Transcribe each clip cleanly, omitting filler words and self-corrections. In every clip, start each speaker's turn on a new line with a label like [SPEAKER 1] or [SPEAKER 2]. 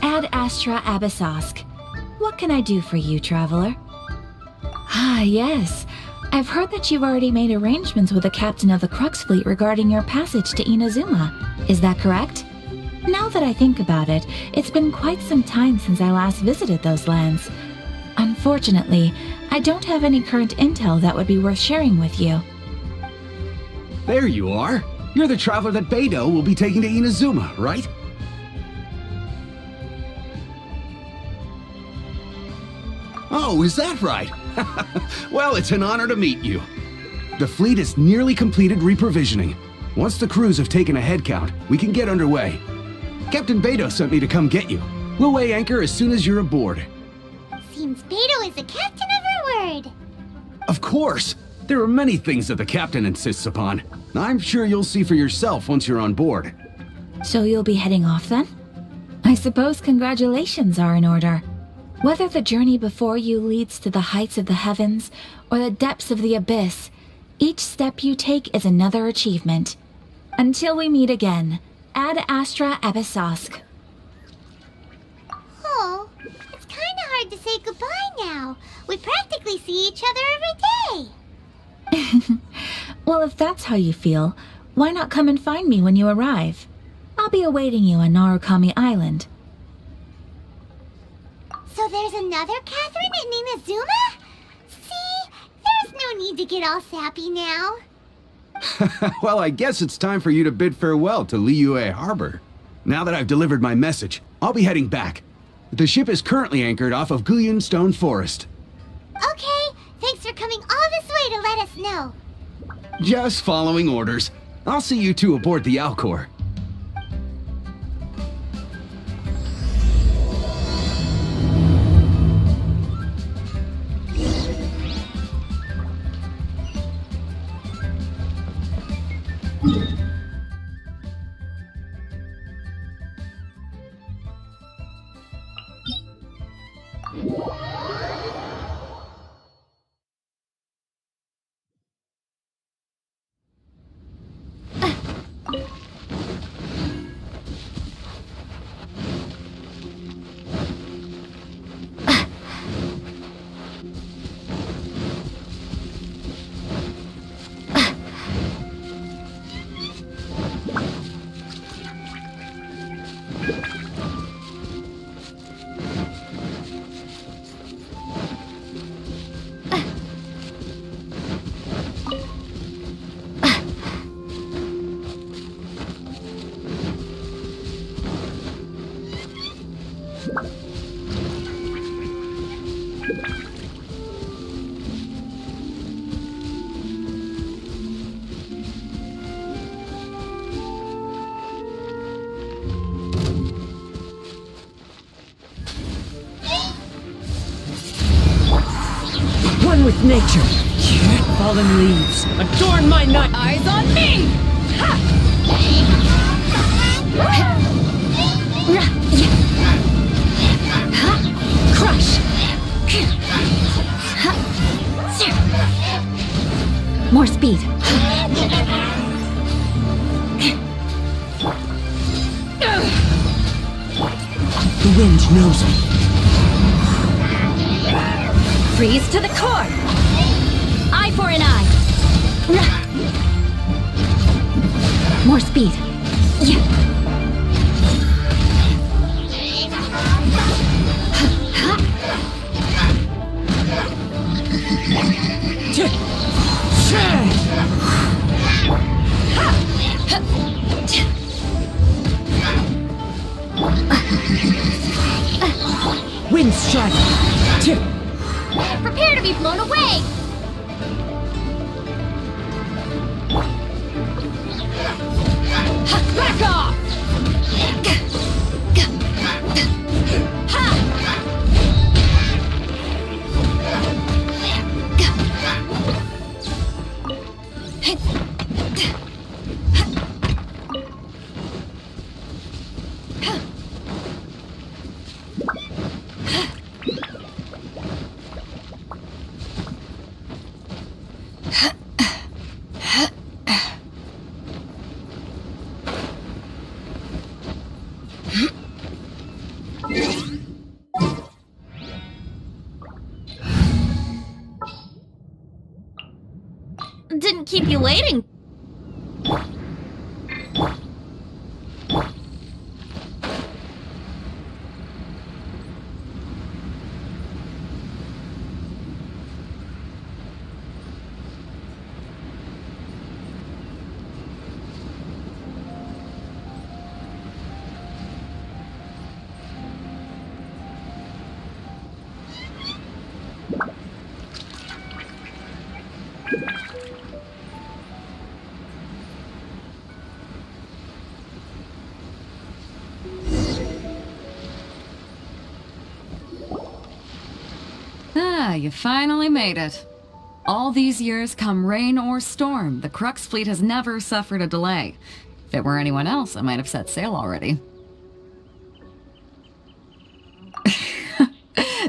[SPEAKER 1] Ad Astra Abyssosk. What can I do for you, traveler? Ah, yes. I've heard that you've already made arrangements with the captain of the Crux fleet regarding your passage to Inazuma. Is that correct? Now that I think about it, it's been quite some time since I last visited those lands. Unfortunately, I don't have any current intel that would be worth sharing with you.
[SPEAKER 2] There you are. You're the traveler that Beidou will be taking to Inazuma, right? Oh, is that right? Well, it's an honor to meet you. The fleet has nearly completed reprovisioning. Once the crews have taken a head count, we can get underway. Captain Beidou sent me to come get you. We'll weigh anchor as soon as you're aboard.
[SPEAKER 3] Seems Beidou is the captain of her word.
[SPEAKER 2] Of course! There are many things that the captain insists upon. I'm sure you'll see for yourself once you're on board.
[SPEAKER 1] So you'll be heading off then? I suppose congratulations are in order. Whether the journey before you leads to the heights of the heavens or the depths of the abyss, each step you take is another achievement. Until we meet again, Ad Astra Abyssosk.
[SPEAKER 3] Oh, it's kinda hard to say goodbye now. We practically see each other every day.
[SPEAKER 1] Well, if that's how you feel, why not come and find me when you arrive? I'll be awaiting you on Narukami Island.
[SPEAKER 3] So there's another Catherine in Inazuma? See? There's no need to get all sappy now.
[SPEAKER 2] Well, I guess it's time for you to bid farewell to Liyue Harbor. Now that I've delivered my message, I'll be heading back. The ship is currently anchored off of Guyun Stone Forest.
[SPEAKER 3] Okay, thanks for coming all this way to let us know.
[SPEAKER 2] Just following orders. I'll see you two aboard the Alcor.
[SPEAKER 4] One with nature. Fallen leaves. Adorn my night. Eyes on me!
[SPEAKER 1] Crush! More speed.
[SPEAKER 4] The wind knows me.
[SPEAKER 1] Freeze to the core! Eye for an eye! More speed. Yeah.
[SPEAKER 4] Wind strike.
[SPEAKER 3] Prepare to be blown away!
[SPEAKER 4] Back off!
[SPEAKER 3] Didn't keep you waiting.
[SPEAKER 5] Ah, you finally made it. All these years, come rain or storm, the Crux fleet has never suffered a delay. If it were anyone else, I might have set sail already.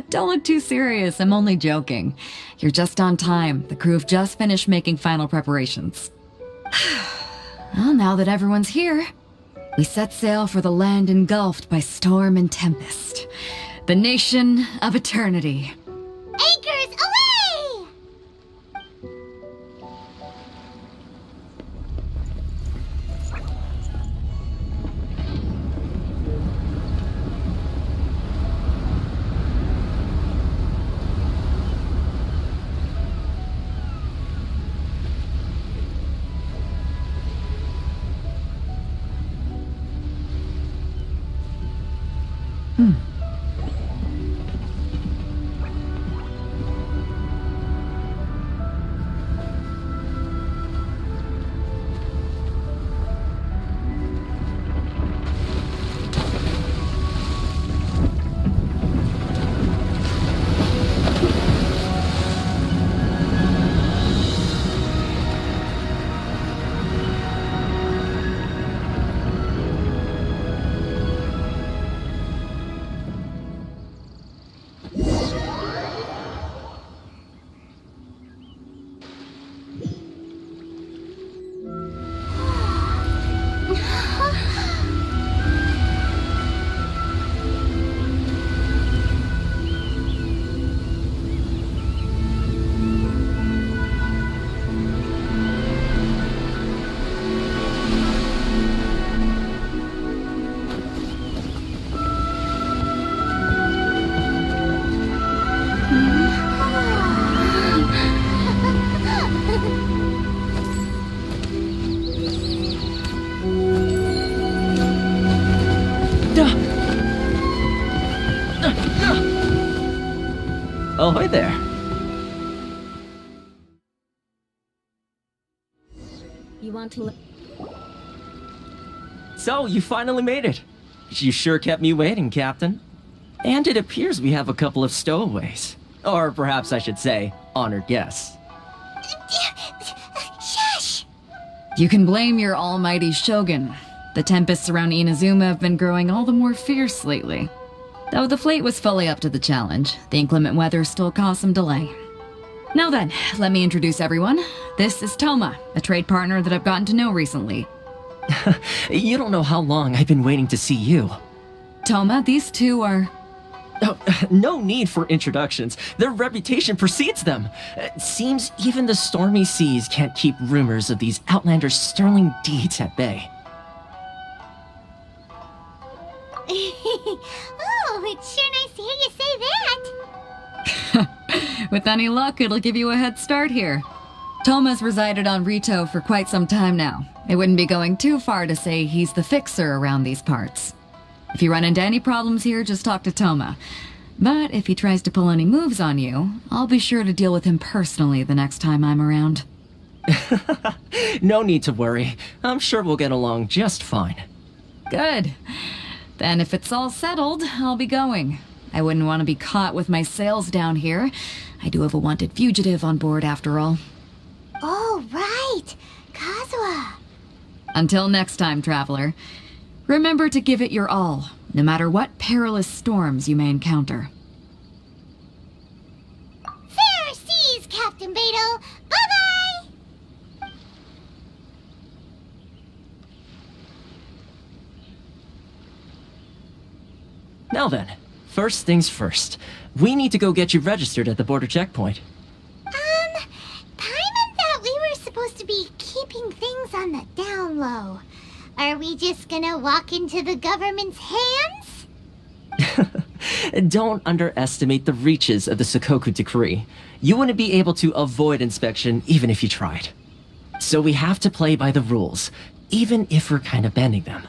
[SPEAKER 5] Don't look too serious, I'm only joking. You're just on time. The crew have just finished making final preparations. Well, now that everyone's here, we set sail for the land engulfed by storm and tempest. The nation of eternity.
[SPEAKER 3] Anchors away!
[SPEAKER 6] Ahoy there.
[SPEAKER 1] You want to...
[SPEAKER 6] So, you finally made it. You sure kept me waiting, Captain. And it appears we have a couple of stowaways. Or perhaps I should say, honored guests.
[SPEAKER 3] Shush!
[SPEAKER 5] You can blame your almighty Shogun. The tempests around Inazuma have been growing all the more fierce lately. Though the fleet was fully up to the challenge, the inclement weather still caused some delay. Now then, let me introduce everyone. This is Toma, a trade partner that I've gotten to know recently.
[SPEAKER 6] You don't know how long I've been waiting to see you.
[SPEAKER 5] Toma, these two are...
[SPEAKER 6] Oh, no need for introductions. Their reputation precedes them. It seems even the stormy seas can't keep rumors of these outlanders' sterling deeds at bay.
[SPEAKER 3] Oh, it's sure nice to hear you say that.
[SPEAKER 5] With any luck, it'll give you a head start here. Toma's resided on Rito for quite some time now. It wouldn't be going too far to say he's the fixer around these parts. If you run into any problems here, just talk to Toma. But if he tries to pull any moves on you, I'll be sure to deal with him personally the next time I'm around.
[SPEAKER 6] No need to worry. I'm sure we'll get along just fine.
[SPEAKER 5] Good. Then if it's all settled, I'll be going. I wouldn't want to be caught with my sails down here. I do have a wanted fugitive on board after all.
[SPEAKER 3] Oh, right. Kazuha.
[SPEAKER 5] Until next time, traveler. Remember to give it your all, no matter what perilous storms you may encounter.
[SPEAKER 3] Fair seas, Captain Beidou. Bye-bye!
[SPEAKER 6] Now then, first things first. We need to go get you registered at the border checkpoint.
[SPEAKER 3] Paimon thought we were supposed to be keeping things on the down low. Are we just gonna walk into the government's hands?
[SPEAKER 6] Don't underestimate the reaches of the Sakoku Decree. You wouldn't be able to avoid inspection even if you tried. So we have to play by the rules, even if we're kind of bending them.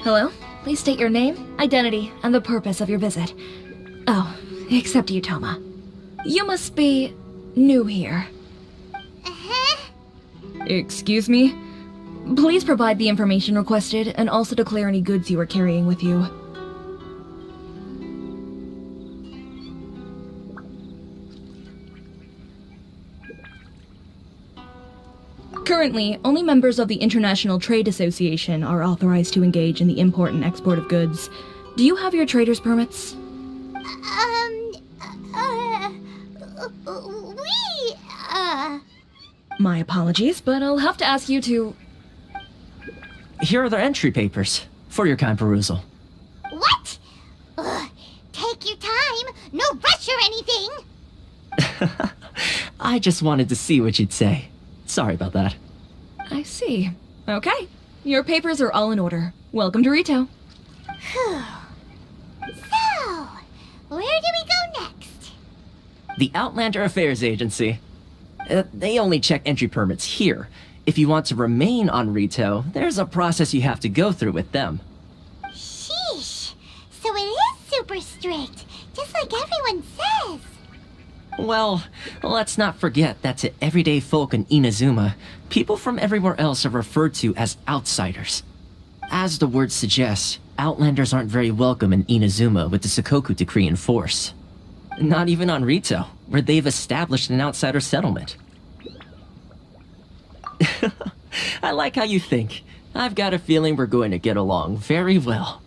[SPEAKER 1] Hello? Please state your name, identity, and the purpose of your visit. Oh, except you, Toma. You must be new here.
[SPEAKER 3] Uh-huh.
[SPEAKER 1] Excuse me? Please provide the information requested and also declare any goods you are carrying with you. Currently, only members of the International Trade Association are authorized to engage in the import and export of goods. Do you have your trader's permits? My apologies, but I'll have to ask you to...
[SPEAKER 6] Here are their entry papers, for your kind perusal.
[SPEAKER 3] What? Ugh, take your time. No rush or anything.
[SPEAKER 6] I just wanted to see what you'd say. Sorry about that.
[SPEAKER 1] I see. Okay. Your papers are all in order. Welcome to Rito.
[SPEAKER 3] Whew. So, where do we go next?
[SPEAKER 6] The Outlander Affairs Agency. They only check entry permits here. If you want to remain on Rito, there's a process you have to go through with them.
[SPEAKER 3] Sheesh. So it is super strict, just like everyone says.
[SPEAKER 6] Well, let's not forget that to everyday folk in Inazuma, people from everywhere else are referred to as outsiders. As the word suggests, Outlanders aren't very welcome in Inazuma with the Sakoku Decree in force. Not even on Rito, where they've established an outsider settlement. I like how you think. I've got a feeling we're going to get along very well.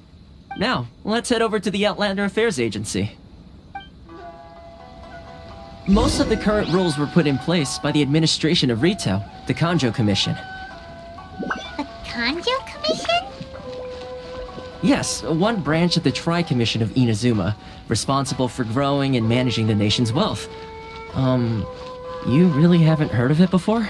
[SPEAKER 6] Now, let's head over to the Outlander Affairs Agency. Most of the current rules were put in place by the administration of Rito, the Kanjo Commission.
[SPEAKER 3] The Kanjo Commission?
[SPEAKER 6] Yes, one branch of the Tri-Commission of Inazuma, responsible for growing and managing the nation's wealth. You really haven't heard of it before?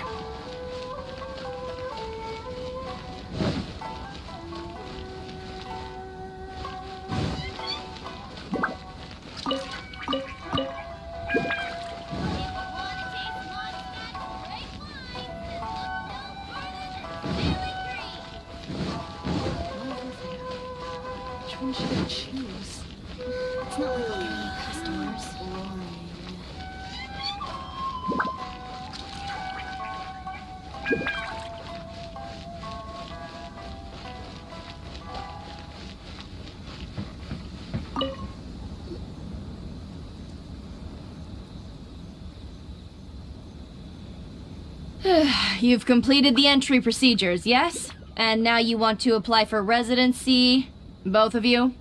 [SPEAKER 7] You've completed the entry procedures, yes? And now you want to apply for residency? Both of you?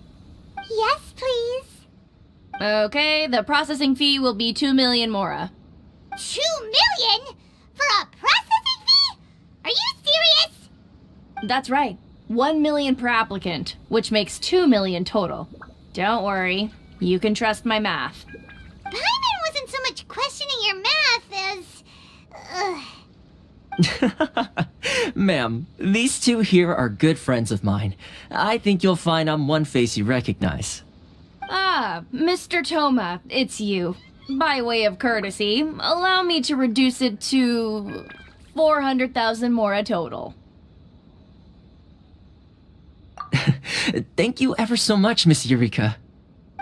[SPEAKER 3] Yes, please.
[SPEAKER 7] Okay, the processing fee will be 2 million mora.
[SPEAKER 3] 2 million? For a processing fee? Are you serious?
[SPEAKER 7] That's right. 1 million per applicant, which makes 2 million total. Don't worry, you can trust my math.
[SPEAKER 3] Paimon wasn't so much questioning your math as...
[SPEAKER 6] Ma'am, these two here are good friends of mine. I think you'll find I'm one face you recognize.
[SPEAKER 7] Ah, Mr. Toma, it's you. By way of courtesy, allow me to reduce it to 400,000 mora total.
[SPEAKER 6] Thank you ever so much, Miss Eureka.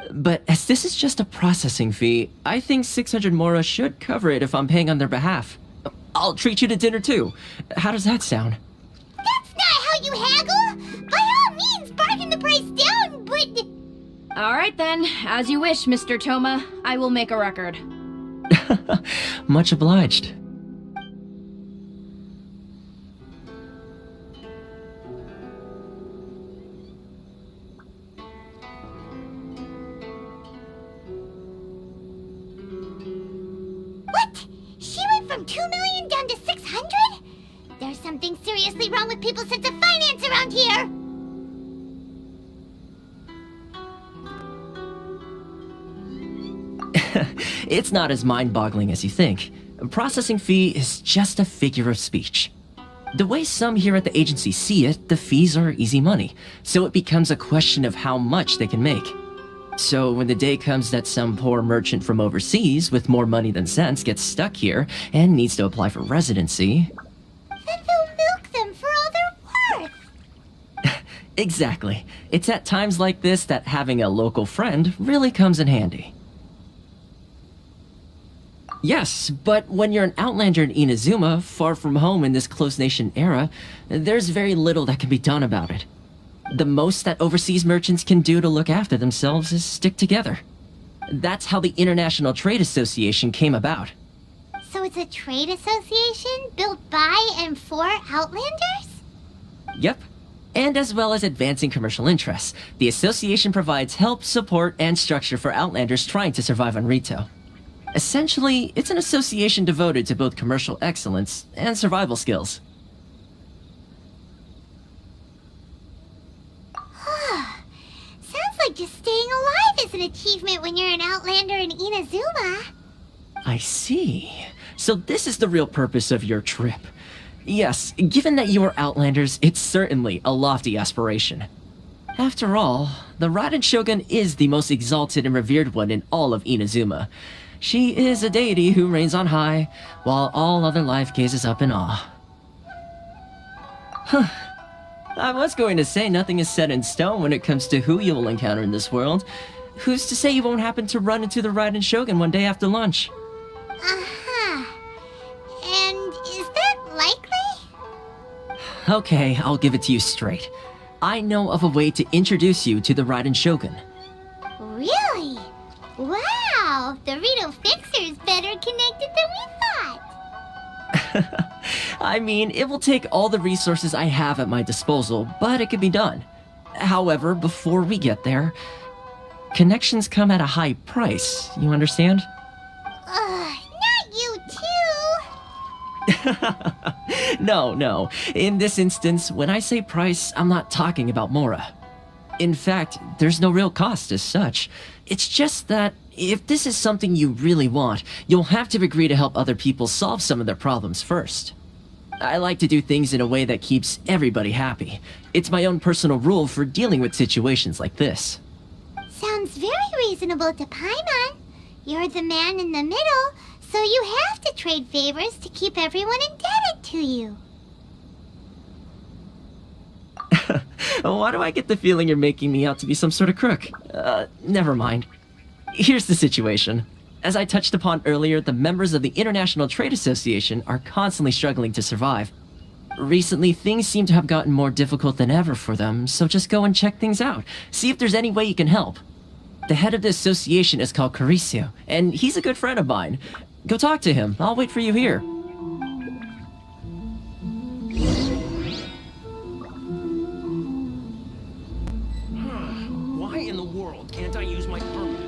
[SPEAKER 6] But as this is just a processing fee, I think 600 mora should cover it if I'm paying on their behalf. I'll treat you to dinner too. How does that sound?
[SPEAKER 3] That's not how you haggle! By all means, bargain the price down, but...
[SPEAKER 7] Alright then, as you wish, Mr. Toma. I will make a record.
[SPEAKER 6] Much obliged.
[SPEAKER 3] What? She went from 2 million down to 600? There's something seriously wrong with people's sense of finance around here!
[SPEAKER 6] It's not as mind-boggling as you think. A processing fee is just a figure of speech. The way some here at the agency see it, the fees are easy money, so it becomes a question of how much they can make. So when the day comes that some poor merchant from overseas with more money than sense gets stuck here and needs to apply for residency...
[SPEAKER 3] Then they'll milk them for all they're worth!
[SPEAKER 6] Exactly. It's at times like this that having a local friend really comes in handy. Yes, but when you're an outlander in Inazuma, far from home in this closed nation era, there's very little that can be done about it. The most that overseas merchants can do to look after themselves is stick together. That's how the International Trade Association came about.
[SPEAKER 3] So it's a trade association built by and for Outlanders?
[SPEAKER 6] Yep. And as well as advancing commercial interests, the association provides help, support, and structure for Outlanders trying to survive on Rito. Essentially, it's an association devoted to both commercial excellence and survival skills.
[SPEAKER 3] Sounds like just staying alive is an achievement when you're an Outlander in Inazuma.
[SPEAKER 6] I see. So this is the real purpose of your trip. Yes, given that you are Outlanders, it's certainly a lofty aspiration. After all, the Raiden Shogun is the most exalted and revered one in all of Inazuma. She is a deity who reigns on high, while all other life gazes up in awe. Huh. I was going to say nothing is set in stone when it comes to who you will encounter in this world. Who's to say you won't happen to run into the Raiden Shogun one day after lunch?
[SPEAKER 3] Uh-huh. And is that likely?
[SPEAKER 6] Okay, I'll give it to you straight. I know of a way to introduce you to the Raiden Shogun.
[SPEAKER 3] Really? Wow! The Rito Fixer is better connected than we thought!
[SPEAKER 6] I mean, it will take all the resources I have at my disposal, but it can be done. However, before we get there, connections come at a high price, you understand?
[SPEAKER 3] Not you too!
[SPEAKER 6] No. In this instance, when I say price, I'm not talking about Mora. In fact, there's no real cost as such. It's just that if this is something you really want, you'll have to agree to help other people solve some of their problems first. I like to do things in a way that keeps everybody happy. It's my own personal rule for dealing with situations like this.
[SPEAKER 3] Sounds very reasonable to Paimon. You're the man in the middle, so you have to trade favors to keep everyone indebted to you.
[SPEAKER 6] Why do I get the feeling you're making me out to be some sort of crook? Never mind. Here's the situation. As I touched upon earlier, the members of the International Trade Association are constantly struggling to survive. Recently, things seem to have gotten more difficult than ever for them, so just go and check things out. See if there's any way you can help. The head of the association is called Caricio, and he's a good friend of mine. Go talk to him. I'll wait for you here.
[SPEAKER 8] Why in the world can't I use my purpose?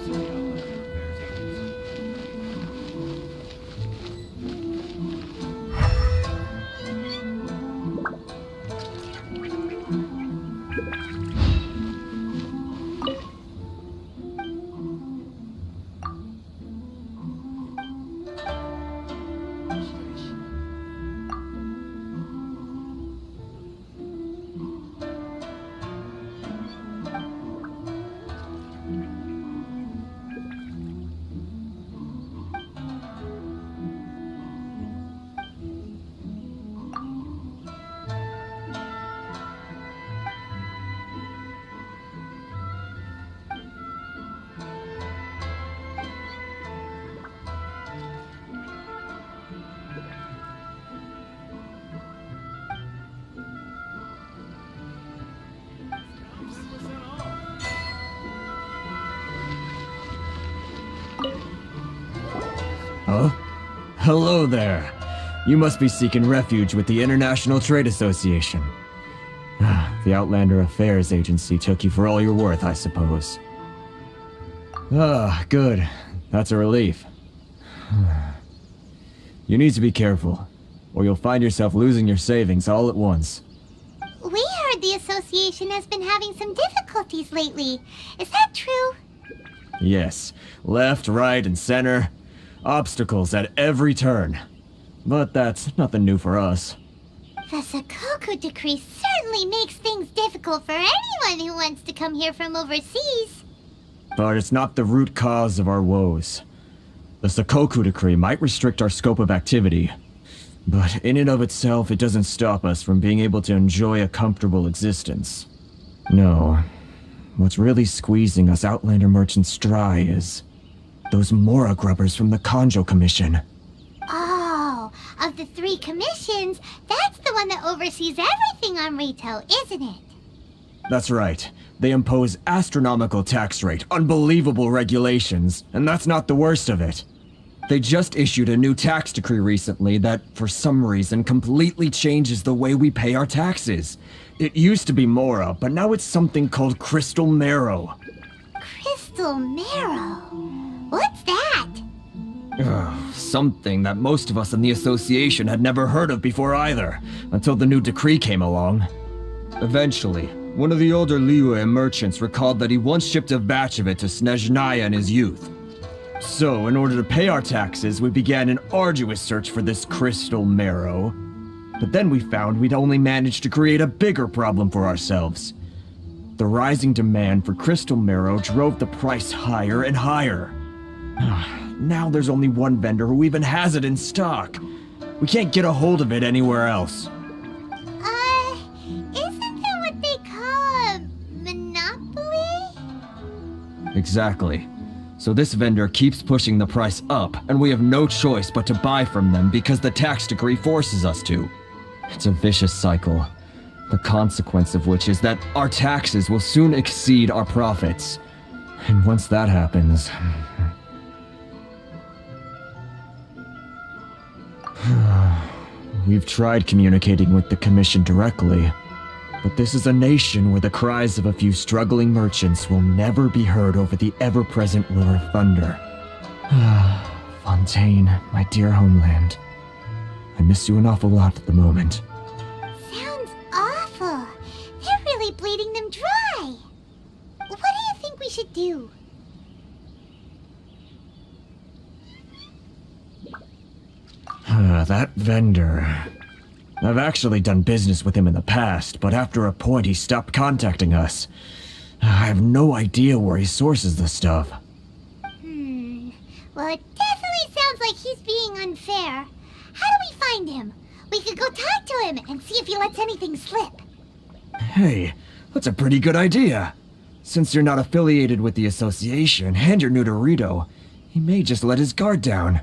[SPEAKER 9] Huh? Hello there. You must be seeking refuge with the International Trade Association. The Outlander Affairs Agency took you for all you're worth, I suppose. Good. That's a relief. You need to be careful, or you'll find yourself losing your savings all at once.
[SPEAKER 3] We heard the association has been having some difficulties lately. Is that true?
[SPEAKER 9] Yes. Left, right, and center. Obstacles at every turn. But that's nothing new for us.
[SPEAKER 3] The Zeroooo decree certainly makes things difficult for anyone who wants to come here from overseas.
[SPEAKER 9] But it's not the root cause of our woes. The Zeroooo decree might restrict our scope of activity, but in and of itself, it doesn't stop us from being able to enjoy a comfortable existence. No. What's really squeezing us Outlander merchants dry is those Mora grubbers from the Conjo Commission.
[SPEAKER 3] Oh, of the 3 commissions, that's the one that oversees everything on Rito, isn't it?
[SPEAKER 9] That's right. They impose astronomical tax rate, unbelievable regulations, and that's not the worst of it. They just issued a new tax decree recently that, for some reason, completely changes the way we pay our taxes. It used to be Mora, but now it's something called Crystal Marrow.
[SPEAKER 3] Crystal Marrow? What's that?
[SPEAKER 9] Something that most of us in the association had never heard of before either, until the new decree came along. Eventually, one of the older Liyue merchants recalled that he once shipped a batch of it to Snezhnaya in his youth. So, in order to pay our taxes, we began an arduous search for this crystal marrow. But then we found we'd only managed to create a bigger problem for ourselves. The rising demand for crystal marrow drove the price higher and higher. Now there's only one vendor who even has it in stock. We can't get a hold of it anywhere else.
[SPEAKER 3] Isn't that what they call a monopoly?
[SPEAKER 9] Exactly. So this vendor keeps pushing the price up, and we have no choice but to buy from them because the tax decree forces us to. It's a vicious cycle, the consequence of which is that our taxes will soon exceed our profits. And once that happens... We've tried communicating with the Commission directly, but this is a nation where the cries of a few struggling merchants will never be heard over the ever-present roar of thunder. Fontaine, my dear homeland. I miss you an awful lot at the moment.
[SPEAKER 3] Sounds awful. They're really bleeding them dry. What do you think we should do?
[SPEAKER 9] That vendor... I've actually done business with him in the past, but after a point he stopped contacting us. I have no idea where he sources the stuff.
[SPEAKER 3] Well, it definitely sounds like he's being unfair. How do we find him? We could go talk to him and see if he lets anything slip.
[SPEAKER 9] Hey, that's a pretty good idea. Since you're not affiliated with the association and you're new to Rito, he may just let his guard down.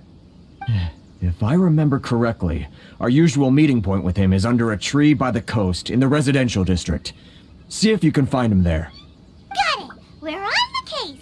[SPEAKER 9] If I remember correctly, our usual meeting point with him is under a tree by the coast in the residential district. See if you can find him there.
[SPEAKER 3] Got it! We're on the case!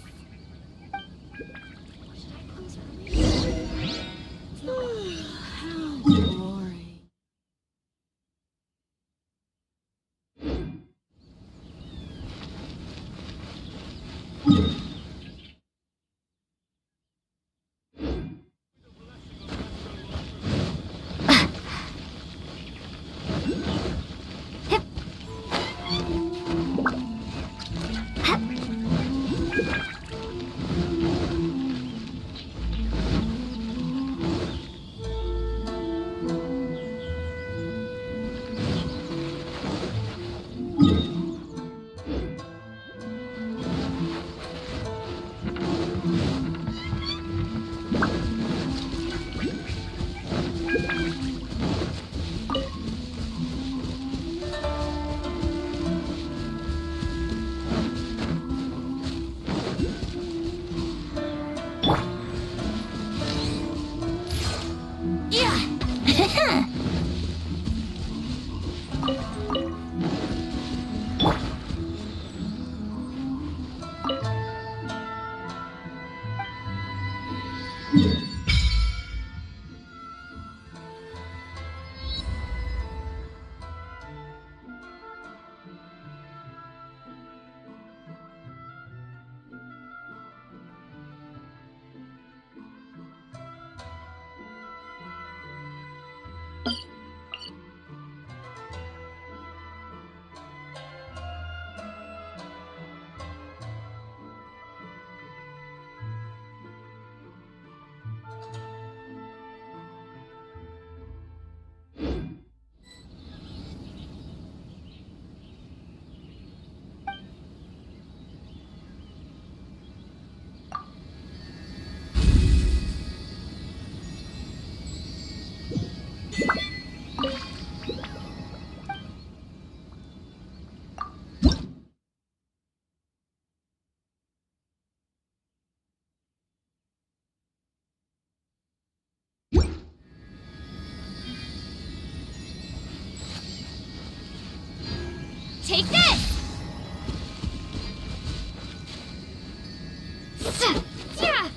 [SPEAKER 7] Take this! Yeah.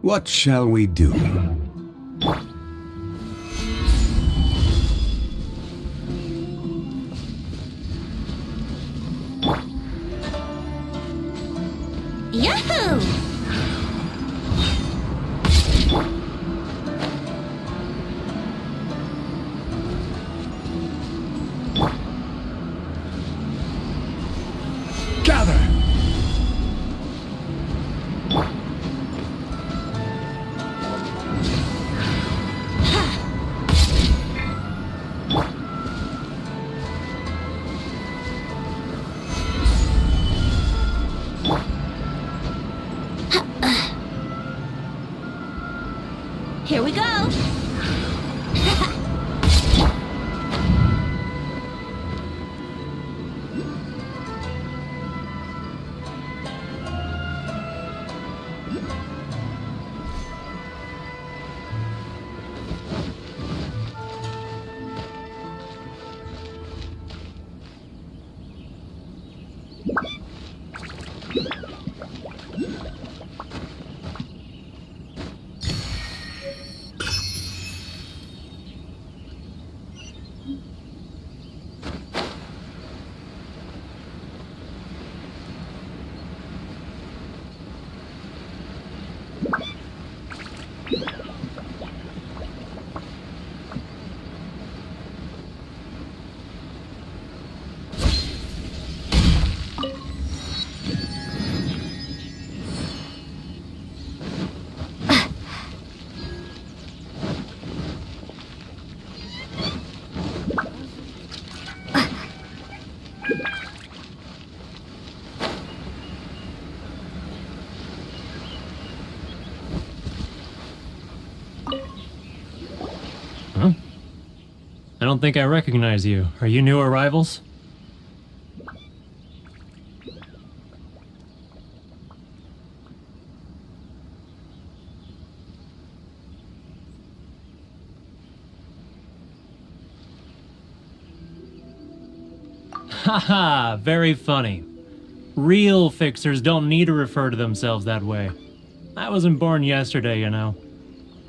[SPEAKER 2] What shall we do?
[SPEAKER 3] Yahoo!
[SPEAKER 2] Gather!
[SPEAKER 3] Here we go!
[SPEAKER 10] I don't think I recognize you. Are you new arrivals? Haha, very funny. Real fixers don't need to refer to themselves that way. I wasn't born yesterday, you know.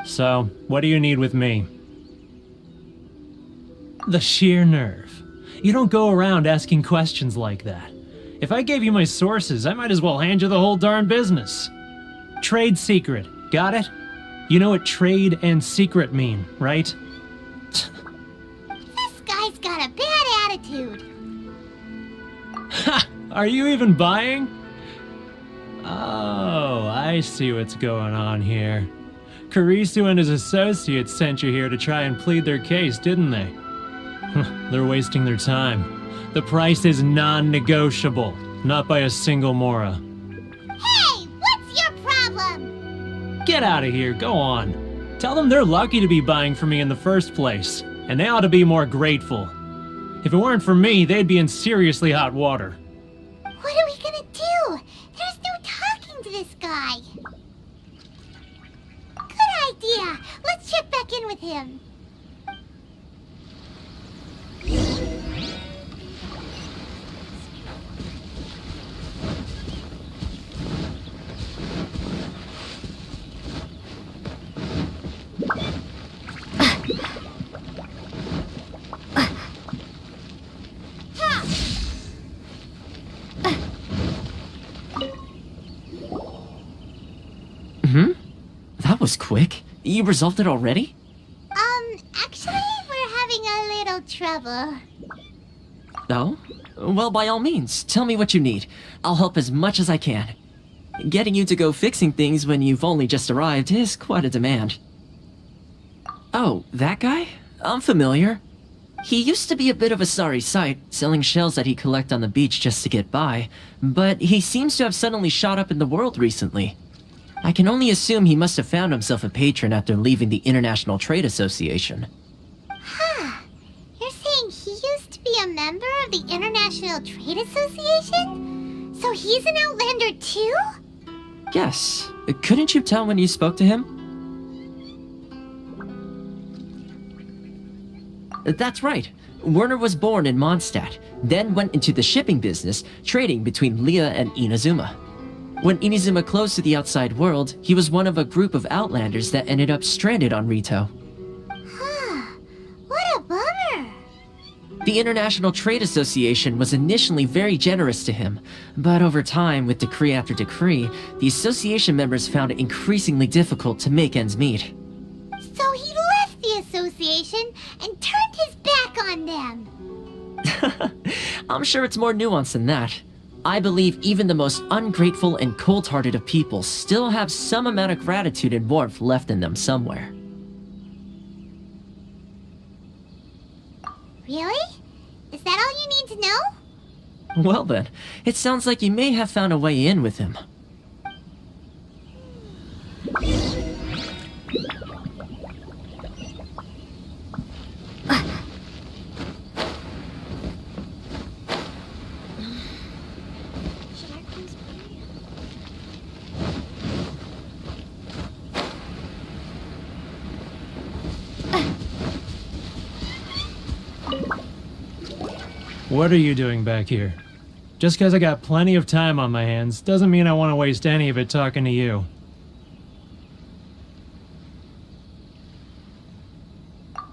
[SPEAKER 10] So, what do you need with me? The sheer nerve. You don't go around asking questions like that. If I gave you my sources, I might as well hand you the whole darn business. Trade secret, got it? You know what trade and secret mean, right?
[SPEAKER 3] This guy's got a bad attitude.
[SPEAKER 10] Ha! Are you even buying? Oh, I see what's going on here. Karisu and his associates sent you here to try and plead their case, didn't they? They're wasting their time. The price is non-negotiable, not by a single Mora.
[SPEAKER 3] Hey, what's your problem?
[SPEAKER 10] Get out of here, go on. Tell them they're lucky to be buying from me in the first place, and they ought to be more grateful. If it weren't for me, they'd be in seriously hot water.
[SPEAKER 3] What are we gonna do? There's no talking to this guy. Good idea. Let's check back in with him.
[SPEAKER 6] That was quick. You resolved it already?
[SPEAKER 3] Actually, we're having a little trouble.
[SPEAKER 6] Oh? Well, by all means, tell me what you need. I'll help as much as I can. Getting you to go fixing things when you've only just arrived is quite a demand. Oh, that guy? I'm familiar. He used to be a bit of a sorry sight, selling shells that he collect on the beach just to get by, but he seems to have suddenly shot up in the world recently. I can only assume he must have found himself a patron after leaving the International Trade Association.
[SPEAKER 3] Huh. You're saying he used to be a member of the International Trade Association? So he's an Outlander too?
[SPEAKER 6] Yes. Couldn't you tell when you spoke to him? That's right. Werner was born in Mondstadt, then went into the shipping business, trading between Leah and Inazuma. When Inazuma closed to the outside world, he was one of a group of Outlanders that ended up stranded on Rito.
[SPEAKER 3] Huh. What a bummer.
[SPEAKER 6] The International Trade Association was initially very generous to him, but over time, with decree after decree, the association members found it increasingly difficult to make ends meet.
[SPEAKER 3] So he left the association and turned his back on them.
[SPEAKER 6] I'm sure it's more nuanced than that. I believe even the most ungrateful and cold-hearted of people still have some amount of gratitude and warmth left in them somewhere.
[SPEAKER 3] Really? Is that all you need to know?
[SPEAKER 6] Well then, it sounds like you may have found a way in with him.
[SPEAKER 10] What are you doing back here? Just because I got plenty of time on my hands doesn't mean I want to waste any of it talking to you.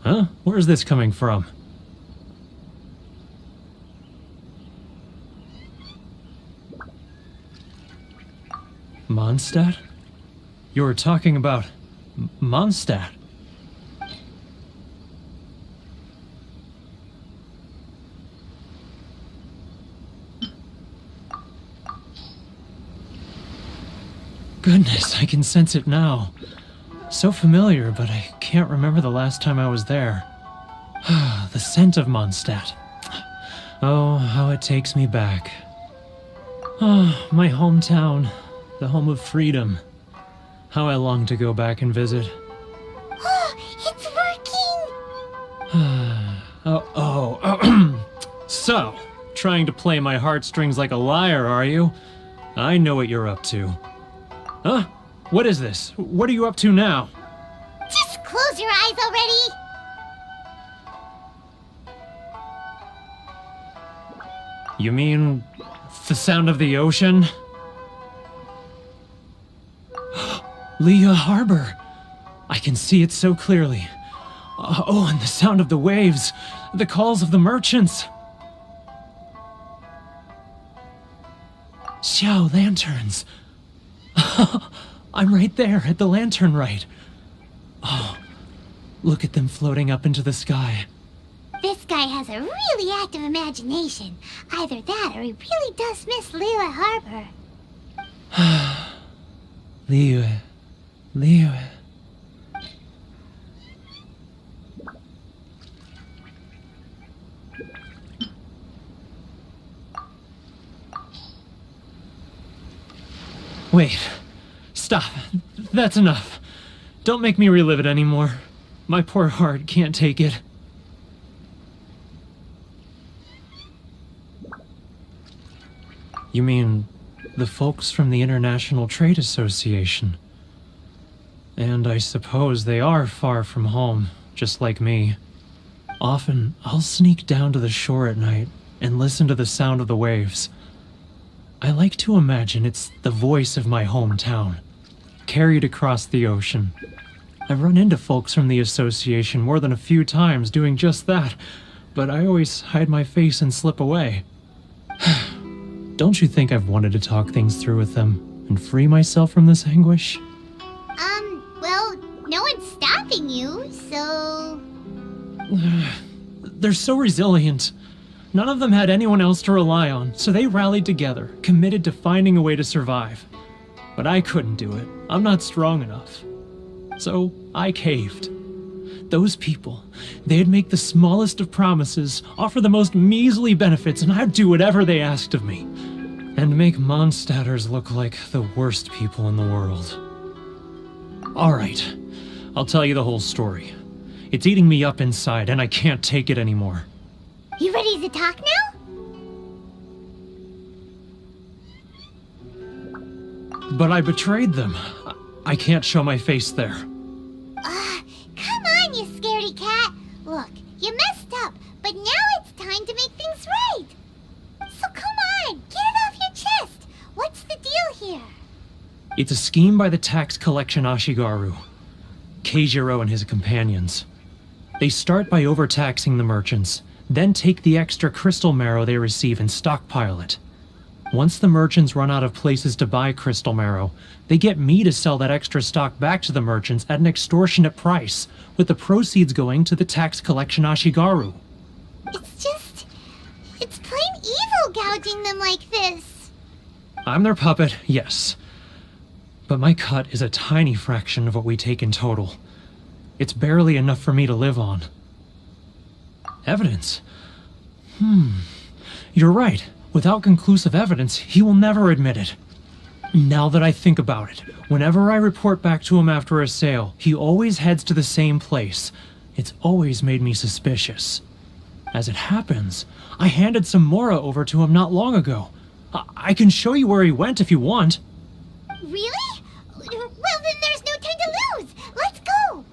[SPEAKER 10] Huh? Where's this coming from? Mondstadt? You were talking about Mondstadt. Goodness, I can sense it now. So familiar, but I can't remember the last time I was there. The scent of Mondstadt. Oh, how it takes me back. Oh, my hometown. The home of freedom. How I long to go back and visit.
[SPEAKER 3] It's working!
[SPEAKER 10] So, trying to play my heartstrings like a liar, are you? I know what you're up to. Huh? What is this? What are you up to now?
[SPEAKER 3] Just close your eyes already!
[SPEAKER 10] You mean the sound of the ocean? Leah Harbor. I can see it so clearly. Oh, and the sound of the waves. The calls of the merchants. Xiao lanterns. I'm right there at the lantern right. Oh, look at them floating up into the sky.
[SPEAKER 3] This guy has a really active imagination. Either that or he really does miss Leela Harbor.
[SPEAKER 10] Leah. Wait. Stop. That's enough. Don't make me relive it anymore. My poor heart can't take it. You mean the folks from the International Trade Association? And I suppose they are far from home, just like me. Often, I'll sneak down to the shore at night and listen to the sound of the waves. I like to imagine it's the voice of my hometown, carried across the ocean. I've run into folks from the association more than a few times doing just that, but I always hide my face and slip away. Don't you think I've wanted to talk things through with them and free myself from this anguish?
[SPEAKER 3] Well, no one supporting you, so...
[SPEAKER 10] They're so resilient. None of them had anyone else to rely on, so they rallied together, committed to finding a way to survive. But I couldn't do it. I'm not strong enough. So I caved. Those people, they'd make the smallest of promises, offer the most measly benefits, and I'd do whatever they asked of me. And make Mondstadters look like the worst people in the world. Alright, I'll tell you the whole story. It's eating me up inside, and I can't take it anymore.
[SPEAKER 3] You ready to talk now?
[SPEAKER 10] But I betrayed them. I can't show my face there.
[SPEAKER 3] Come on, you scaredy cat. Look, you messed up, but now it's time to make things right. So come on, get it off your chest. What's the deal here?
[SPEAKER 10] It's a scheme by the tax collection Ashigaru, Keijiro and his companions. They start by overtaxing the merchants, then take the extra crystal marrow they receive and stockpile it. Once the merchants run out of places to buy crystal marrow, they get me to sell that extra stock back to the merchants at an extortionate price, with the proceeds going to the tax collection Ashigaru.
[SPEAKER 3] It's plain evil gouging them like this.
[SPEAKER 10] I'm their puppet, yes. But my cut is a tiny fraction of what we take in total. It's barely enough for me to live on. Evidence? You're right. Without conclusive evidence, he will never admit it. Now that I think about it, whenever I report back to him after a sale, he always heads to the same place. It's always made me suspicious. As it happens, I handed some Mora over to him not long ago. I can show you where he went if you want.
[SPEAKER 3] Really? Well, then there's no time to lose. Let's go.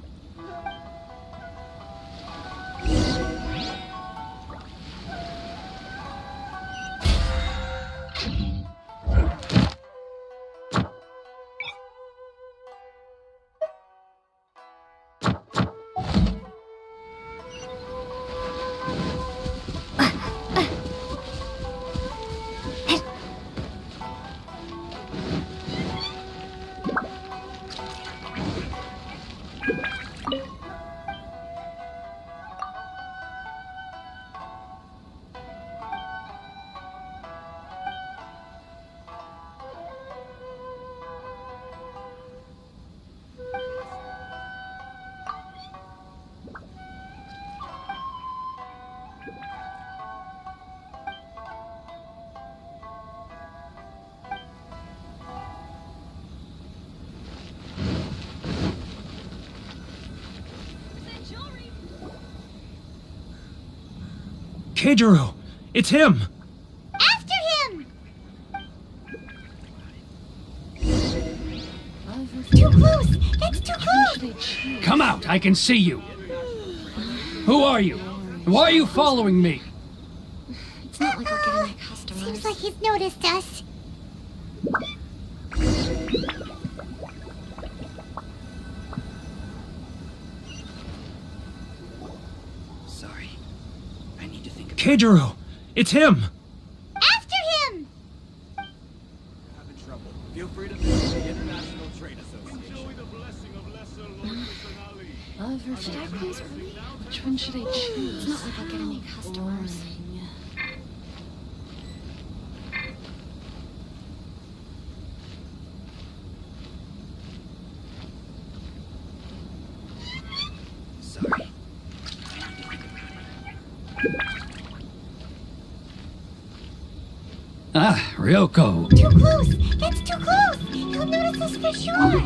[SPEAKER 10] Keijiro! It's him!
[SPEAKER 3] After him! Too close! It's too close!
[SPEAKER 8] Come out, I can see you. Who are you? Why are you following me?
[SPEAKER 3] It's not like we're getting any customers. Seems like he's noticed us.
[SPEAKER 8] Sorry. I need to think about
[SPEAKER 10] Keijiro! It's him!
[SPEAKER 3] After him!
[SPEAKER 9] Having trouble. Feel free to visit the International Trade Association.
[SPEAKER 7] Should I close early? Which one should I choose? It's not like I'll get any customers.
[SPEAKER 8] Sorry. Ah, Ryoko.
[SPEAKER 3] Too close! It's too close! He'll notice us for sure!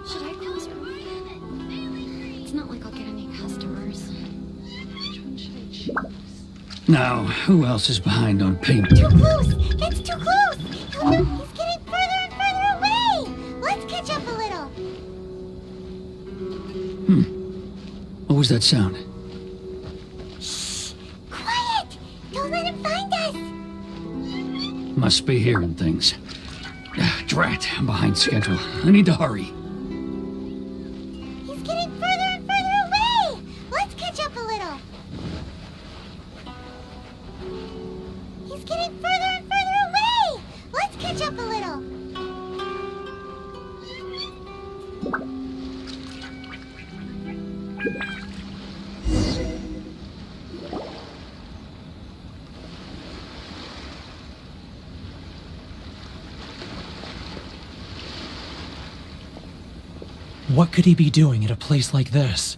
[SPEAKER 7] Should I close early? It's not like I'll get any customers. Which one should I choose?
[SPEAKER 8] Now, who else is behind on payment?
[SPEAKER 3] Too close! It's too close! He's getting further and further away! Let's catch up a little!
[SPEAKER 8] What was that sound?
[SPEAKER 3] Shh! Quiet! Don't let him find us!
[SPEAKER 8] Must be hearing things. Drat, I'm behind schedule. I need to hurry.
[SPEAKER 3] He's getting further and further away! Let's catch up a little! He's getting further and further away! Let's catch up a little!
[SPEAKER 10] What could he be doing at a place like this?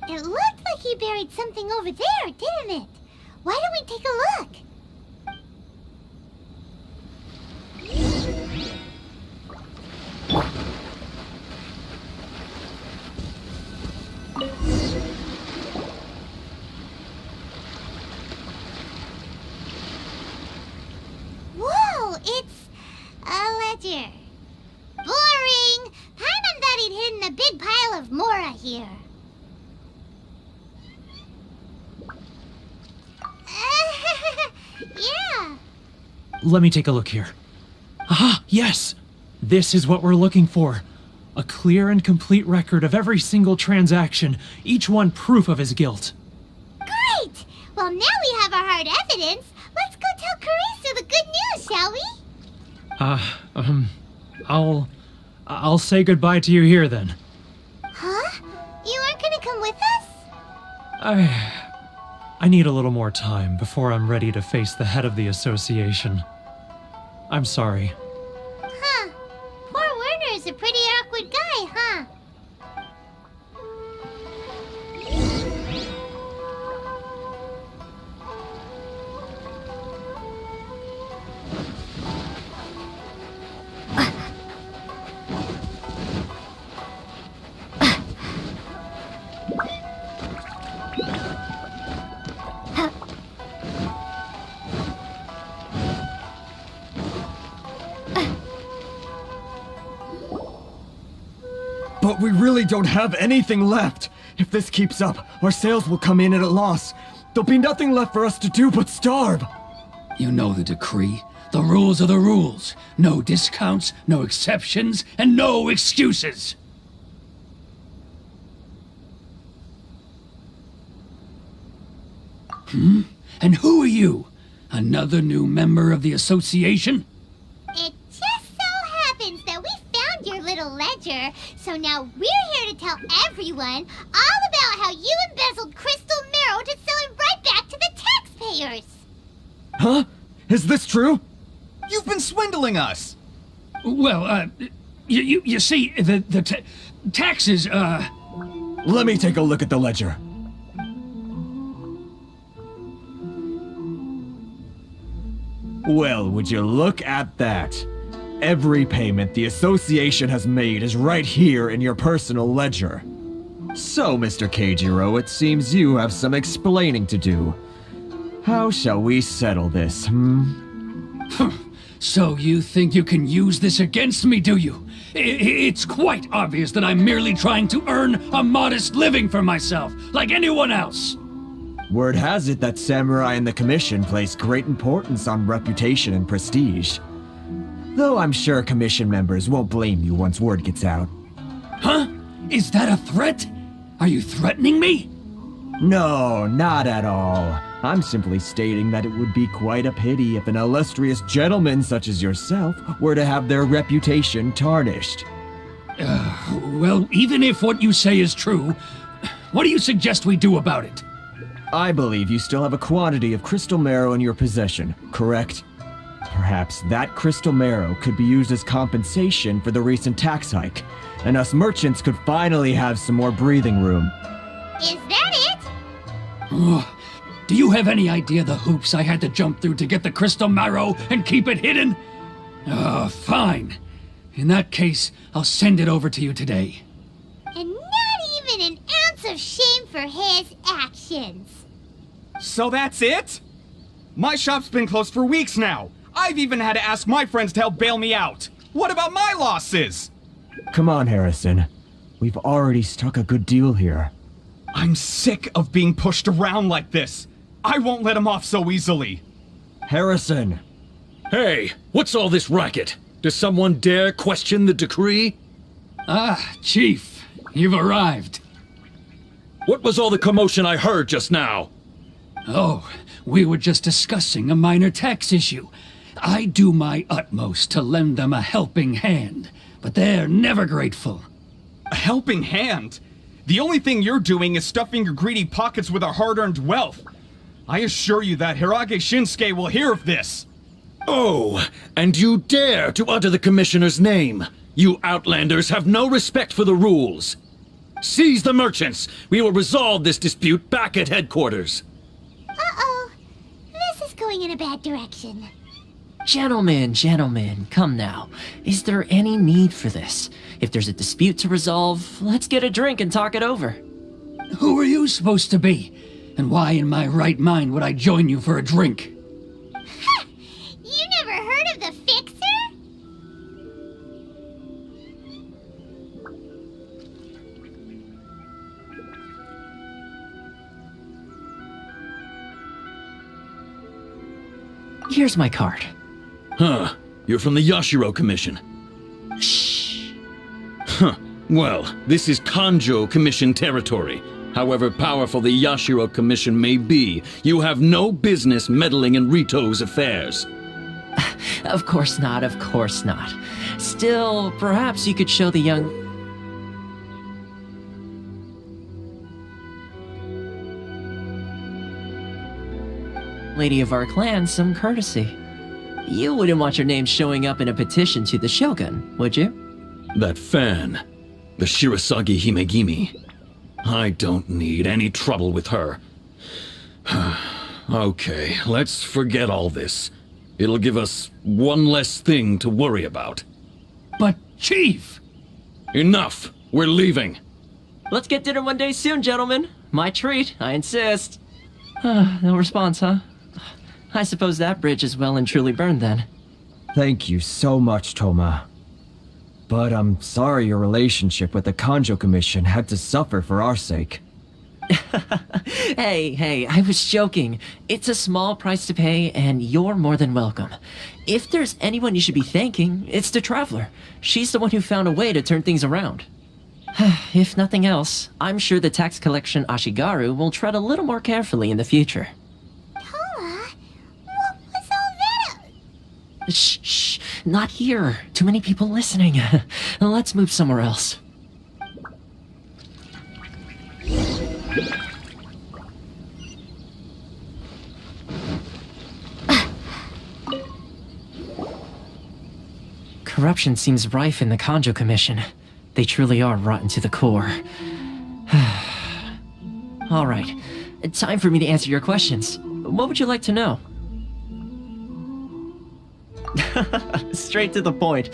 [SPEAKER 3] It looked like he buried something over there, didn't it? Why don't we take a look? Whoa, it's a ledger. Boring! Paimon thought he'd hidden a big pile of Mora here. Yeah.
[SPEAKER 10] Let me take a look here. Ah, yes! This is what we're looking for. A clear and complete record of every single transaction, each one proof of his guilt.
[SPEAKER 3] Great! Well, now we have our hard evidence. Let's go tell Karisu the good news, shall we?
[SPEAKER 10] I'll say goodbye to you here then.
[SPEAKER 3] Huh? You aren't gonna come with us?
[SPEAKER 10] I need a little more time before I'm ready to face the head of the association. I'm sorry.
[SPEAKER 3] Huh. Poor Werner's a pretty awkward guy, huh?
[SPEAKER 9] But we really don't have anything left. If this keeps up, our sales will come in at a loss. There'll be nothing left for us to do but starve.
[SPEAKER 8] You know the decree. The rules are the rules. No discounts, no exceptions, and no excuses. And who are you? Another new member of the association?
[SPEAKER 3] It just so happens that we found your little ledger, so now we're here to tell everyone all about how you embezzled crystal marrow to sell it right back to the taxpayers.
[SPEAKER 9] Huh? Is this true?
[SPEAKER 11] You've been swindling us!
[SPEAKER 8] Well, you see, the taxes,
[SPEAKER 9] Let me take a look at the ledger. Well, would you look at that? Every payment the association has made is right here in your personal ledger. So, Mr. Keijiro, it seems you have some explaining to do. How shall we settle this,
[SPEAKER 8] So you think you can use this against me, do you? It's quite obvious that I'm merely trying to earn a modest living for myself, like anyone else.
[SPEAKER 9] Word has it that samurai in the commission place great importance on reputation and prestige. Though I'm sure commission members won't blame you once word gets out.
[SPEAKER 8] Huh? Is that a threat? Are you threatening me?
[SPEAKER 9] No, not at all. I'm simply stating that it would be quite a pity if an illustrious gentleman such as yourself were to have their reputation tarnished.
[SPEAKER 8] Well, even if what you say is true, what do you suggest we do about it?
[SPEAKER 9] I believe you still have a quantity of crystal marrow in your possession, correct? Perhaps that crystal marrow could be used as compensation for the recent tax hike, and us merchants could finally have some more breathing room.
[SPEAKER 3] Is that it?
[SPEAKER 8] Do you have any idea the hoops I had to jump through to get the crystal marrow and keep it hidden? Fine. In that case, I'll send it over to you today.
[SPEAKER 3] And not even an ounce of shame for his actions.
[SPEAKER 11] So that's it? My shop's been closed for weeks now. I've even had to ask my friends to help bail me out. What about my losses?
[SPEAKER 9] Come on, Harrison. We've already struck a good deal here.
[SPEAKER 11] I'm sick of being pushed around like this. I won't let him off so easily.
[SPEAKER 9] Harrison!
[SPEAKER 12] Hey, what's all this racket? Does someone dare question the decree?
[SPEAKER 8] Ah, Chief, you've arrived.
[SPEAKER 12] What was all the commotion I heard just now?
[SPEAKER 8] Oh, we were just discussing a minor tax issue. I do my utmost to lend them a helping hand, but they're never grateful.
[SPEAKER 11] A helping hand? The only thing you're doing is stuffing your greedy pockets with our hard-earned wealth. I assure you that Hirage Shinsuke will hear of this.
[SPEAKER 12] Oh, and you dare to utter the Commissioner's name! You Outlanders have no respect for the rules! Seize the merchants! We will resolve this dispute back at headquarters!
[SPEAKER 3] Uh-oh. This is going in a bad direction.
[SPEAKER 6] Gentlemen, come now. Is there any need for this? If there's a dispute to resolve, let's get a drink and talk it over.
[SPEAKER 8] Who are you supposed to be? And why in my right mind would I join you for a drink?
[SPEAKER 3] Ha! You never heard of the Fixer?
[SPEAKER 6] Here's my card.
[SPEAKER 12] Huh. You're from the Yashiro Commission.
[SPEAKER 6] Shh.
[SPEAKER 12] Huh. Well, this is Kanjo Commission territory. However powerful the Yashiro Commission may be, you have no business meddling in Rito's affairs.
[SPEAKER 6] Of course not. Still, perhaps you could show the young... lady of our clan some courtesy. You wouldn't want your name showing up in a petition to the Shogun, would you?
[SPEAKER 12] That fan, the Shirasagi Himegimi. I don't need any trouble with her. Okay, let's forget all this. It'll give us one less thing to worry about.
[SPEAKER 8] But, Chief!
[SPEAKER 12] Enough! We're leaving!
[SPEAKER 6] Let's get dinner one day soon, gentlemen. My treat, I insist. No response, huh? I suppose that bridge is well and truly burned then.
[SPEAKER 9] Thank you so much, Toma. But I'm sorry your relationship with the Kanjo Commission had to suffer for our sake.
[SPEAKER 6] Hey, I was joking. It's a small price to pay, and you're more than welcome. If there's anyone you should be thanking, it's the Traveler. She's the one who found a way to turn things around. If nothing else, I'm sure the tax collection Ashigaru will tread a little more carefully in the future.
[SPEAKER 3] Toma, what was all that?
[SPEAKER 6] Shh, not here. Too many people listening. Let's move somewhere else. Corruption seems rife in the Kanjo Commission. They truly are rotten to the core. All right, time for me to answer your questions. What would you like to know? Straight to the point.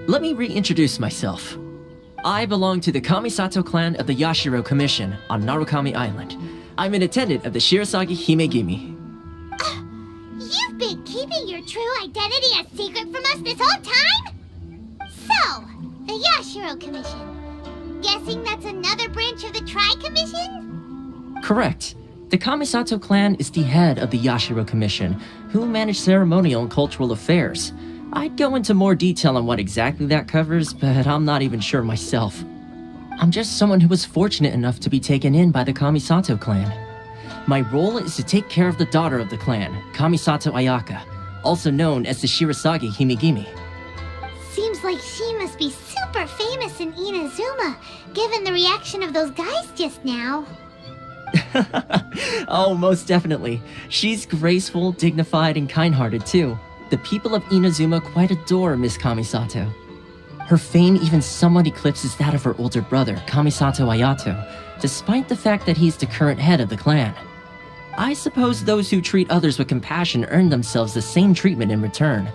[SPEAKER 6] Let me reintroduce myself. I belong to the Kamisato clan of the Yashiro Commission on Narukami Island. I'm an attendant of the Shirasagi Himegimi.
[SPEAKER 3] You've been keeping your true identity a secret from us this whole time? So, the Yashiro Commission. Guessing that's another branch of the Tri-Commission?
[SPEAKER 6] Correct. The Kamisato clan is the head of the Yashiro Commission, who manage ceremonial and cultural affairs. I'd go into more detail on what exactly that covers, but I'm not even sure myself. I'm just someone who was fortunate enough to be taken in by the Kamisato clan. My role is to take care of the daughter of the clan, Kamisato Ayaka, also known as the Shirasagi Himegimi.
[SPEAKER 3] Seems like she must be super famous in Inazuma, given the reaction of those guys just now.
[SPEAKER 6] Oh, most definitely. She's graceful, dignified, and kind-hearted too. The people of Inazuma quite adore Miss Kamisato. Her fame even somewhat eclipses that of her older brother, Kamisato Ayato, despite the fact that he's the current head of the clan. I suppose those who treat others with compassion earn themselves the same treatment in return.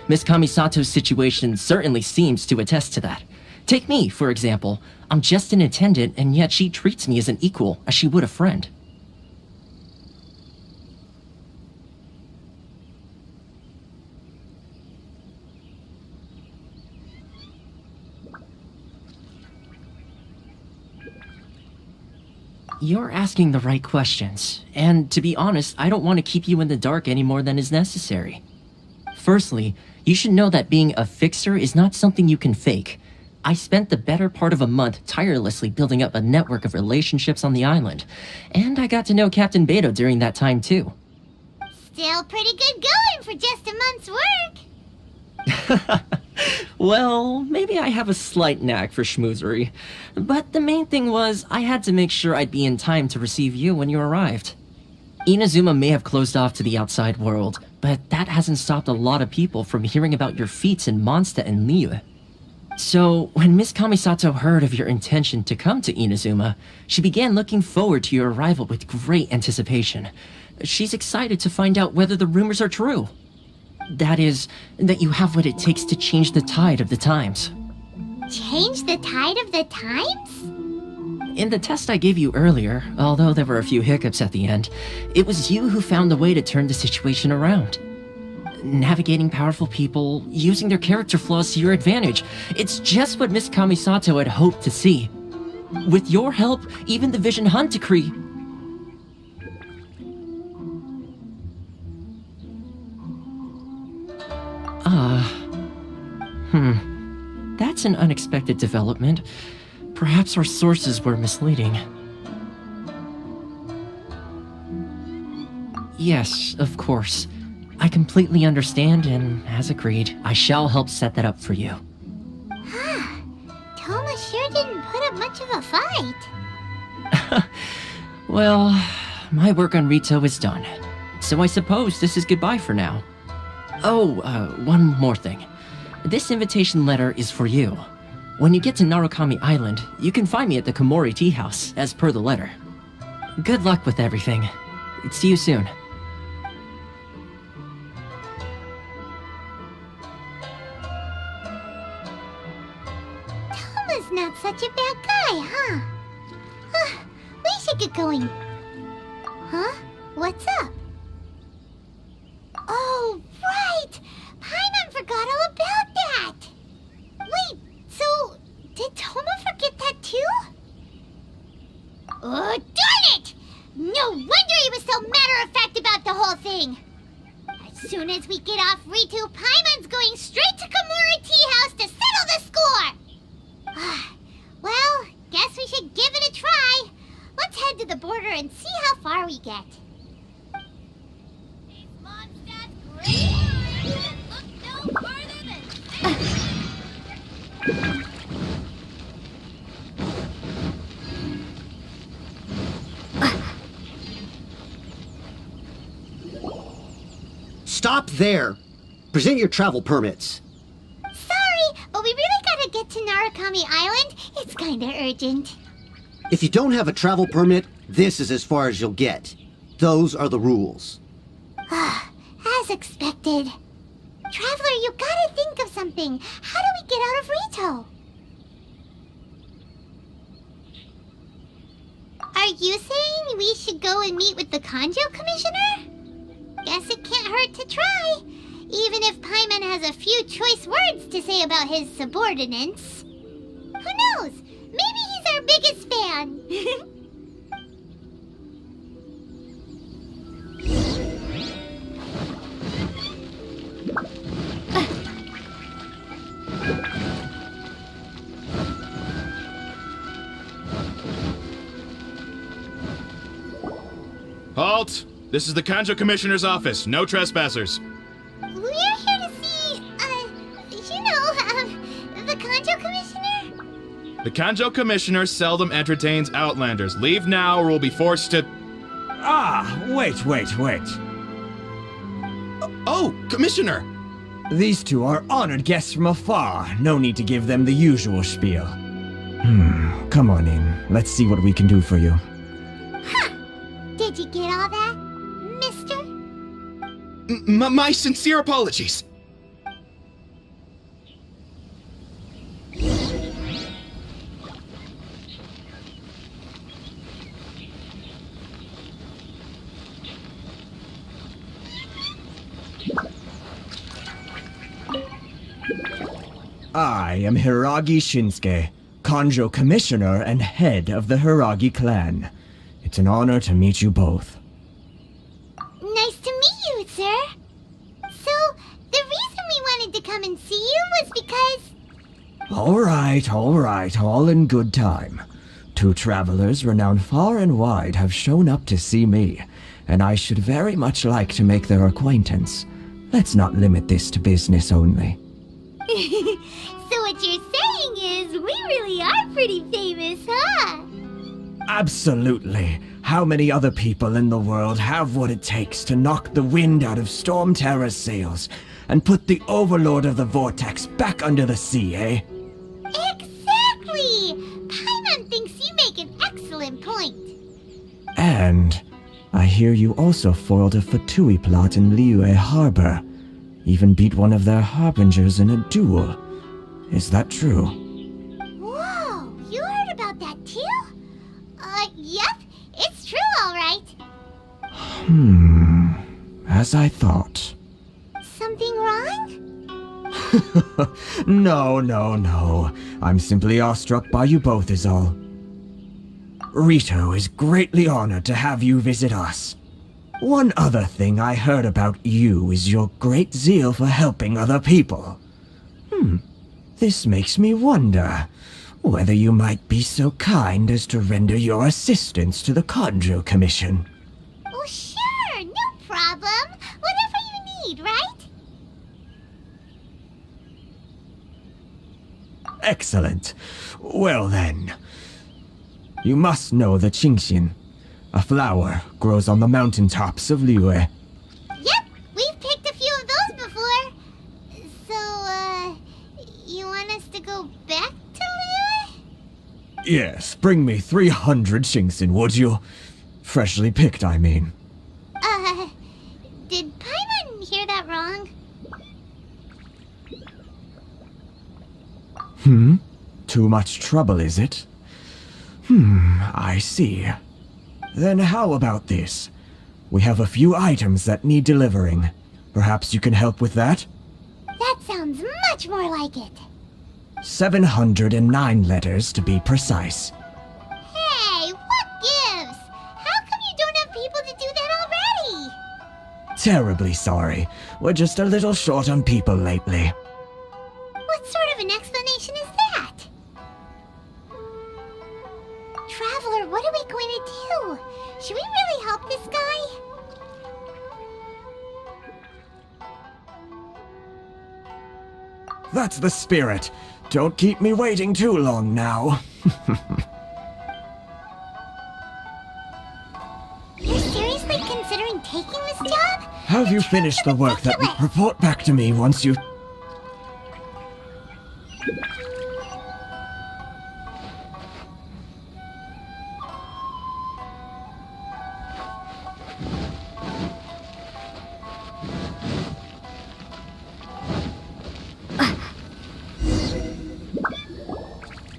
[SPEAKER 6] Miss Kamisato's situation certainly seems to attest to that. Take me, for example. I'm just an attendant, and yet she treats me as an equal, as she would a friend. You're asking the right questions, and to be honest, I don't want to keep you in the dark any more than is necessary. Firstly, you should know that being a fixer is not something you can fake. I spent the better part of a month tirelessly building up a network of relationships on the island, and I got to know Captain Beto during that time too.
[SPEAKER 3] Still pretty good going for just a month's work.
[SPEAKER 6] Well, maybe I have a slight knack for schmoozery. But the main thing was, I had to make sure I'd be in time to receive you when you arrived. Inazuma may have closed off to the outside world, but that hasn't stopped a lot of people from hearing about your feats in Mondstadt and Liyue. So, when Miss Kamisato heard of your intention to come to Inazuma, she began looking forward to your arrival with great anticipation. She's excited to find out whether the rumors are true. That is, that you have what it takes to change the tide of the times.
[SPEAKER 3] Change the tide of the times?
[SPEAKER 6] In the test I gave you earlier, although there were a few hiccups at the end, it was you who found the way to turn the situation around. Navigating powerful people, using their character flaws to your advantage. It's just what Miss Kamisato had hoped to see. With your help, even the Vision Hunt decree... That's an unexpected development. Perhaps our sources were misleading. Yes, of course. I completely understand, and as agreed, I shall help set that up for you.
[SPEAKER 3] Toma sure didn't put up much of a fight.
[SPEAKER 6] Well, my work on Rito is done. So I suppose this is goodbye for now. Oh, one more thing. This invitation letter is for you. When you get to Narukami Island, you can find me at the Komori Tea House, as per the letter. Good luck with everything. See you soon.
[SPEAKER 3] Toma's not such a bad guy, huh? We should get going. Huh? What's up? Oh, right! Paimon forgot all about that! Wait, so did Toma forget that too? Oh, darn it! No wonder he was so matter-of-fact about the whole thing! As soon as we get off Ritu, Paimon's going straight to Komori Tea House to settle the score! Well, guess we should give it a try. Let's head to the border and see how far we get. These Mondstadt's great lines and look no farther than
[SPEAKER 13] Stop there! Present your travel permits.
[SPEAKER 3] Sorry, but we really gotta get to Narukami Island. It's kinda urgent.
[SPEAKER 13] If you don't have a travel permit, this is as far as you'll get. Those are the rules.
[SPEAKER 3] As expected. Traveler, you gotta think of something. How do we get out of Rito? Are you saying we should go and meet with the Kanjo Commissioner? Guess it can't hurt to try. Even if Paimon has a few choice words to say about his subordinates. Who knows? Maybe he's our biggest fan.
[SPEAKER 14] Halt! This is the Kanjo Commissioner's office. No trespassers.
[SPEAKER 3] We're here to see, the Kanjo Commissioner?
[SPEAKER 14] The Kanjo Commissioner seldom entertains Outlanders. Leave now or we'll be forced to...
[SPEAKER 9] Wait.
[SPEAKER 14] Oh, Commissioner!
[SPEAKER 9] These two are honored guests from afar. No need to give them the usual spiel. Come on in. Let's see what we can do for you.
[SPEAKER 3] Did you get all that, mister?
[SPEAKER 14] My sincere apologies.
[SPEAKER 9] I am Hiragi Shinsuke, Kanjo Commissioner and head of the Hiragi clan. It's an honor to meet you both.
[SPEAKER 3] Nice to meet you, sir. So, the reason we wanted to come and see you was because...
[SPEAKER 9] All right, all in good time. Two travelers renowned far and wide have shown up to see me, and I should very much like to make their acquaintance. Let's not limit this to business only.
[SPEAKER 3] So what you're saying is we really are pretty famous, huh?
[SPEAKER 9] Absolutely. How many other people in the world have what it takes to knock the wind out of Storm Terror's sails and put the Overlord of the Vortex back under the sea, eh?
[SPEAKER 3] Exactly! Paimon thinks you make an excellent point.
[SPEAKER 9] And I hear you also foiled a Fatui plot in Liyue Harbor. Even beat one of their harbingers in a duel. Is that true?
[SPEAKER 3] Whoa, you heard about that too? Yep, it's true, alright.
[SPEAKER 9] As I thought.
[SPEAKER 3] Something wrong?
[SPEAKER 9] No. I'm simply awestruck by you both is all. Rito is greatly honored to have you visit us. One other thing I heard about you is your great zeal for helping other people. This makes me wonder whether you might be so kind as to render your assistance to the Conjo Commission.
[SPEAKER 3] Oh, sure, no problem. Whatever you need, right?
[SPEAKER 9] Excellent. Well then, you must know the Qingxin. A flower grows on the mountaintops of Liyue.
[SPEAKER 3] Yep, we've picked a few of those before. So, you want us to go back to Liyue?
[SPEAKER 9] Yes, bring me 300 Qingxin, would you? Freshly picked, I mean.
[SPEAKER 3] Did Paimon hear that wrong?
[SPEAKER 9] Too much trouble, is it? I see. Then how about this? We have a few items that need delivering. Perhaps you can help with that?
[SPEAKER 3] That sounds much more like it.
[SPEAKER 9] 709 letters to be precise.
[SPEAKER 3] Hey, what gives? How come you don't have people to do that already?
[SPEAKER 9] Terribly sorry. We're just a little short on people lately.
[SPEAKER 3] What sort of an explanation is that? Traveler, what are we going to do? Should we really help this guy?
[SPEAKER 9] That's the spirit. Don't keep me waiting too long now.
[SPEAKER 3] You're seriously considering taking this job?
[SPEAKER 9] Have you finished the work that report back to me once you...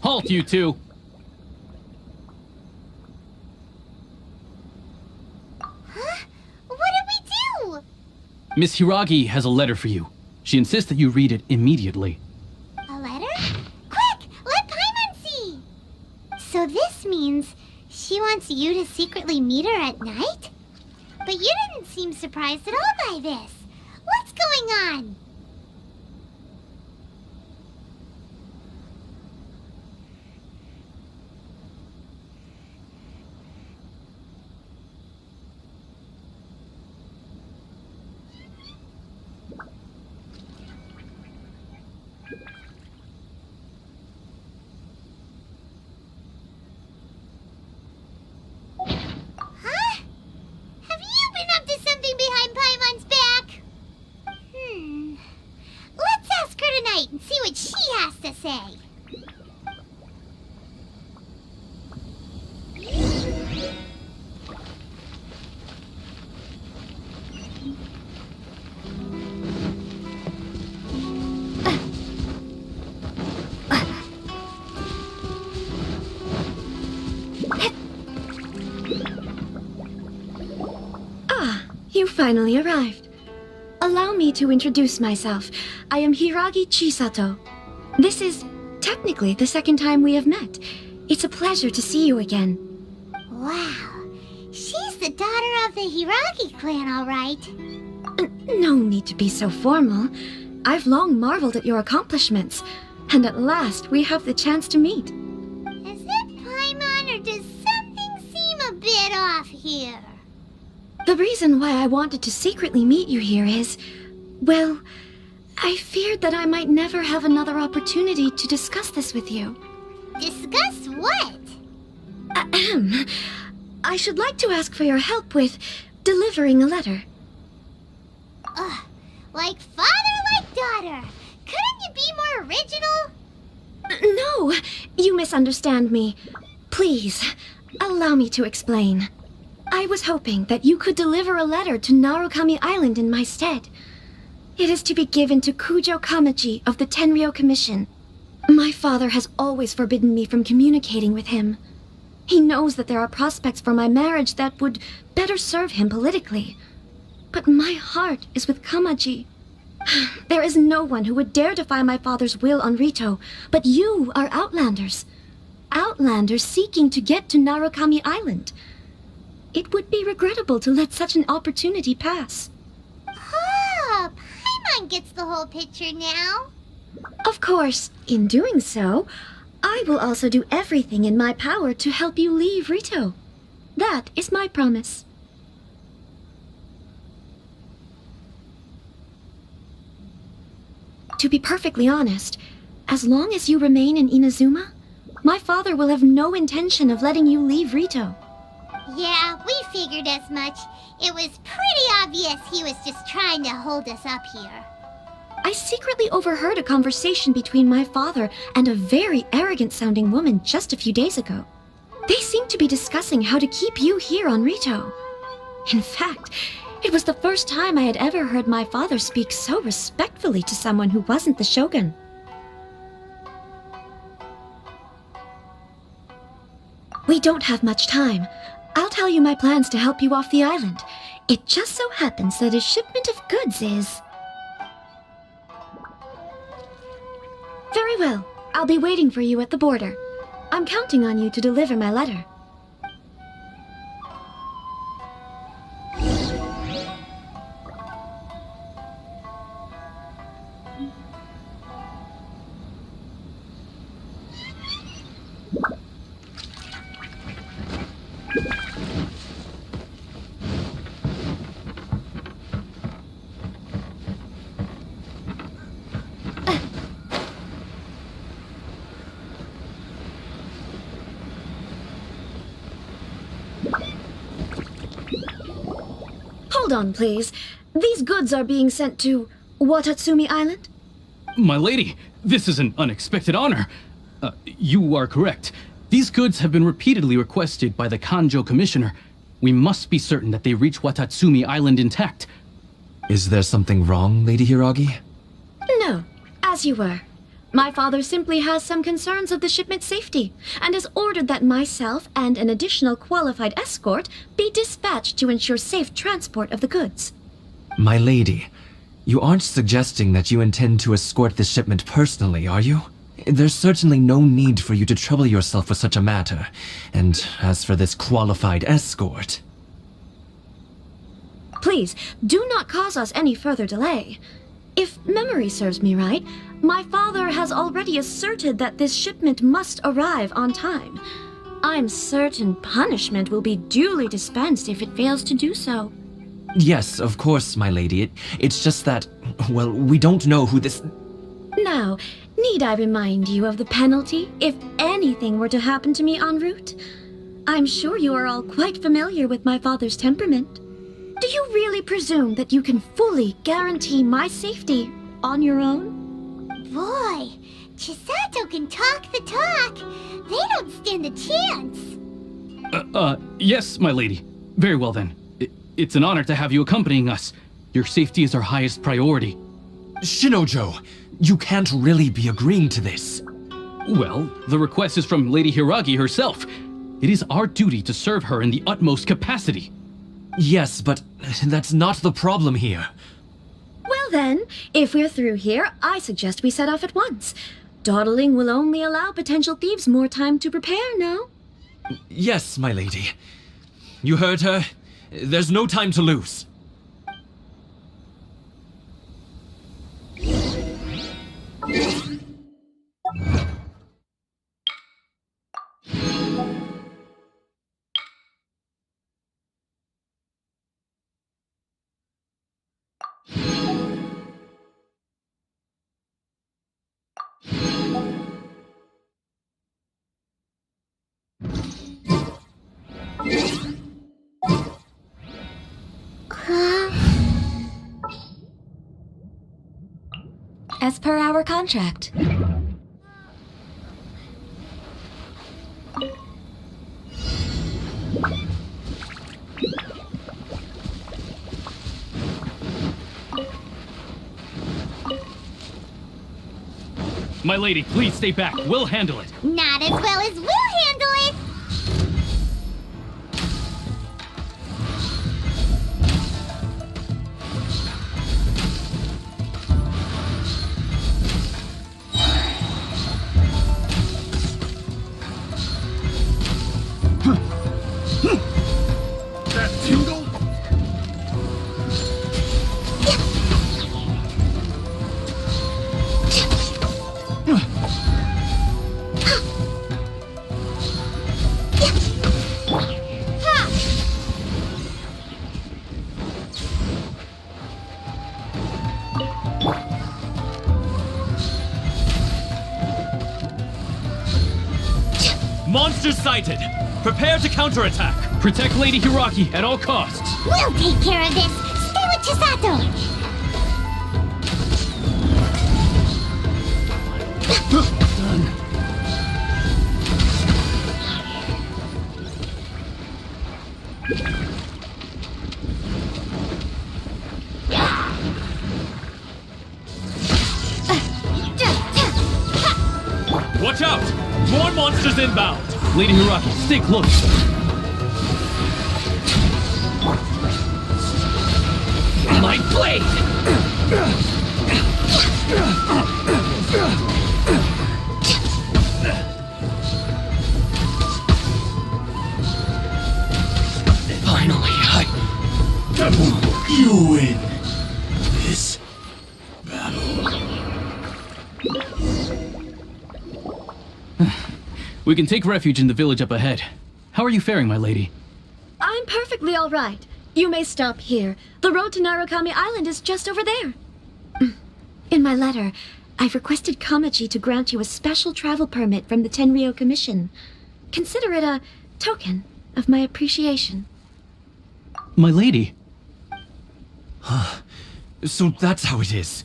[SPEAKER 15] Halt, you two!
[SPEAKER 3] Huh? What did we do?
[SPEAKER 15] Miss Hiragi has a letter for you. She insists that you read it immediately.
[SPEAKER 3] A letter? Quick! Let Paimon see! So this means she wants you to secretly meet her at night? But you didn't seem surprised at all by this. What's going on? And see what she has to say.
[SPEAKER 16] You finally arrived. Allow me to introduce myself. I am Hiragi Chisato. This is technically the second time we have met. It's a pleasure to see you again.
[SPEAKER 3] Wow. She's the daughter of the Hiragi clan, all right.
[SPEAKER 16] No need to be so formal. I've long marveled at your accomplishments. And at last, we have the chance to meet.
[SPEAKER 3] Is it Paimon, or does something seem a bit off here?
[SPEAKER 16] The reason why I wanted to secretly meet you here is, well, I feared that I might never have another opportunity to discuss this with you.
[SPEAKER 3] Discuss what?
[SPEAKER 16] Ahem. I should like to ask for your help with delivering a letter.
[SPEAKER 3] Ugh, like father, like daughter. Couldn't you be more original?
[SPEAKER 16] No, you misunderstand me. Please, allow me to explain. I was hoping that you could deliver a letter to Narukami Island in my stead. It is to be given to Kujo Kamaji of the Tenryou Commission. My father has always forbidden me from communicating with him. He knows that there are prospects for my marriage that would better serve him politically. But my heart is with Kamaji. There is no one who would dare defy my father's will on Rito, but you are Outlanders. Outlanders seeking to get to Narukami Island. It would be regrettable to let such an opportunity pass.
[SPEAKER 3] Oh, Paimon gets the whole picture now.
[SPEAKER 16] Of course, in doing so, I will also do everything in my power to help you leave Rito. That is my promise. To be perfectly honest, as long as you remain in Inazuma, my father will have no intention of letting you leave Rito.
[SPEAKER 3] Yeah, we figured as much. It was pretty obvious he was just trying to hold us up here.
[SPEAKER 16] I secretly overheard a conversation between my father and a very arrogant-sounding woman just a few days ago. They seemed to be discussing how to keep you here on Rito. In fact, it was the first time I had ever heard my father speak so respectfully to someone who wasn't the Shogun. We don't have much time. I'll tell you my plans to help you off the island. It just so happens that a shipment of goods is... Very well. I'll be waiting for you at the border. I'm counting on you to deliver my letter. Hold on, please. These goods are being sent to Watatsumi Island?
[SPEAKER 15] My lady, this is an unexpected honor. You are correct. These goods have been repeatedly requested by the Kanjo Commissioner. We must be certain that they reach Watatsumi Island intact.
[SPEAKER 17] Is there something wrong, Lady Hiragi?
[SPEAKER 16] No, as you were. My father simply has some concerns of the shipment's safety, and has ordered that myself and an additional qualified escort be dispatched to ensure safe transport of the goods.
[SPEAKER 17] My lady, you aren't suggesting that you intend to escort this shipment personally, are you? There's certainly no need for you to trouble yourself with such a matter. And as for this qualified escort...
[SPEAKER 16] Please, do not cause us any further delay. If memory serves me right, my father has already asserted that this shipment must arrive on time. I'm certain punishment will be duly dispensed if it fails to do so.
[SPEAKER 17] Yes, of course, my lady. It's just that, well, we don't know who this...
[SPEAKER 16] Now, need I remind you of the penalty if anything were to happen to me en route? I'm sure you are all quite familiar with my father's temperament. Do you really presume that you can fully guarantee my safety on your own?
[SPEAKER 3] Boy, Chisato can talk the talk. They don't stand a chance.
[SPEAKER 15] Yes, my lady. Very well then. It's an honor to have you accompanying us. Your safety is our highest priority.
[SPEAKER 17] Shinojo, you can't really be agreeing to this.
[SPEAKER 15] Well, the request is from Lady Hiragi herself. It is our duty to serve her in the utmost capacity.
[SPEAKER 17] Yes, but that's not the problem here.
[SPEAKER 16] Well then, if we're through here, I suggest we set off at once. Dawdling will only allow potential thieves more time to prepare, no?
[SPEAKER 17] Yes, my lady. You heard her. There's no time to lose.
[SPEAKER 1] As per our contract.
[SPEAKER 15] My lady, please stay back. We'll handle it.
[SPEAKER 3] Not as well as we'll handle it!
[SPEAKER 2] That tingle?
[SPEAKER 17] Monsters sighted! Prepare to counterattack!
[SPEAKER 15] Protect Lady Hiraki at all costs.
[SPEAKER 3] We'll take care of this! Stay with Chisato!
[SPEAKER 17] Watch out! More monsters inbound!
[SPEAKER 15] Lady Hiraki, stay close.
[SPEAKER 17] My blade!
[SPEAKER 12] Finally, you win this battle.
[SPEAKER 15] We can take refuge in the village up ahead. How are you faring, my lady?
[SPEAKER 16] I'm perfectly all right. You may stop here. The road to Narukami Island is just over there. In my letter, I've requested Kamachi to grant you a special travel permit from the Tenryou Commission. Consider it a token of my appreciation.
[SPEAKER 15] My lady.
[SPEAKER 17] So that's how it is.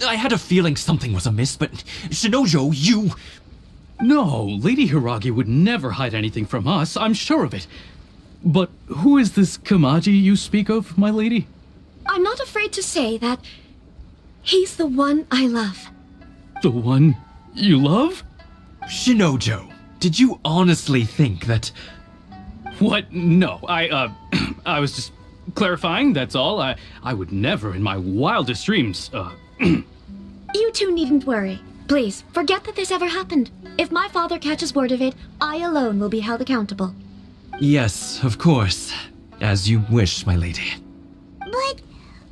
[SPEAKER 17] I had a feeling something was amiss, but Shinojo, you...
[SPEAKER 15] No, Lady Hiragi would never hide anything from us, I'm sure of it. But who is this Kamaji you speak of, my lady?
[SPEAKER 16] I'm not afraid to say that he's the one I love.
[SPEAKER 15] The one you love?
[SPEAKER 17] Shinojo, did you honestly think that...
[SPEAKER 15] What? No, I was just clarifying, that's all. I would never in my wildest dreams,
[SPEAKER 16] You two needn't worry. Please, forget that this ever happened. If my father catches word of it, I alone will be held accountable.
[SPEAKER 17] Yes, of course. As you wish, my lady.
[SPEAKER 3] But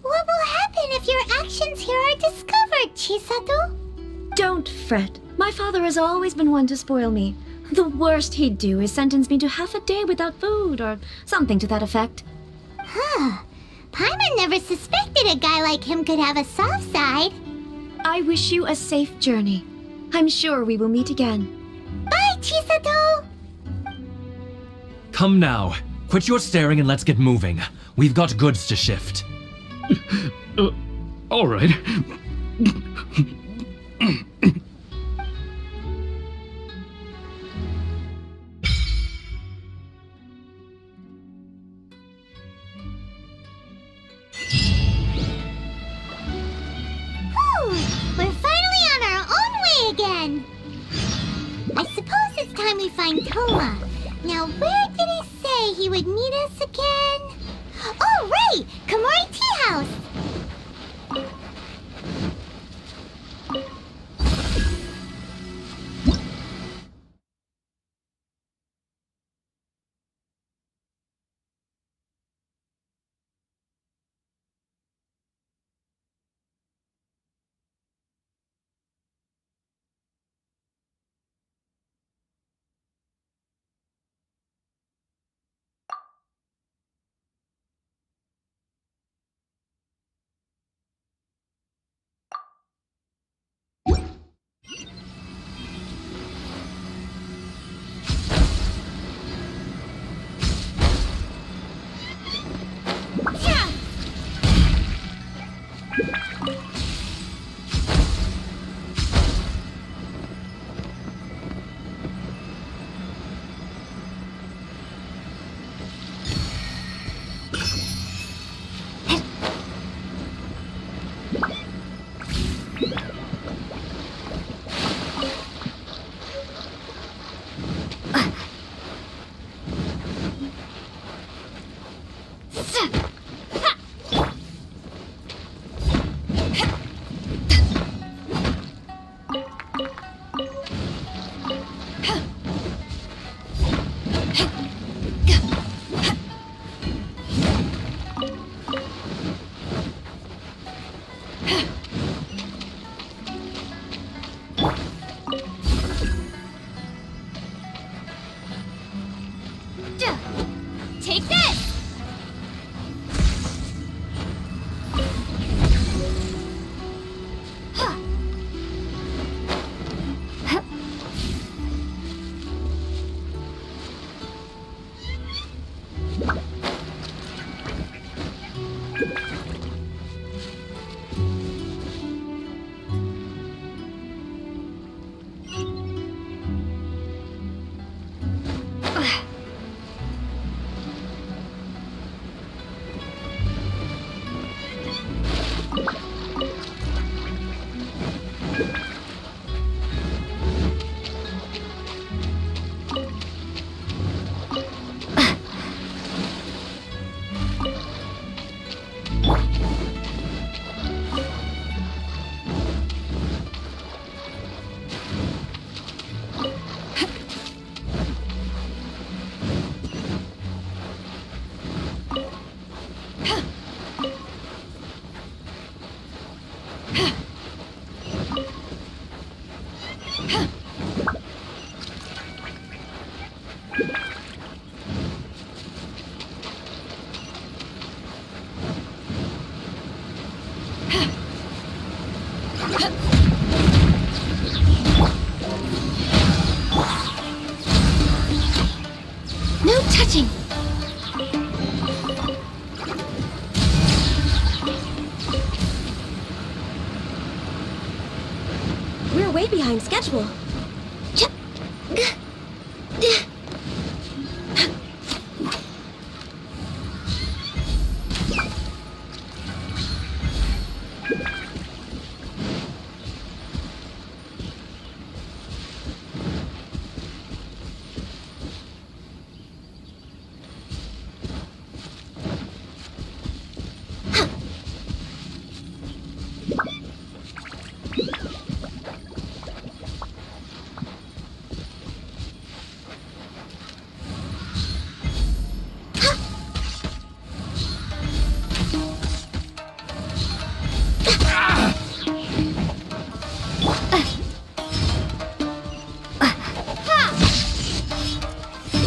[SPEAKER 3] what will happen if your actions here are discovered, Chisato?
[SPEAKER 16] Don't fret. My father has always been one to spoil me. The worst he'd do is sentence me to half a day without food or something to that effect.
[SPEAKER 3] Huh. Paimon never suspected a guy like him could have a soft side.
[SPEAKER 16] I wish you a safe journey. I'm sure we will meet again.
[SPEAKER 3] Bye, Chisato!
[SPEAKER 17] Come now. Quit your staring and let's get moving. We've got goods to shift.
[SPEAKER 15] All right.
[SPEAKER 3] We're finally on our own way again! I suppose it's time we find Toma. Now, where did he say he would meet us again? Oh, right! Komori Tea House! Take this!
[SPEAKER 16] No touching! We're way behind schedule.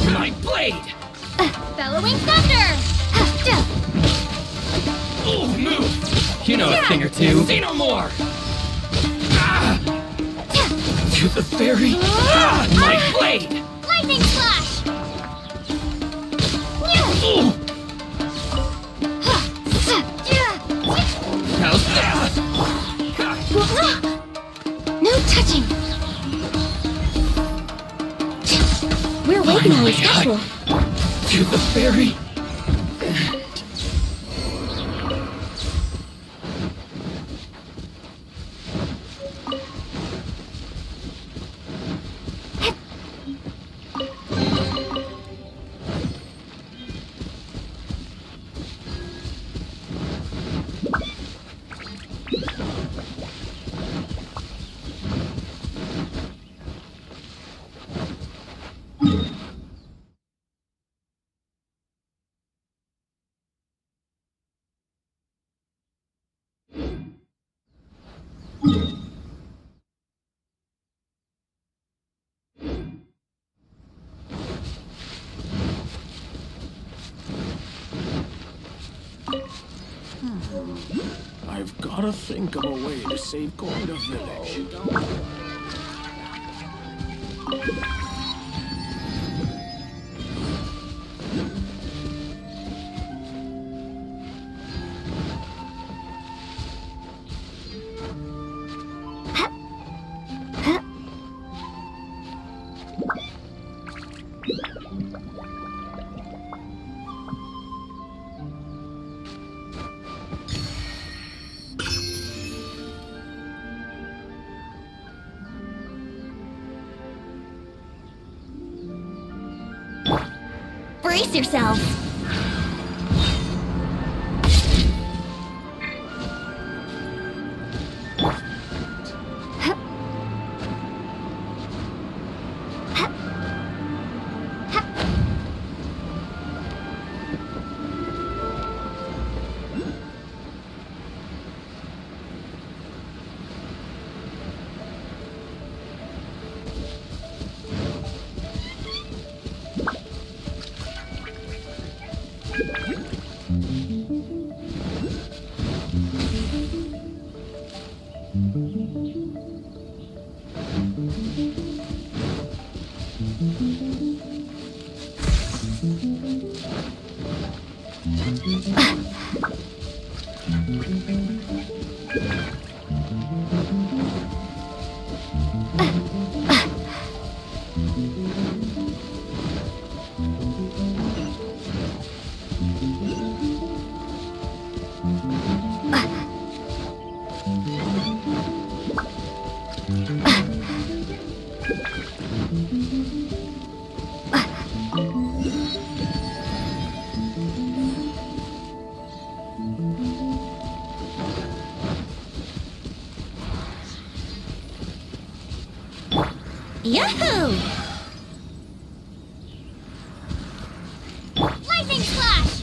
[SPEAKER 8] My blade!
[SPEAKER 3] Bellowing thunder!
[SPEAKER 8] Oh, move! You know a thing or two. Say no more! To the fairy! My blade!
[SPEAKER 3] Lightning slash!
[SPEAKER 8] How's that?
[SPEAKER 16] No touching! We're way behind schedule.
[SPEAKER 8] To the fairy!
[SPEAKER 18] I've gotta think of a way to safeguard a village.
[SPEAKER 3] Brace yourselves! Yahoo! Lightning slash!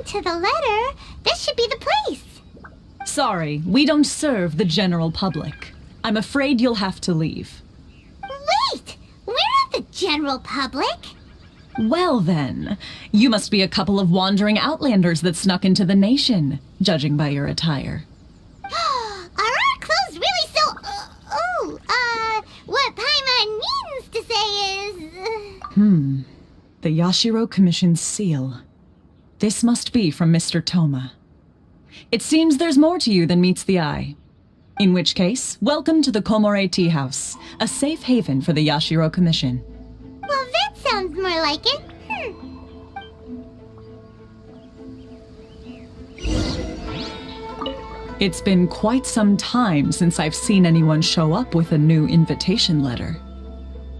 [SPEAKER 3] To the letter, this should be the place.
[SPEAKER 5] Sorry, we don't serve the general public. I'm afraid you'll have to leave.
[SPEAKER 3] Wait! We're not the general public.
[SPEAKER 5] Well then, you must be a couple of wandering outlanders that snuck into the nation, judging by your attire.
[SPEAKER 3] Are our clothes really so... what Paimon means to say is...
[SPEAKER 5] The Yashiro Commission's seal. This must be from Mr. Toma. It seems there's more to you than meets the eye. In which case, welcome to the Komore Tea House, a safe haven for the Yashiro Commission.
[SPEAKER 3] Well, that sounds more like it.
[SPEAKER 5] It's been quite some time since I've seen anyone show up with a new invitation letter.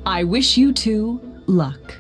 [SPEAKER 5] I wish you two luck.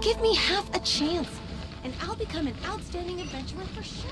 [SPEAKER 19] Give me half a chance, and I'll become an outstanding adventurer for sure.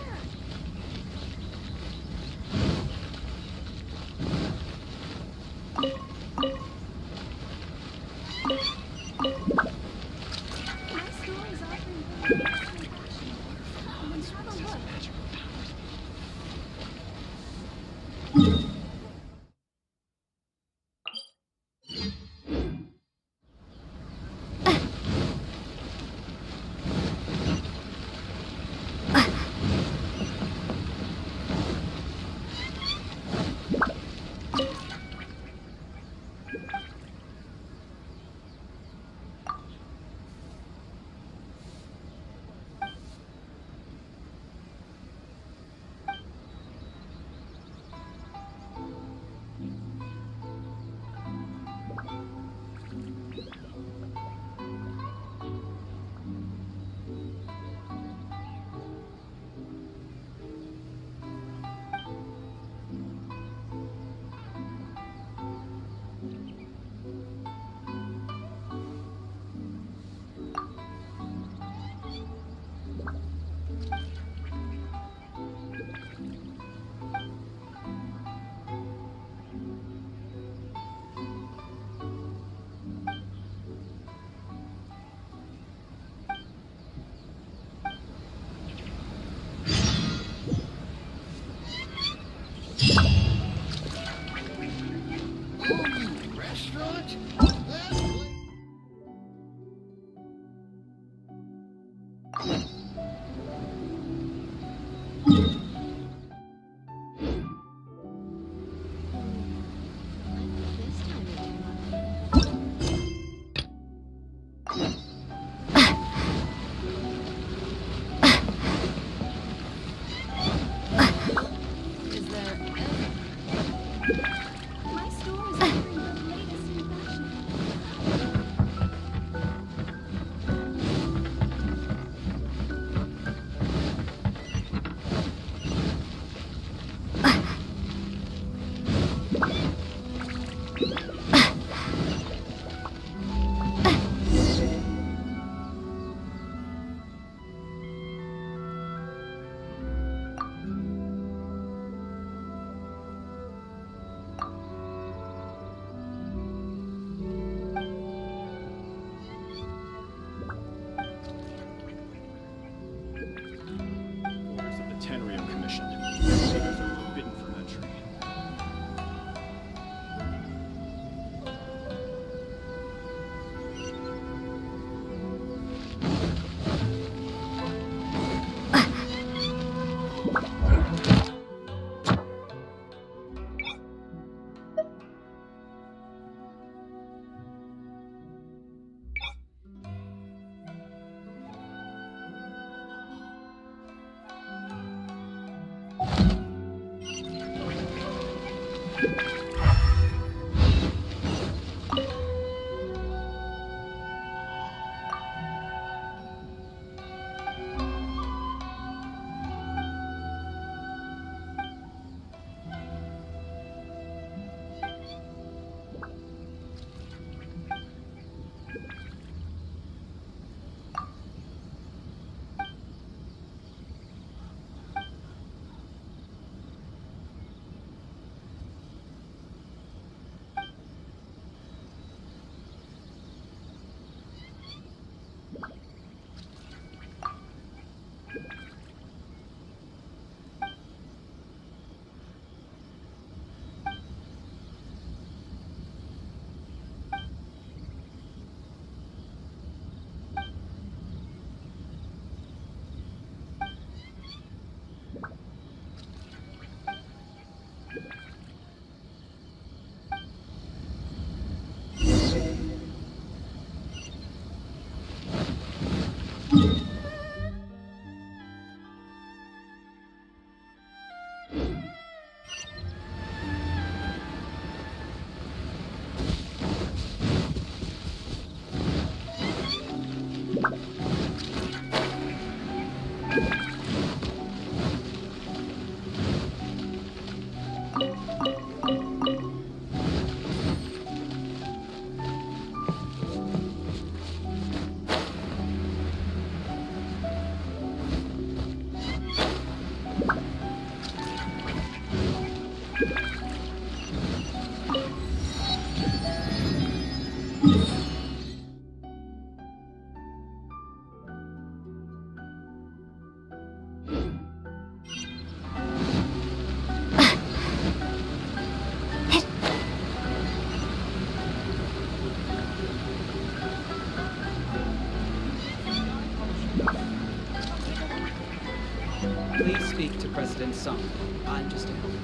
[SPEAKER 20] President Sung. I'm just a helper.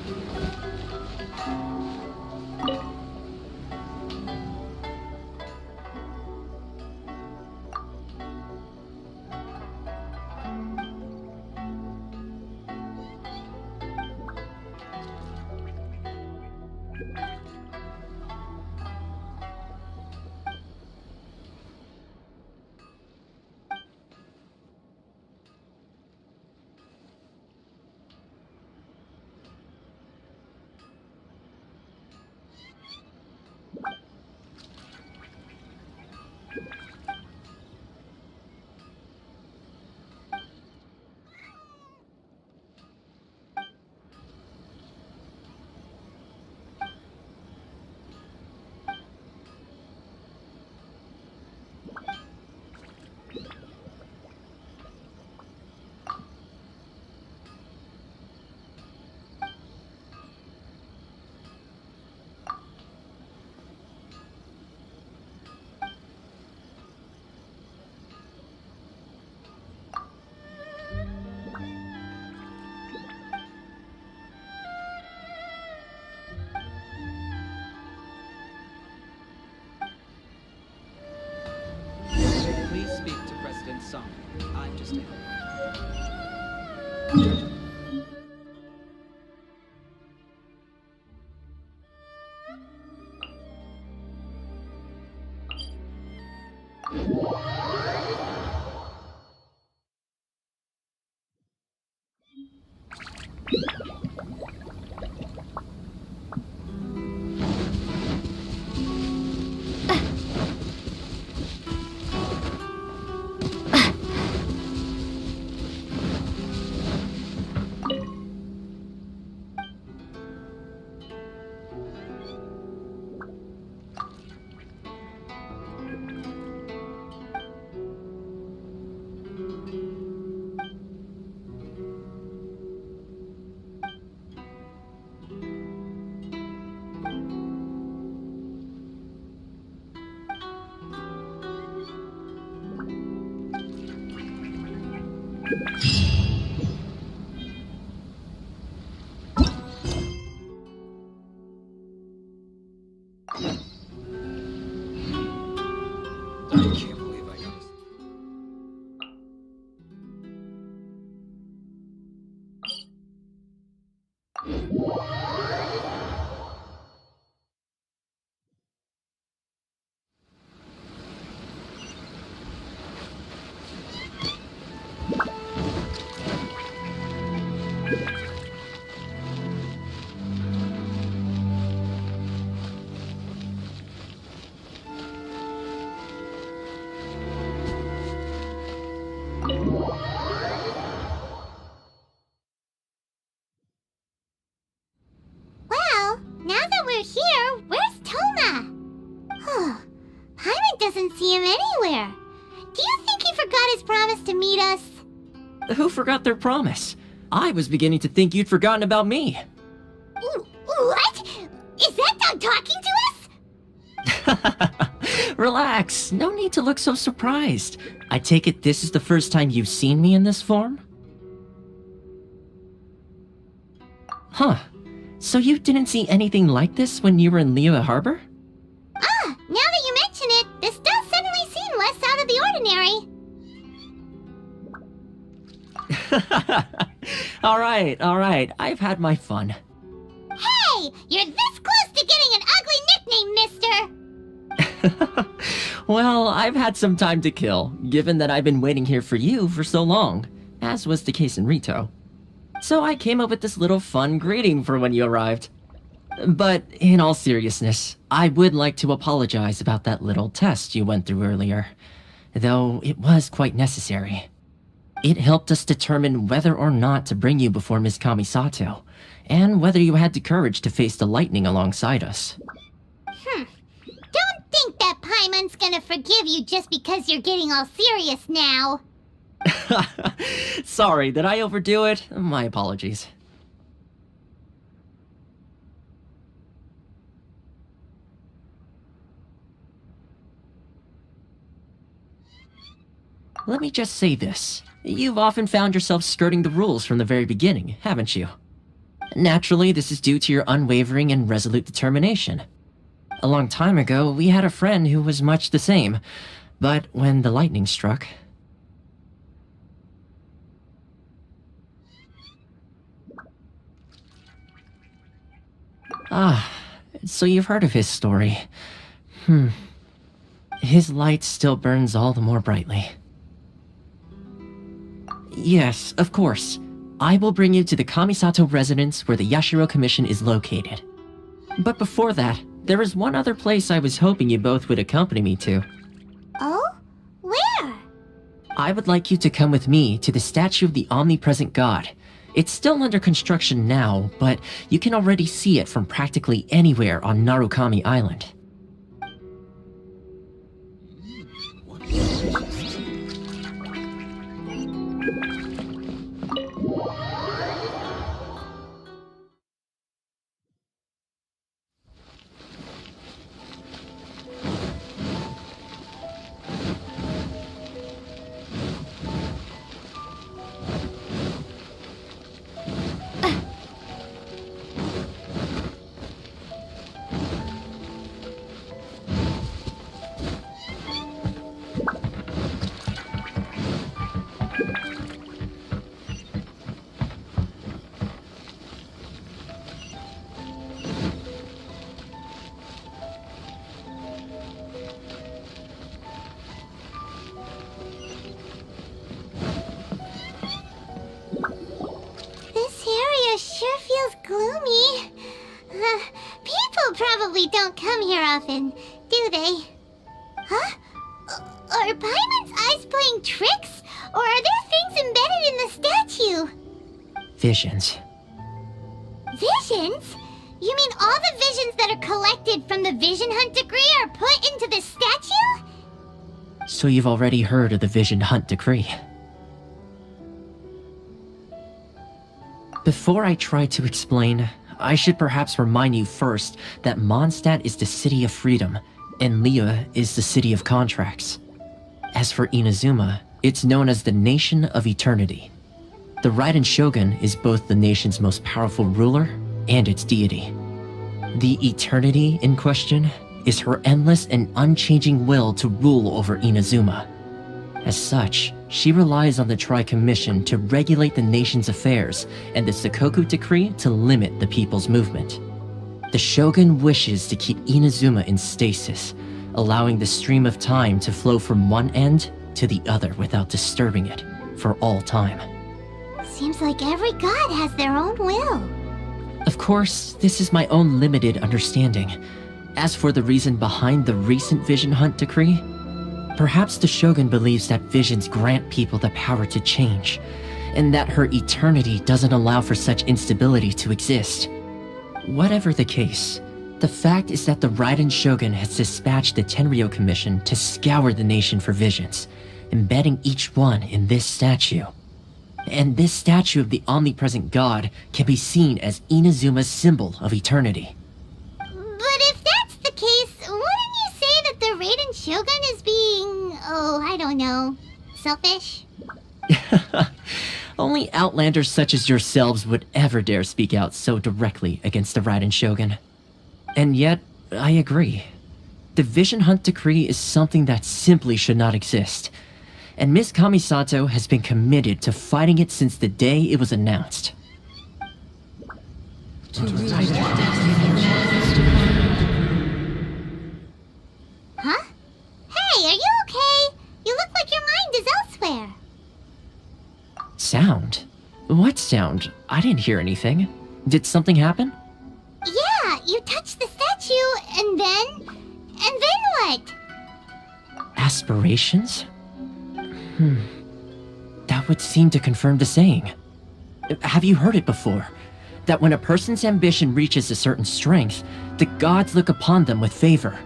[SPEAKER 20] Please speak to President Sung. I'm just a helper.
[SPEAKER 3] Well, now that we're here, where's Toma? Paimon doesn't see him anywhere. Do you think he forgot his promise to meet us?
[SPEAKER 6] Who forgot their promise? I was beginning to think you'd forgotten about me.
[SPEAKER 3] What? Is that dog talking to us?
[SPEAKER 6] Relax, no need to look so surprised. I take it this is the first time you've seen me in this form? Huh. So you didn't see anything like this when you were in Liyue Harbor?
[SPEAKER 3] Now that you mention it, this does suddenly seem less out of the ordinary.
[SPEAKER 6] Alright, I've had my fun.
[SPEAKER 3] Hey! You're this close to getting an ugly nickname, mister!
[SPEAKER 6] Well, I've had some time to kill, given that I've been waiting here for you for so long, as was the case in Rito. So I came up with this little fun greeting for when you arrived. But in all seriousness, I would like to apologize about that little test you went through earlier, though it was quite necessary. It helped us determine whether or not to bring you before Ms. Kamisato, and whether you had the courage to face the lightning alongside us.
[SPEAKER 3] Don't think that Paimon's gonna forgive you just because you're getting all serious now.
[SPEAKER 6] Sorry, did I overdo it? My apologies. Let me just say this. You've often found yourself skirting the rules from the very beginning, haven't you? Naturally, this is due to your unwavering and resolute determination. A long time ago, we had a friend who was much the same, but when the lightning struck... Ah, so you've heard of his story. His light still burns all the more brightly. Yes, of course. I will bring you to the Kamisato residence where the Yashiro Commission is located. But before that, there is one other place I was hoping you both would accompany me to.
[SPEAKER 3] Oh? Where?
[SPEAKER 6] I would like you to come with me to the statue of the omnipresent god. It's still under construction now, but you can already see it from practically anywhere on Narukami Island.
[SPEAKER 3] Probably don't come here often, do they? Huh? Are Paimon's eyes playing tricks? Or are there things embedded in the statue?
[SPEAKER 6] Visions.
[SPEAKER 3] Visions? You mean all the visions that are collected from the Vision Hunt decree are put into the statue?
[SPEAKER 6] So you've already heard of the Vision Hunt decree. Before I try to explain, I should perhaps remind you first that Mondstadt is the city of freedom, and Liyue is the city of contracts. As for Inazuma, it's known as the Nation of Eternity. The Raiden Shogun is both the nation's most powerful ruler and its deity. The Eternity in question is her endless and unchanging will to rule over Inazuma. As such, she relies on the Tri-Commission to regulate the nation's affairs and the Sakoku Decree to limit the people's movement. The Shogun wishes to keep Inazuma in stasis, allowing the stream of time to flow from one end to the other without disturbing it for all time.
[SPEAKER 3] Seems like every god has their own will.
[SPEAKER 6] Of course, this is my own limited understanding. As for the reason behind the recent Vision Hunt decree, perhaps the Shogun believes that visions grant people the power to change, and that her eternity doesn't allow for such instability to exist. Whatever the case, the fact is that the Raiden Shogun has dispatched the Tenryou Commission to scour the nation for visions, embedding each one in this statue. And this statue of the omnipresent god can be seen as Inazuma's symbol of eternity.
[SPEAKER 3] But if that's the case, wouldn't you say that the Raiden Shogun is being, I don't know, selfish?
[SPEAKER 6] Only outlanders such as yourselves would ever dare speak out so directly against the Raiden Shogun. And yet, I agree. The Vision Hunt decree is something that simply should not exist. And Miss Kamisato has been committed to fighting it since the day it was announced.
[SPEAKER 3] Huh? Hey, are you okay? You look like your mind is elsewhere.
[SPEAKER 6] Sound? What sound? I didn't hear anything. Did something happen?
[SPEAKER 3] Yeah, you touched the statue, and then what?
[SPEAKER 6] Aspirations? That would seem to confirm the saying. Have you heard it before? That when a person's ambition reaches a certain strength, the gods look upon them with favor.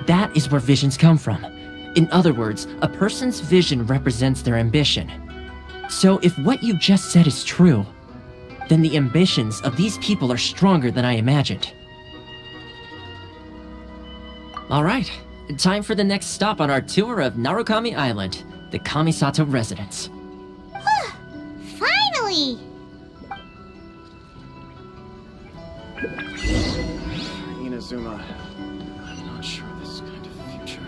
[SPEAKER 6] That is where visions come from. In other words, a person's vision represents their ambition. So if what you just said is true, then the ambitions of these people are stronger than I imagined. Alright, time for the next stop on our tour of Narukami Island, the Kamisato residence.
[SPEAKER 3] money.
[SPEAKER 18] Inazuma, I'm not sure this kind of future.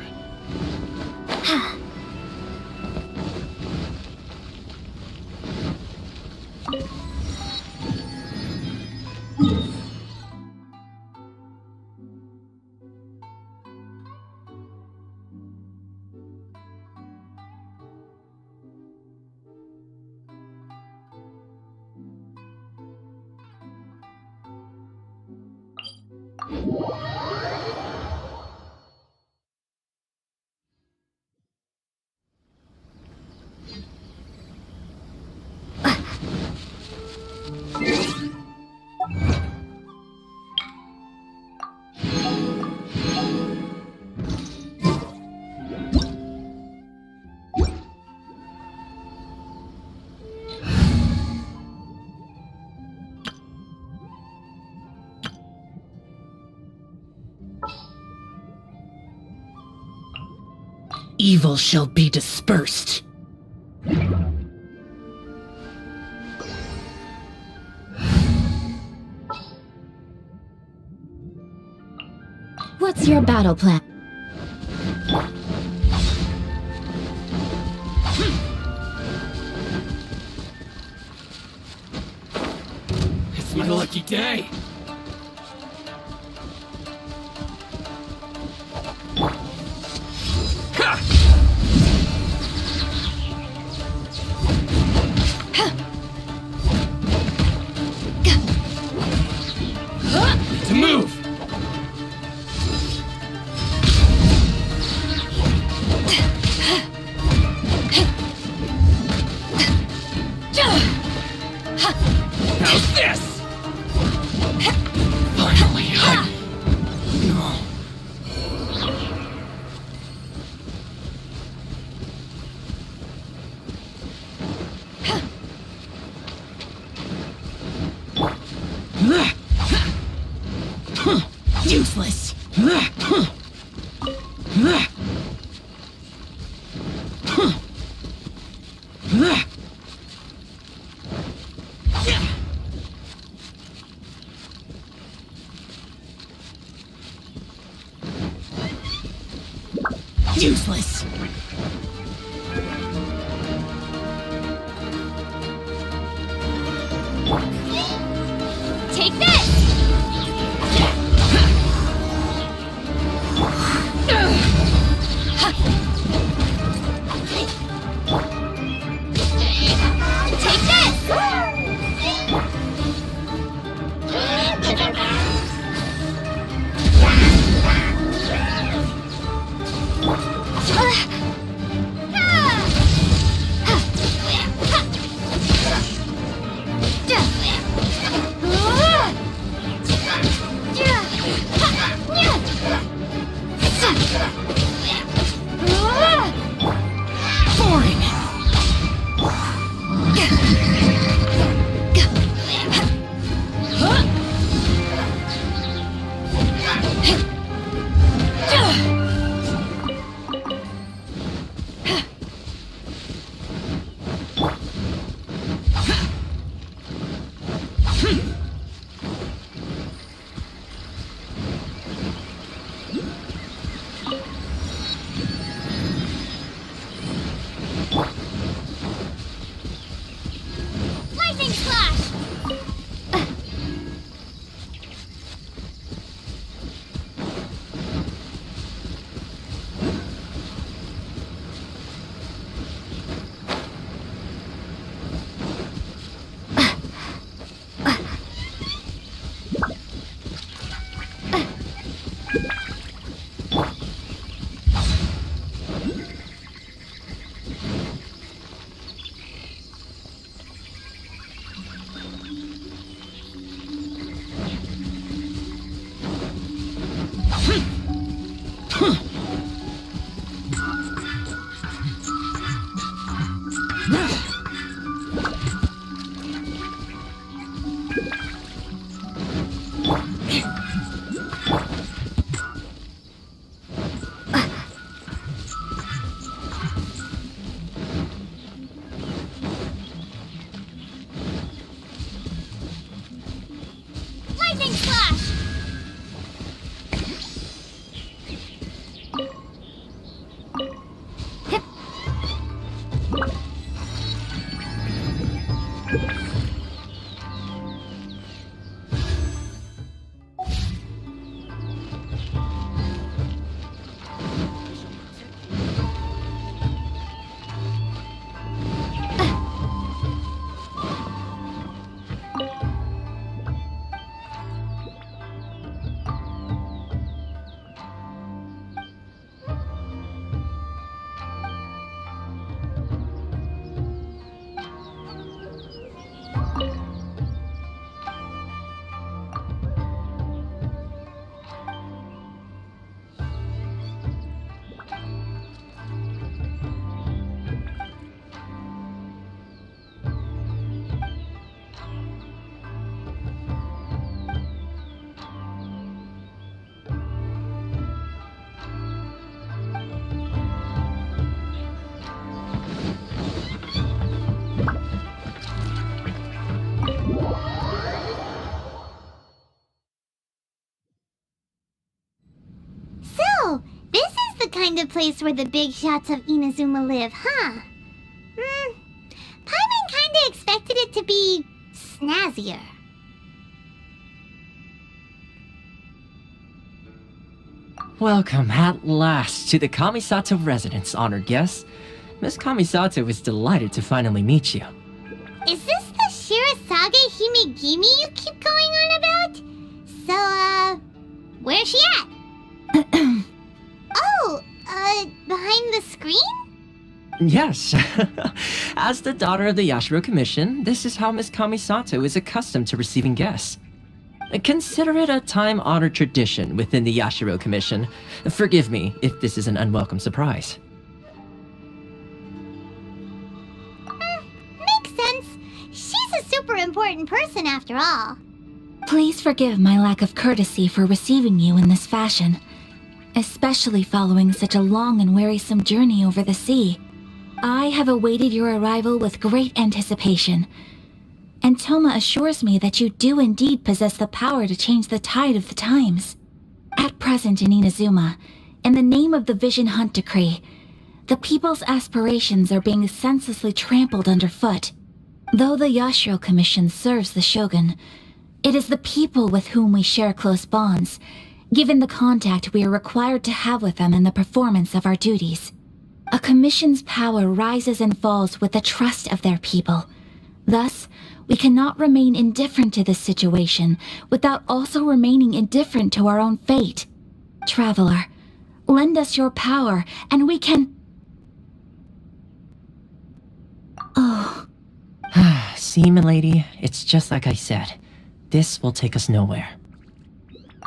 [SPEAKER 4] Evil shall be dispersed.
[SPEAKER 1] What's your battle plan?
[SPEAKER 8] It's my lucky day. To move! How's this? Finally,
[SPEAKER 4] Useless. Useless.
[SPEAKER 3] Take this! Take
[SPEAKER 4] Boring.
[SPEAKER 3] kind of place where the big shots of Inazuma live, huh? Paimon kinda expected it to be snazzier.
[SPEAKER 6] Welcome at last to the Kamisato residence, honored guests. Miss Kamisato is delighted to finally meet you.
[SPEAKER 3] Is this the Shirasage Himegimi you keep going on about? So, where's she at? Oh, behind the screen?
[SPEAKER 6] Yes. As the daughter of the Yashiro Commission, this is how Miss Kamisato is accustomed to receiving guests. Consider it a time-honored tradition within the Yashiro Commission. Forgive me if this is an unwelcome surprise.
[SPEAKER 3] Makes sense. She's a super important person after all.
[SPEAKER 1] Please forgive my lack of courtesy for receiving you in this fashion, especially following such a long and wearisome journey over the sea. I have awaited your arrival with great anticipation, and Toma assures me that you do indeed possess the power to change the tide of the times. At present in Inazuma, in the name of the Vision Hunt Decree, the people's aspirations are being senselessly trampled underfoot. Though the Yashiro Commission serves the Shogun, it is the people with whom we share close bonds, given the contact we are required to have with them in the performance of our duties. A commission's power rises and falls with the trust of their people. Thus, we cannot remain indifferent to this situation without also remaining indifferent to our own fate. Traveler, lend us your power, and we can... Oh.
[SPEAKER 6] See, milady, it's just like I said. This will take us nowhere.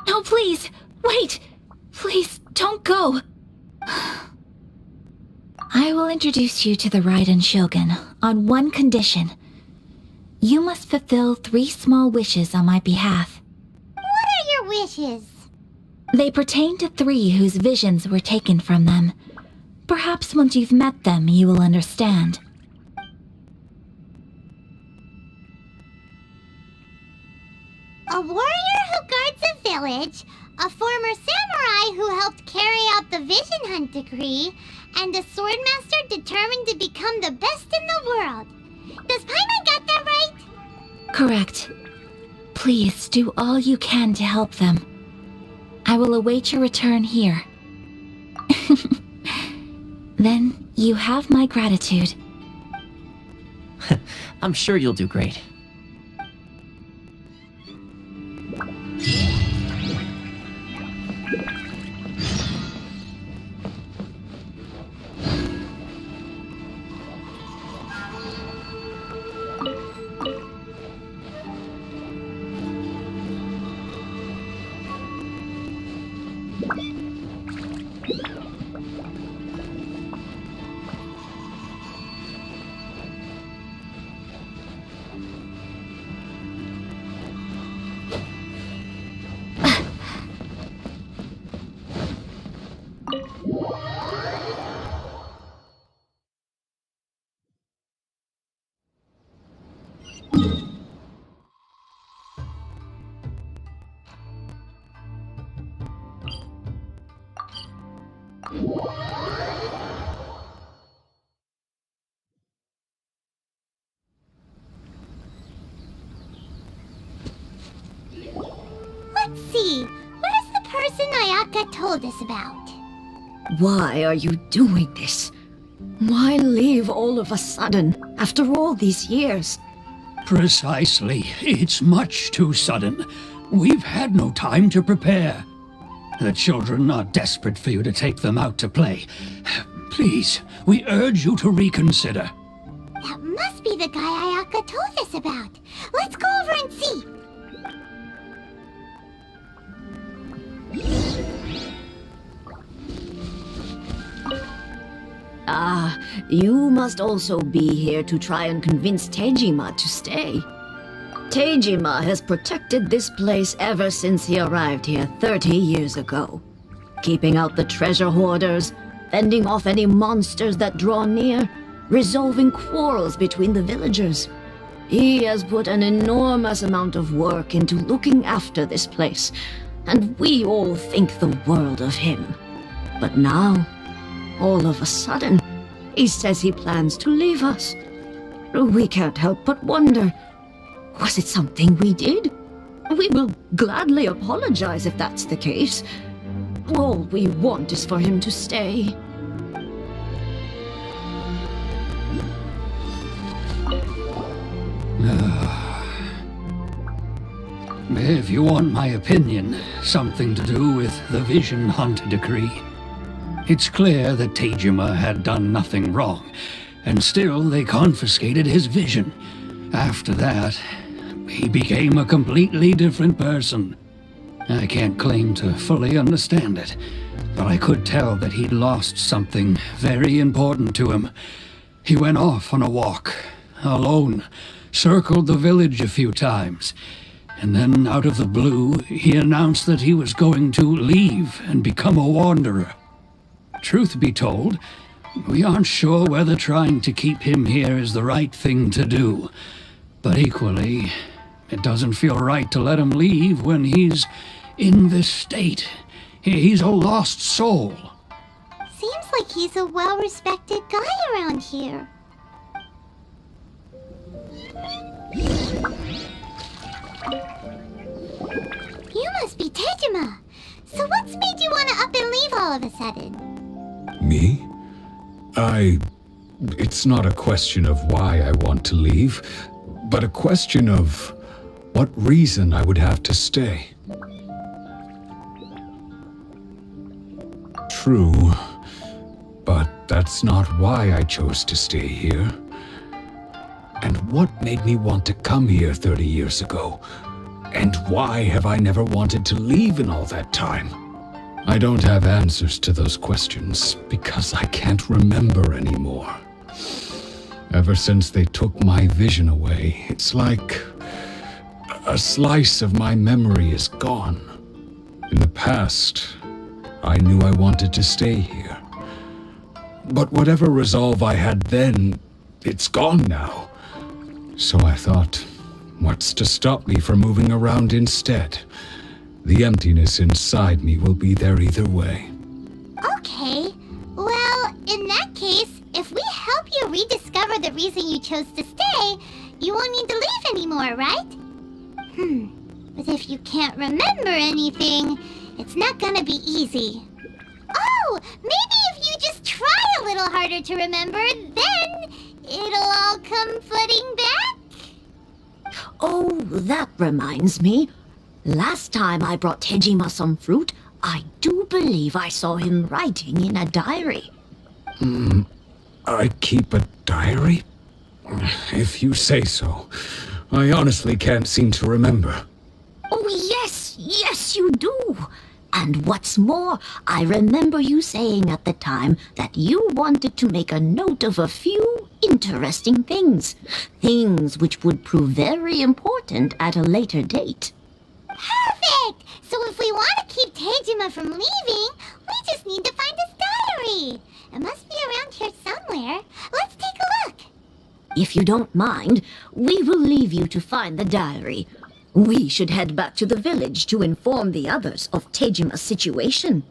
[SPEAKER 1] No, please! Wait! Please, don't go! I will introduce you to the Raiden Shogun on one condition. You must fulfill 3 small wishes on my behalf.
[SPEAKER 3] What are your wishes?
[SPEAKER 1] They pertain to 3 whose visions were taken from them. Perhaps once you've met them, you will understand.
[SPEAKER 3] A warrior who guards a village, a former samurai who helped carry out the Vision Hunt Decree, and a swordmaster determined to become the best in the world. Does Paimon got that right?
[SPEAKER 1] Correct. Please do all you can to help them. I will await your return here. Then you have my gratitude.
[SPEAKER 6] I'm sure you'll do great.
[SPEAKER 3] Let's see. What is the person Ayaka told us about?
[SPEAKER 16] Why are you doing this? Why leave all of a sudden, after all these years?
[SPEAKER 8] Precisely. It's much too sudden. We've had no time to prepare. The children are desperate for you to take them out to play. Please, we urge you to reconsider.
[SPEAKER 3] That must be the guy Ayaka told us about. Let's go over and see.
[SPEAKER 16] Ah, you must also be here to try and convince Tejima to stay. Tejima has protected this place ever since he arrived here 30 years ago. Keeping out the treasure hoarders, fending off any monsters that draw near, resolving quarrels between the villagers. He has put an enormous amount of work into looking after this place, and we all think the world of him. But now,
[SPEAKER 21] All of a sudden, he says he plans to leave us. We can't help but wonder, was it something we did? We will gladly apologize if that's the case. All we want is for him to stay.
[SPEAKER 8] If you want my opinion, something to do with the Vision Hunt decree. It's clear that Tejima had done nothing wrong, and still they confiscated his vision. After that, he became a completely different person. I can't claim to fully understand it, but I could tell that he'd lost something very important to him. He went off on a walk, alone, circled the village a few times, and then out of the blue, he announced that he was going to leave and become a wanderer. Truth be told, we aren't sure whether trying to keep him here is the right thing to do, but equally, it doesn't feel right to let him leave when he's in this state. He's a lost soul.
[SPEAKER 3] Seems like he's a well-respected guy around here. You must be Tejima. So what's made you want to up and leave all of a sudden?
[SPEAKER 22] Me? It's not a question of why I want to leave, but a question of what reason I would have to stay. True, but that's not why I chose to stay here. And what made me want to come here 30 years ago? And why have I never wanted to leave in all that time? I don't have answers to those questions because I can't remember anymore. Ever since they took my vision away, it's like a slice of my memory is gone. In the past, I knew I wanted to stay here. But whatever resolve I had then, it's gone now. So I thought, what's to stop me from moving around instead? The emptiness inside me will be there either way.
[SPEAKER 3] Okay. Well, in that case, if we help you rediscover the reason you chose to stay, you won't need to leave anymore, right? But if you can't remember anything, it's not gonna be easy. Oh, maybe if you just try a little harder to remember, then it'll all come flooding back?
[SPEAKER 21] Oh, that reminds me. Last time I brought Tejima some fruit, I do believe I saw him writing in a diary.
[SPEAKER 22] I keep a diary? If you say so. I honestly can't seem to remember.
[SPEAKER 21] Oh, yes, you do. And what's more, I remember you saying at the time that you wanted to make a note of a few interesting things. Things which would prove very important at a later date.
[SPEAKER 3] Perfect! So if we want to keep Tejima from leaving, we just need to find his diary. It must be around here somewhere. Let's take a look.
[SPEAKER 21] If you don't mind, we will leave you to find the diary. We should head back to the village to inform the others of Tejima's situation.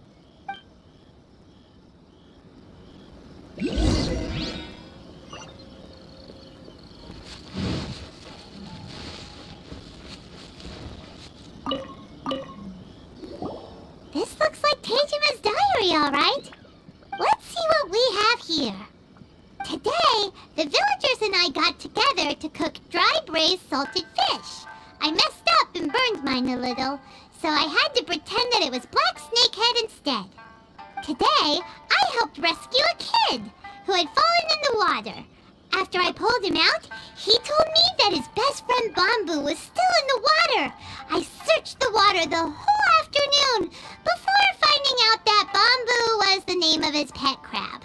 [SPEAKER 3] This looks like Tejima's diary, all right. Let's see what we have here. Today, the villagers and I got together to cook dry braised salted fish. I messed up and burned mine a little, so I had to pretend that it was black snakehead instead. Today, I helped rescue a kid who had fallen in the water. After I pulled him out, he told me that his best friend Bamboo was still in the water. I searched the water the whole afternoon before finding out that Bamboo was the name of his pet crab.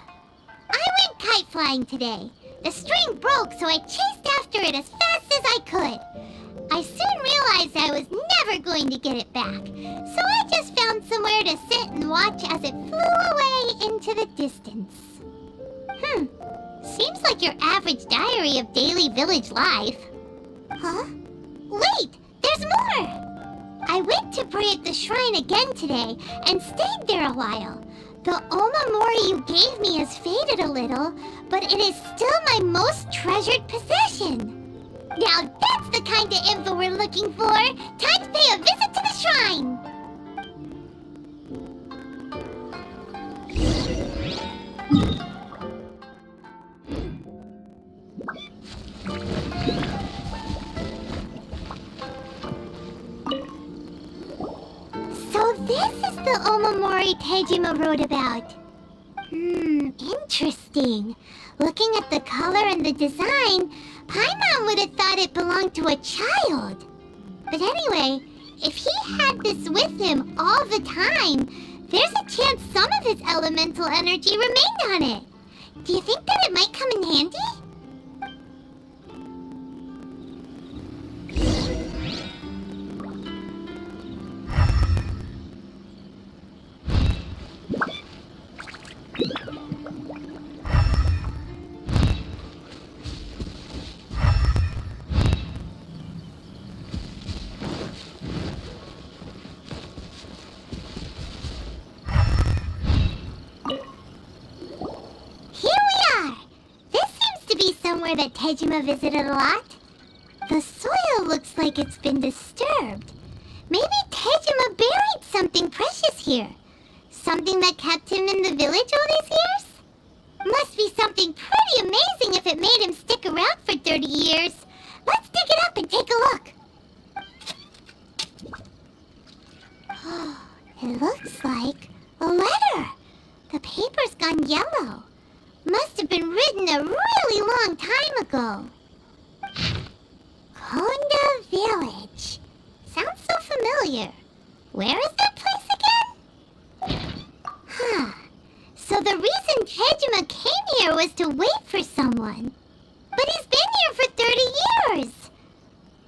[SPEAKER 3] I went kite flying today. The string broke, so I chased after it as fast as I could. I soon realized I was never going to get it back, so I just found somewhere to sit and watch as it flew away into the distance. Seems like your average diary of daily village life. Huh? Wait, there's more! I went to pray at the shrine again today and stayed there a while. The Omamori you gave me has faded a little, but it is still my most treasured possession. Now that's the kind of info we're looking for. Time to pay a visit to the shrine. So this is the Omamori Tejima wrote about. Interesting. Looking at the color and the design, Paimon would have thought it belonged to a child. But anyway, if he had this with him all the time, there's a chance some of his elemental energy remained on it. Do you think that it might come in handy? Somewhere that Tejima visited a lot. The soil looks like it's been disturbed. Maybe Tejima buried something precious here. Something that kept him in the village all these years? Must be something pretty amazing if it made him stick around for 30 years. Let's dig it up and take a look. It looks like a letter. The paper's gone yellow. Must have been written a really long time ago. Konda Village. Sounds so familiar. Where is that place again? So the reason Tejima came here was to wait for someone. But he's been here for 30 years.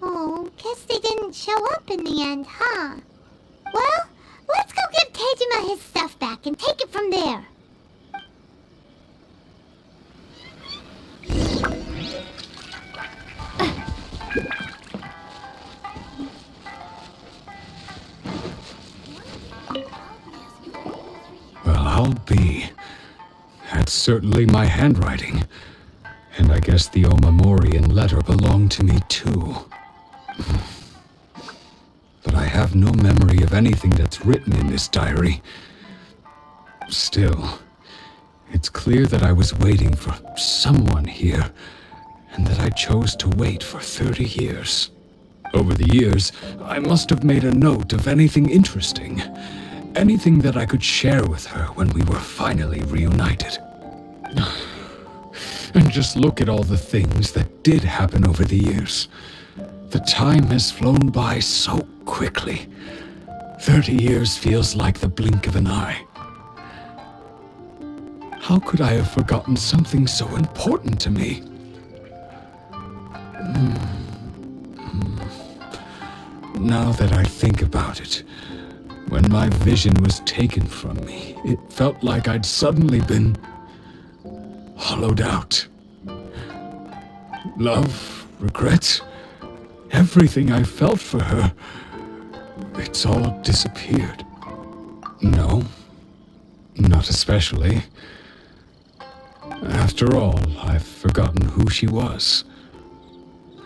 [SPEAKER 3] Oh, guess they didn't show up in the end, huh? Well, let's go give Tejima his stuff back and take it from there.
[SPEAKER 22] Well, I'll be. That's certainly my handwriting. And I guess the Omamorian letter belonged to me too. But I have no memory of anything that's written in this diary. Still, it's clear that I was waiting for someone here, and that I chose to wait for 30 years. Over the years, I must have made a note of anything interesting. Anything that I could share with her when we were finally reunited. And just look at all the things that did happen over the years. The time has flown by so quickly. 30 years feels like the blink of an eye. How could I have forgotten something so important to me? Now that I think about it, when my vision was taken from me, it felt like I'd suddenly been hollowed out. Love, regret, everything I felt for her, it's all disappeared. No, not especially. After all, I've forgotten who she was.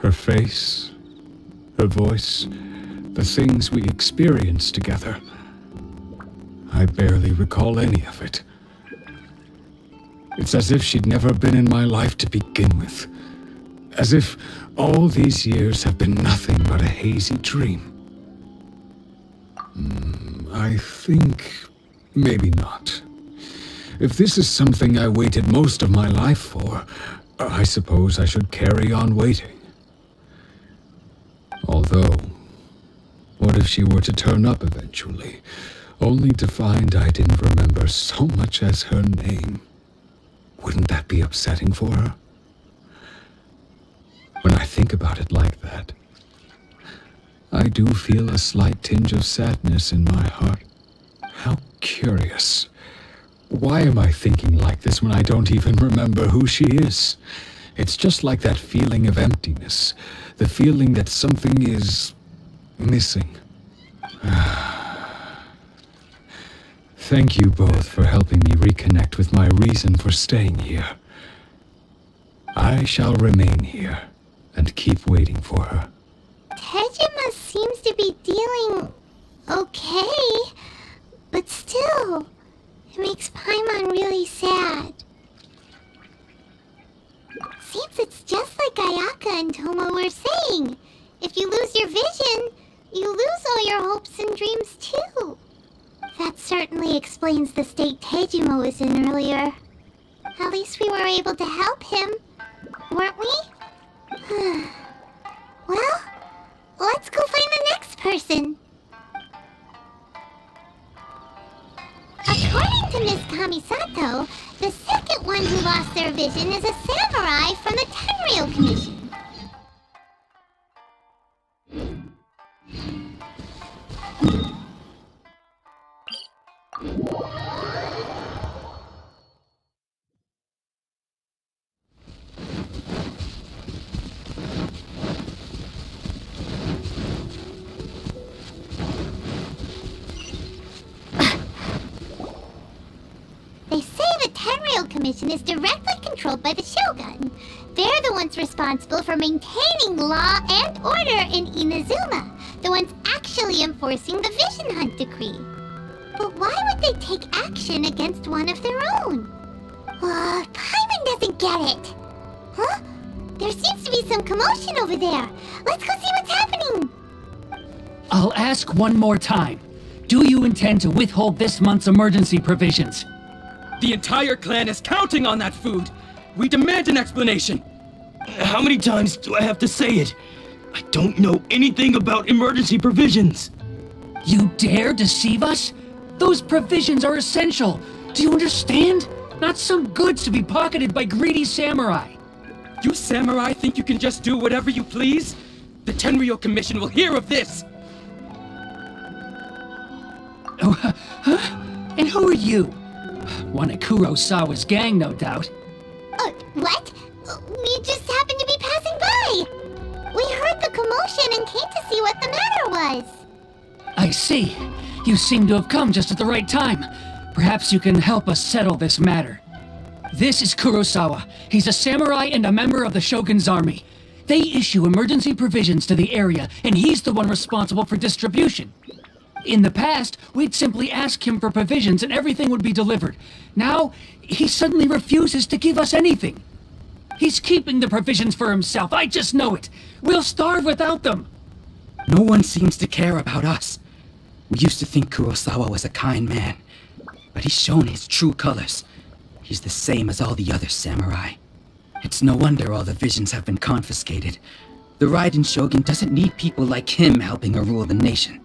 [SPEAKER 22] Her face, her voice, the things we experienced together. I barely recall any of it. It's as if she'd never been in my life to begin with. As if all these years have been nothing but a hazy dream. I think maybe not. If this is something I waited most of my life for, I suppose I should carry on waiting. Although, what if she were to turn up eventually, only to find I didn't remember so much as her name? Wouldn't that be upsetting for her? When I think about it like that, I do feel a slight tinge of sadness in my heart. How curious. Why am I thinking like this when I don't even remember who she is? It's just like that feeling of emptiness, the feeling that something is missing. Thank you both for helping me reconnect with my reason for staying here. I shall remain here and keep waiting for her.
[SPEAKER 3] Tejima seems to be dealing okay, but still, it makes Paimon really sad. Seems it's just like Ayaka and Tomo were saying. If you lose your vision, you lose all your hopes and dreams too. That certainly explains the state Tejima was in earlier. At least we were able to help him, weren't we? Well, let's go find the next person. According to Miss Kamisato, the second one who lost their vision is a samurai from the Tenryou Commission. They say the Tenryou Commission is directly controlled by the Shogun. They're the ones responsible for maintaining law and order in Inazuma, the ones actually enforcing the Vision Hunt decree. But why would they take action against one of their own? Paimon doesn't get it. Huh? There seems to be some commotion over there. Let's go see what's happening.
[SPEAKER 8] I'll ask one more time. Do you intend to withhold this month's emergency provisions?
[SPEAKER 11] The entire clan is counting on that food! We demand an explanation! How many times do I have to say it? I don't know anything about emergency provisions!
[SPEAKER 8] You dare deceive us? Those provisions are essential! Do you understand? Not some goods to be pocketed by greedy samurai!
[SPEAKER 11] You samurai think you can just do whatever you please? The Tenryou Commission will hear of this!
[SPEAKER 8] Oh, huh? And who are you? One of Kurosawa's gang, no doubt.
[SPEAKER 3] What? We just happened to be passing by. We heard the commotion and came to see what the matter was.
[SPEAKER 8] I see. You seem to have come just at the right time. Perhaps you can help us settle this matter. This is Kurosawa. He's a samurai and a member of the Shogun's army. They issue emergency provisions to the area, and he's the one responsible for distribution. In the past, we'd simply ask him for provisions and everything would be delivered. Now, he suddenly refuses to give us anything. He's keeping the provisions for himself, I just know it. We'll starve without them.
[SPEAKER 11] No one seems to care about us. We used to think Kurosawa was a kind man, but he's shown his true colors. He's the same as all the other samurai. It's no wonder all the visions have been confiscated. The Raiden Shogun doesn't need people like him helping her rule the nation.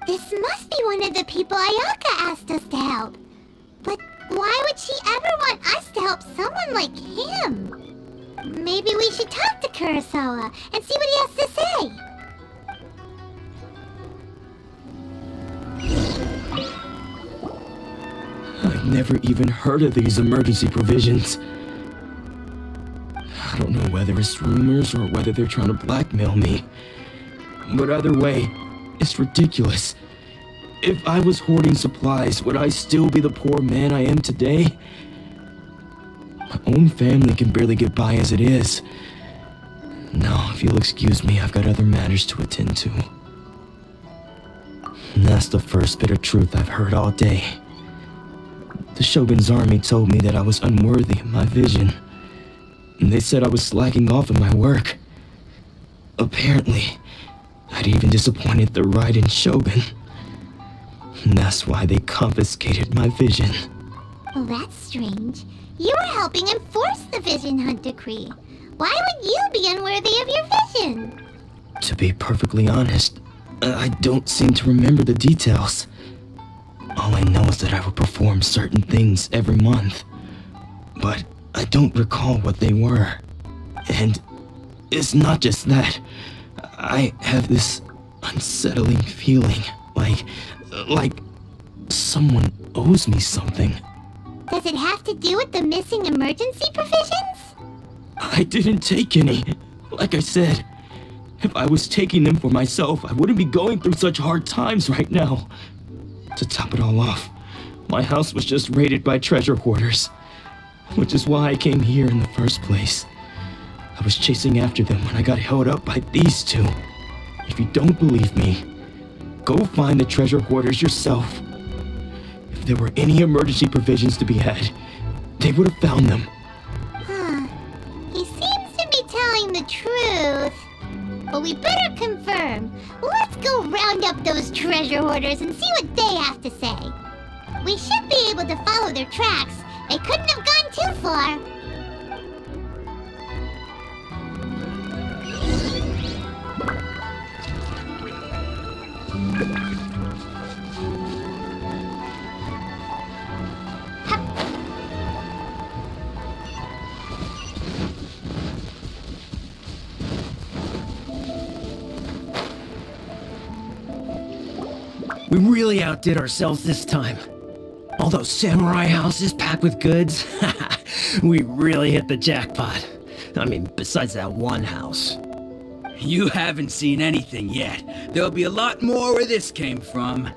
[SPEAKER 3] This must be one of the people Ayaka asked us to help. But why would she ever want us to help someone like him? Maybe we should talk to Kurosawa and see what he has to say.
[SPEAKER 11] I've never even heard of these emergency provisions. I don't know whether it's rumors or whether they're trying to blackmail me. But either way, it's ridiculous. If I was hoarding supplies, would I still be the poor man I am today? My own family can barely get by as it is. Now, if you'll excuse me, I've got other matters to attend to. And that's the first bit of truth I've heard all day. The Shogun's army told me that I was unworthy of my vision. And they said I was slacking off in my work. Apparently, I'd even disappointed the Raiden Shogun. And that's why they confiscated my vision.
[SPEAKER 3] Well, that's strange. You were helping enforce the Vision Hunt decree. Why would you be unworthy of your vision?
[SPEAKER 11] To be perfectly honest, I don't seem to remember the details. All I know is that I would perform certain things every month. But I don't recall what they were. And it's not just that. I have this unsettling feeling, like someone owes me something.
[SPEAKER 3] Does it have to do with the missing emergency provisions?
[SPEAKER 11] I didn't take any. Like I said, if I was taking them for myself, I wouldn't be going through such hard times right now. To top it all off, My house was just raided by treasure hoarders, which is why I came here in the first place. I was chasing after them when I got held up by these two. If you don't believe me, go find the treasure hoarders yourself. If there were any emergency provisions to be had, they would have found them.
[SPEAKER 3] Huh. He seems to be telling the truth. But we better confirm. Let's go round up those treasure hoarders and see what they have to say. We should be able to follow their tracks. They couldn't have gone too far.
[SPEAKER 7] We really outdid ourselves this time. All those samurai houses packed with goods. We really hit the jackpot. I mean, besides that one house.
[SPEAKER 10] You haven't seen anything yet. There'll be a lot more where this came from.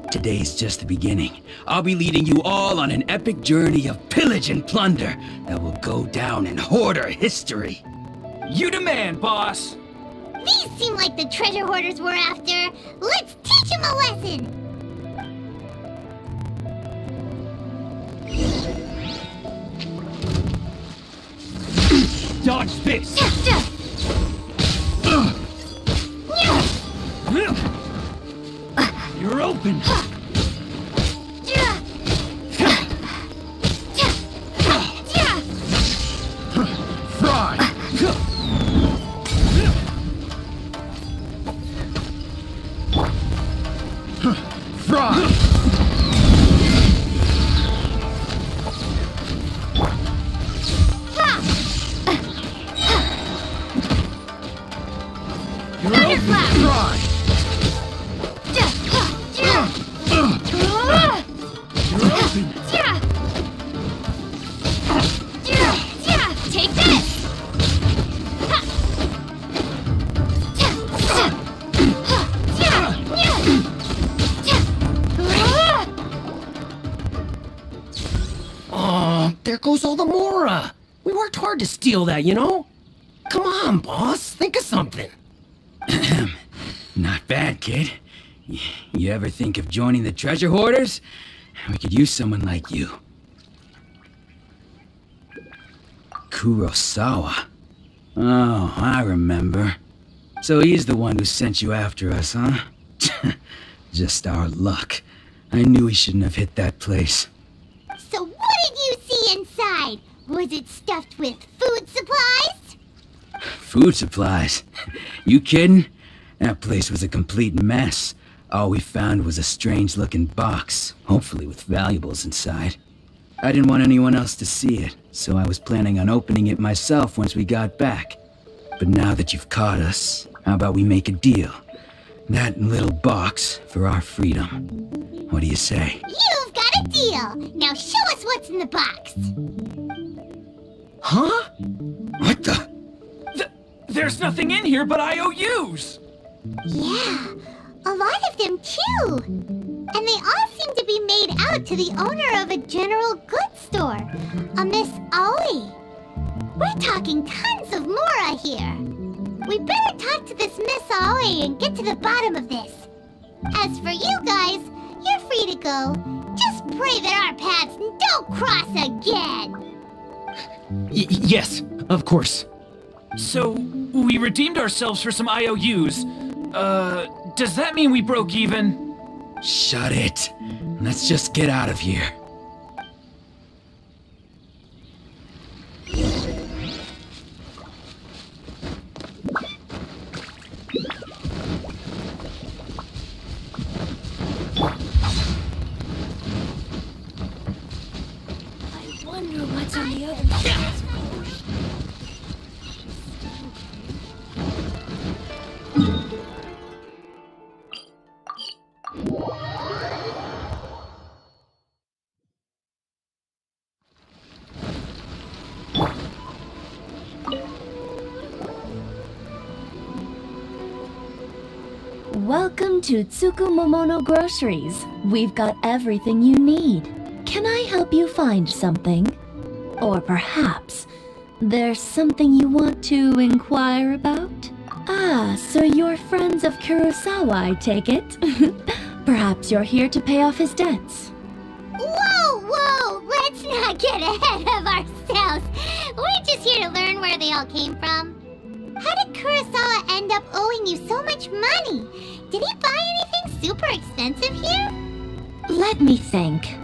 [SPEAKER 10] Today's just the beginning. I'll be leading you all on an epic journey of pillage and plunder that will go down in hoarder history.
[SPEAKER 20] You demand, boss!
[SPEAKER 3] These seem like the treasure hoarders we're after. Let's teach them a lesson!
[SPEAKER 7] Dodge this! You're open!
[SPEAKER 12] Fry! Fry!
[SPEAKER 3] Thunderclap! Take this!
[SPEAKER 7] Oh, there goes all the Mora! We worked hard to steal that, you know? Come on, boss, think of something.
[SPEAKER 10] Not bad, kid. You ever think of joining the treasure hoarders? We could use someone like you. Kurosawa. Oh, I remember. So he's the one who sent you after us, huh? Just our luck. I knew he shouldn't have hit that place.
[SPEAKER 3] So what did you see inside? Was it stuffed with food supplies?
[SPEAKER 10] Food supplies? You kidding? That place was a complete mess. All we found was a strange-looking box, hopefully with valuables inside. I didn't want anyone else to see it, so I was planning on opening it myself once we got back. But now that you've caught us, how about we make a deal? That little box for our freedom. What do you say?
[SPEAKER 3] You've got a deal! Now show us what's in the box!
[SPEAKER 7] Huh?
[SPEAKER 10] What the?
[SPEAKER 20] There's nothing in here but IOUs!
[SPEAKER 3] Yeah, a lot of them too! And they all seem to be made out to the owner of a general goods store, a Miss Aoi. We're talking tons of Mora here. We better talk to this Miss Aoi and get to the bottom of this. As for you guys, you're free to go. Just pray that our paths don't cross again!
[SPEAKER 7] Yes, of course.
[SPEAKER 20] So, we redeemed ourselves for some IOUs. Does that mean we broke even?
[SPEAKER 10] Shut it. Let's just get out of here.
[SPEAKER 16] I wonder what's on the other side.
[SPEAKER 1] Welcome to Tsukumomono Groceries. We've got everything you need. can I help you find something? Or perhaps there's something you want to inquire about? Ah, so you're friends of Kurosawa, I take it. Perhaps you're here to pay off his debts.
[SPEAKER 3] Whoa! Let's not get ahead of ourselves. We're just here to learn where they all came from. How did Kurosawa end up owing you so much money? Did he buy anything super expensive here?
[SPEAKER 1] Let me think.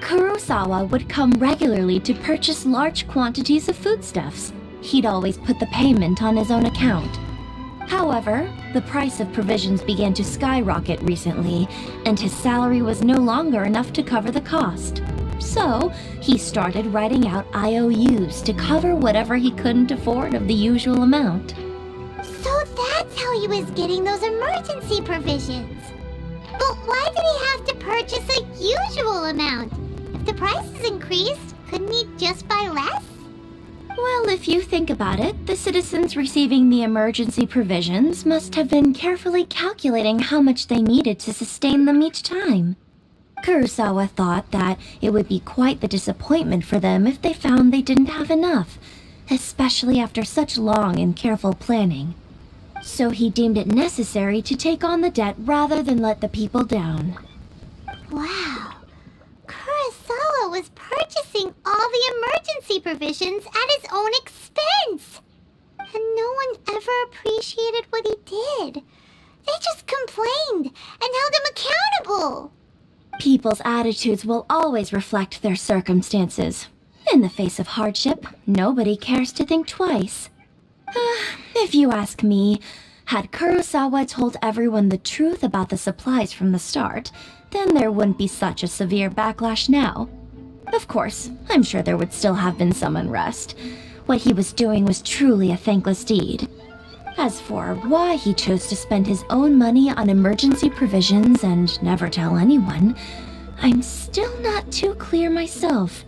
[SPEAKER 1] Kurosawa would come regularly to purchase large quantities of foodstuffs. He'd always put the payment on his own account. However, the price of provisions began to skyrocket recently, and his salary was no longer enough to cover the cost. So, he started writing out IOUs to cover whatever he couldn't afford of the usual amount.
[SPEAKER 3] So that's how he was getting those emergency provisions. But why did he have to purchase a usual amount? If the prices increased, couldn't he just buy less?
[SPEAKER 1] Well, if you think about it, the citizens receiving the emergency provisions must have been carefully calculating how much they needed to sustain them each time. Kurosawa thought that it would be quite the disappointment for them if they found they didn't have enough, especially after such long and careful planning. So he deemed it necessary to take on the debt rather than let the people down.
[SPEAKER 3] Wow. Kurosawa was purchasing all the emergency provisions at his own expense. And no one ever appreciated what he did. They just complained and held him accountable.
[SPEAKER 1] People's attitudes will always reflect their circumstances. In the face of hardship, nobody cares to think twice. If you ask me, had Kurosawa told everyone the truth about the supplies from the start, then there wouldn't be such a severe backlash now. Of course, I'm sure there would still have been some unrest. What he was doing was truly a thankless deed. As for why he chose to spend his own money on emergency provisions and never tell anyone, I'm still not too clear myself.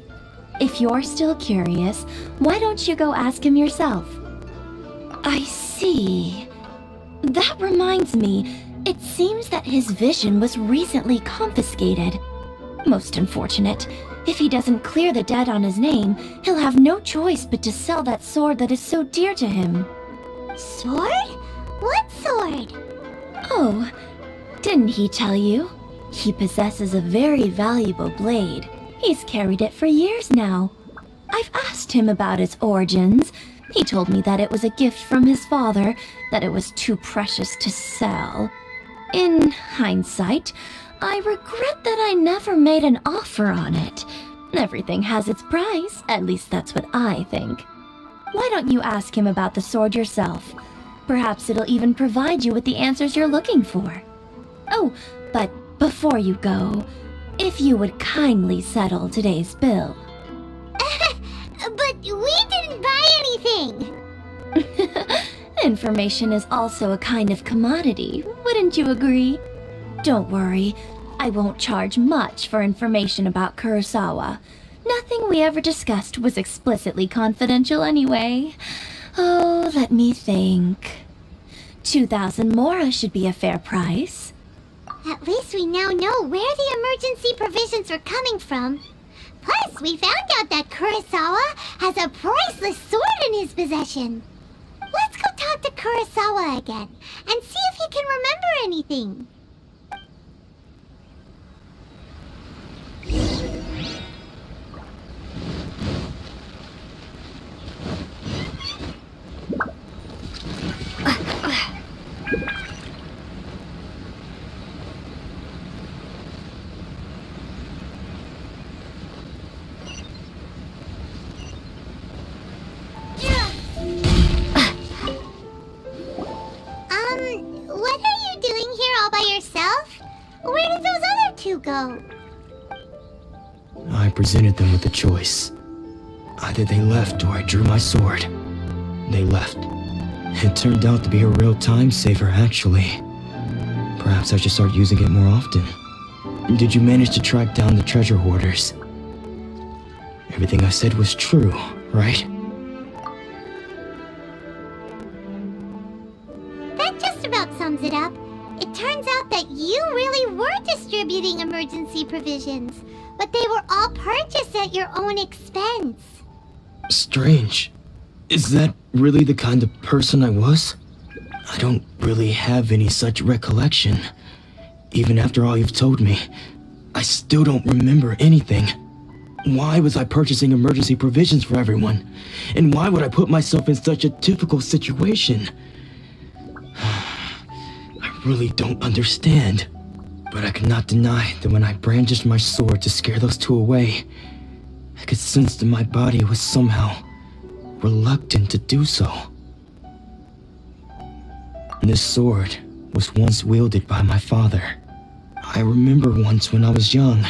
[SPEAKER 1] If you're still curious, why don't you go ask him yourself? I see. That reminds me, it seems that his vision was recently confiscated. Most unfortunate. If he doesn't clear the debt on his name, he'll have no choice but to sell that sword that is so dear to him.
[SPEAKER 3] Sword? What sword?
[SPEAKER 1] Oh, didn't he tell you? He possesses a very valuable blade. He's carried it for years now. I've asked him about its origins. He told me that it was a gift from his father, that it was too precious to sell. In hindsight, I regret that I never made an offer on it. Everything has its price, at least that's what I think. Why don't you ask him about the sword yourself? Perhaps it'll even provide you with the answers you're looking for. Oh, but before you go, if you would kindly settle today's bill.
[SPEAKER 3] But we didn't buy anything!
[SPEAKER 1] Information is also a kind of commodity, wouldn't you agree? Don't worry, I won't charge much for information about Kurosawa. Nothing we ever discussed was explicitly confidential anyway. Oh, let me think. 2,000 mora should be a fair price.
[SPEAKER 3] At least we now know where the emergency provisions were coming from. Plus, we found out that Kurosawa has a priceless sword in his possession. Let's go talk to Kurosawa again and see if he can remember anything. What are you doing here all by yourself? Where did those other two go?
[SPEAKER 11] I presented them with a choice. Either they left or I drew my sword. They left. It turned out to be a real time saver, actually. Perhaps I should start using it more often. Did you manage to track down the treasure hoarders? Everything I said was true, right?
[SPEAKER 3] That just about sums it up. It turns out that you really were distributing emergency provisions. but they were all purchased at your own expense.
[SPEAKER 11] Strange. Is that really the kind of person I was? I don't really have any such recollection. Even after all you've told me, I still don't remember anything. Why was I purchasing emergency provisions for everyone? And why would I put myself in such a difficult situation? I really don't understand. But I cannot deny that when I brandished my sword to scare those two away, I could sense that my body was somehow reluctant to do so. This sword was once wielded by my father. I remember once when I was young,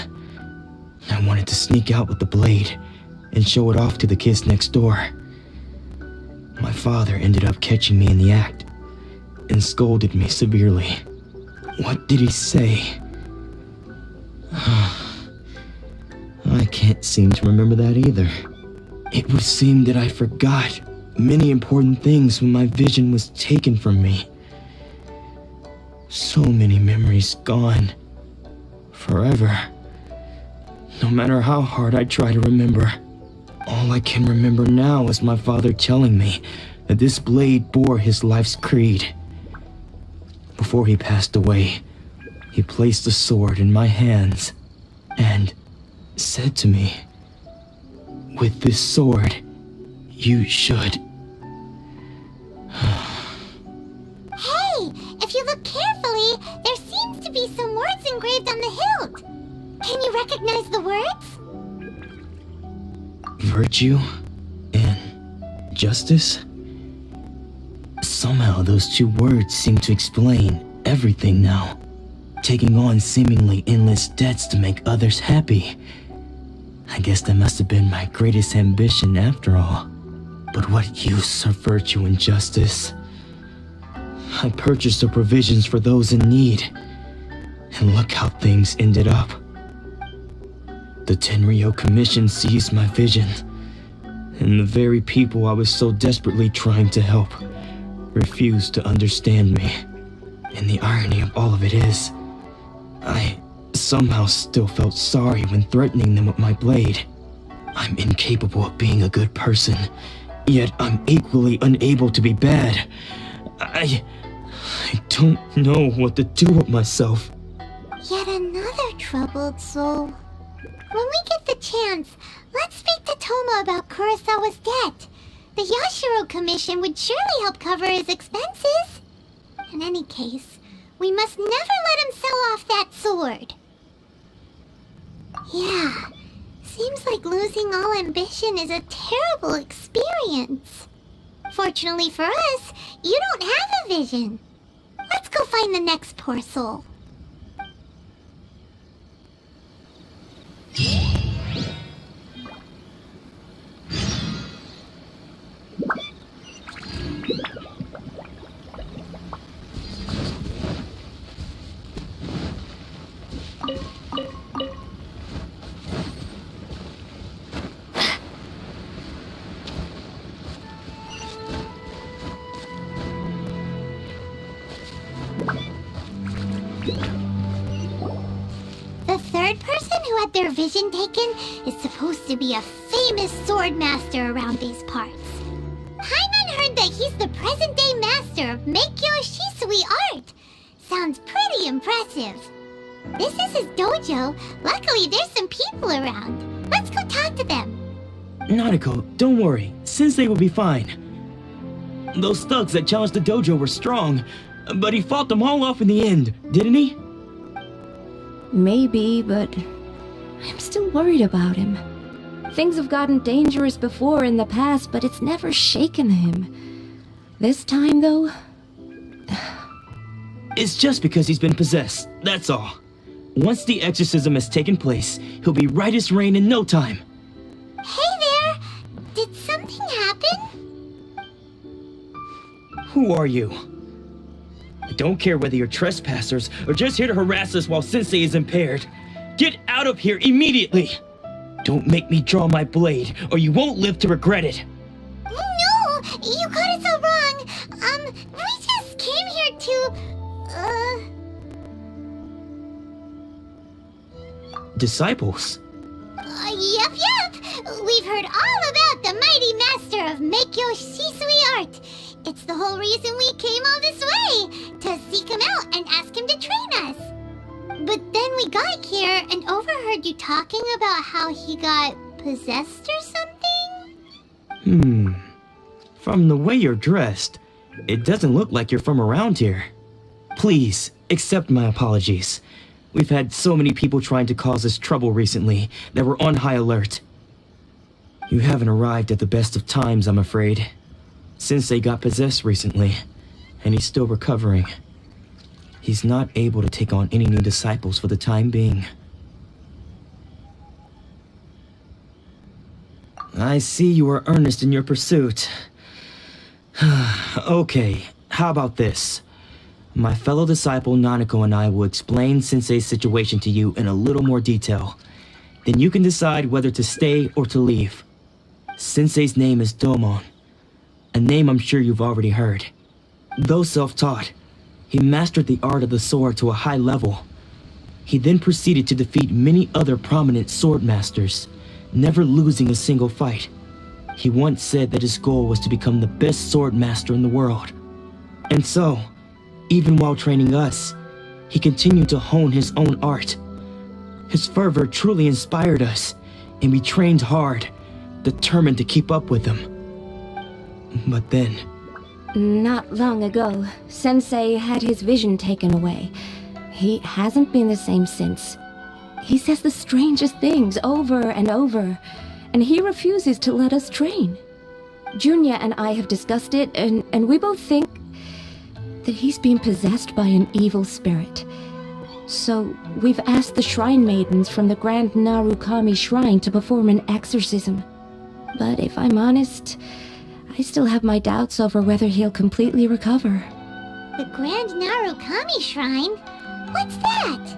[SPEAKER 11] I wanted to sneak out with the blade and show it off to the kids next door. My father ended up catching me in the act and scolded me severely. What did he say? I can't seem to remember that either. It would seem that I forgot many important things when my vision was taken from me. So many memories gone. Forever. No matter how hard I try to remember, all I can remember now is my father telling me that this blade bore his life's creed. Before he passed away, he placed the sword in my hands and said to me, "With this sword, you should..."
[SPEAKER 3] Hey, if you look carefully, there seems to be some words engraved on the hilt. Can you recognize the words?
[SPEAKER 11] Virtue and justice? Somehow those two words seem to explain everything now. Taking on seemingly endless debts to make others happy. I guess that must have been my greatest ambition after all. But what use are virtue and justice? I purchased the provisions for those in need, and look how things ended up. The Tenryou Commission seized my vision, and the very people I was so desperately trying to help refused to understand me. And the irony of all of it is, I somehow still felt sorry when threatening them with my blade. I'm incapable of being a good person, yet I'm equally unable to be bad. I don't know what to do with myself.
[SPEAKER 3] Yet another troubled soul. When we get the chance, let's speak to Toma about Kurosawa's debt. The Yashiro Commission would surely help cover his expenses. In any case, we must never let him sell off that sword. Yeah, seems like losing all ambition is a terrible experience. Fortunately for us, you don't have a vision. Let's go find the next poor soul. The third person who had their vision taken is supposed to be a famous sword master around these parts. Paimon heard that he's the present-day master of Meikyo Shisui art. Sounds pretty impressive. This is his dojo. Luckily, there's some people around. Let's go talk to them.
[SPEAKER 11] Nanako, don't worry. Sensei will be fine. Those thugs that challenged the dojo were strong, but he fought them all off in the end, didn't he?
[SPEAKER 16] Maybe, but I'm still worried about him. Things have gotten dangerous before in the past, but it's never shaken him. This time, though...
[SPEAKER 11] It's just because he's been possessed, that's all. Once the exorcism has taken place, he'll be right as rain in no time.
[SPEAKER 3] Hey there! Did something happen?
[SPEAKER 11] Who are you? I don't care whether you're trespassers or just here to harass us while Sensei is impaired. Get out of here immediately! Don't make me draw my blade, or you won't live to regret it.
[SPEAKER 3] No! You got it so wrong! We just came here to...
[SPEAKER 11] Disciples?
[SPEAKER 3] Yep. We've heard all about the mighty master of Meikyo Shisui art. It's the whole reason we came all this way, to seek him out and ask him to train us. But then we got here and overheard you talking about how he got possessed or something?
[SPEAKER 11] From the way you're dressed, it doesn't look like you're from around here. Please, accept my apologies. We've had so many people trying to cause us trouble recently that we're on high alert. You haven't arrived at the best of times, I'm afraid. Sensei got possessed recently, and he's still recovering. He's not able to take on any new disciples for the time being. I see you are earnest in your pursuit. Okay, how about this? My fellow disciple Nanako and I will explain Sensei's situation to you in a little more detail. Then you can decide whether to stay or to leave. Sensei's name is Domon, a name I'm sure you've already heard. Though self-taught, he mastered the art of the sword to a high level. He then proceeded to defeat many other prominent sword masters, never losing a single fight. He once said that his goal was to become the best sword master in the world. And so, even while training us, he continued to hone his own art. His fervor truly inspired us, and we trained hard, determined to keep up with him. But then...
[SPEAKER 16] Not long ago, Sensei had his vision taken away. He hasn't been the same since. He says the strangest things over and over, and he refuses to let us train. Junya and I have discussed it, and we both think that he's been possessed by an evil spirit. So we've asked the shrine maidens from the Grand Narukami Shrine to perform an exorcism. But if I'm honest, I still have my doubts over whether he'll completely recover.
[SPEAKER 3] The Grand Narukami Shrine? What's that?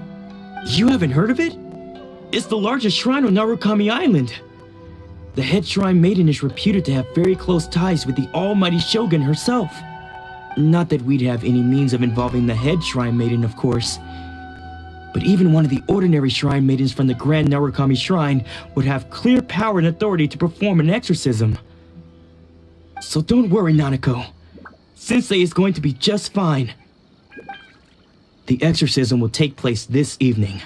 [SPEAKER 11] You haven't heard of it? It's the largest shrine on Narukami Island. The head shrine maiden is reputed to have very close ties with the almighty Shogun herself. Not that we'd have any means of involving the head shrine maiden, of course. But even one of the ordinary shrine maidens from the Grand Narukami Shrine would have clear power and authority to perform an exorcism. So don't worry, Nanako. Sensei is going to be just fine. The exorcism will take place this evening.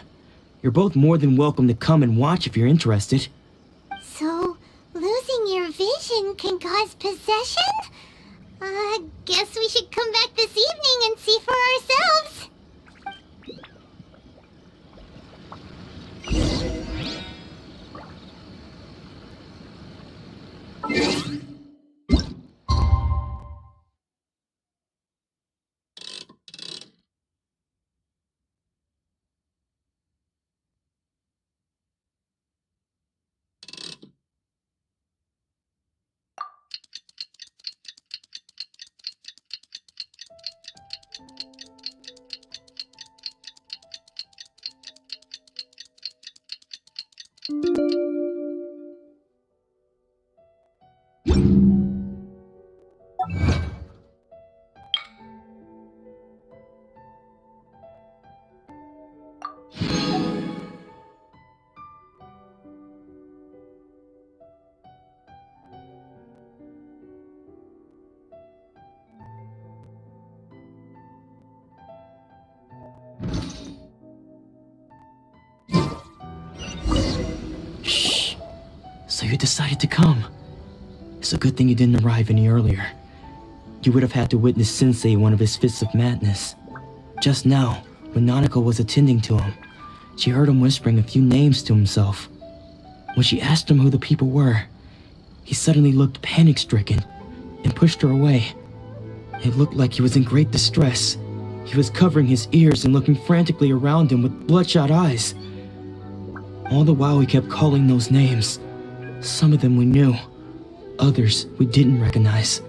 [SPEAKER 11] You're both more than welcome to come and watch if you're interested.
[SPEAKER 3] So, losing your vision can cause possession? Guess we should come back this evening and see for ourselves.
[SPEAKER 11] So you decided to come. It's a good thing you didn't arrive any earlier. You would have had to witness Sensei in one of his fits of madness. Just now, when Nanako was attending to him, she heard him whispering a few names to himself. When she asked him who the people were, he suddenly looked panic-stricken and pushed her away. It looked like he was in great distress. He was covering his ears and looking frantically around him with bloodshot eyes. All the while he kept calling those names. Some of them we knew, others we didn't recognize.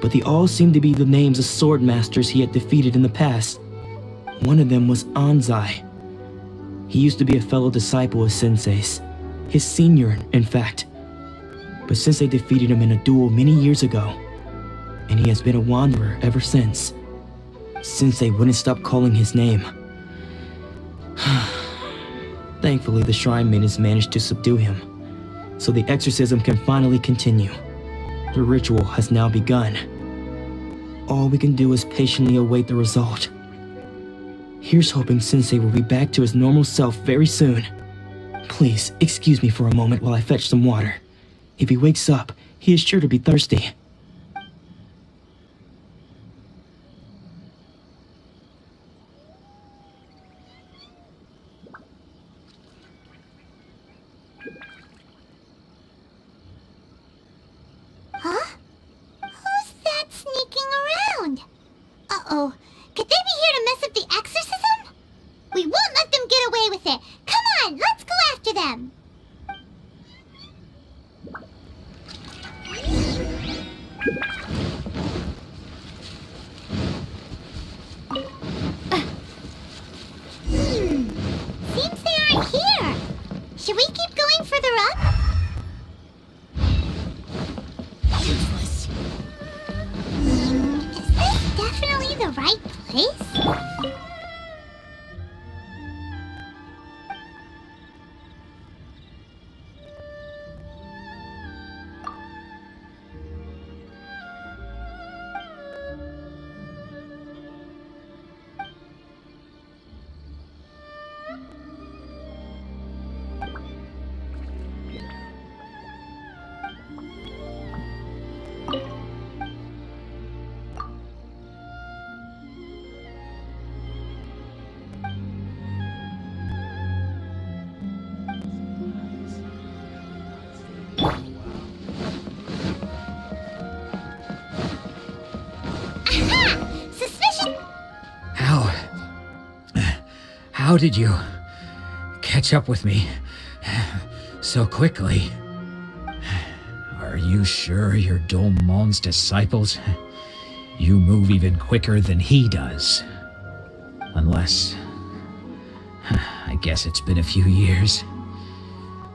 [SPEAKER 11] But they all seemed to be the names of sword masters he had defeated in the past. One of them was Anzai. He used to be a fellow disciple of Sensei's, his senior, in fact. But Sensei defeated him in a duel many years ago, and he has been a wanderer ever since. Sensei wouldn't stop calling his name. Thankfully, the Shrine Maidens managed to subdue him, so the exorcism can finally continue. The ritual has now begun. All we can do is patiently await the result. Here's hoping Sensei will be back to his normal self very soon. Please, excuse me for a moment while I fetch some water. If he wakes up, he is sure to be thirsty.
[SPEAKER 3] Huh? Who's that sneaking around? Uh-oh. Could they be here to mess up the exorcism? We won't let them get away with it. Come on, let's go after them. Seems they aren't here. Should we keep going further up? Useless. Is this definitely the right place?
[SPEAKER 10] How did you catch up with me so quickly? Are you sure you're Domon's disciples? You move even quicker than he does. Unless... I guess it's been a few years.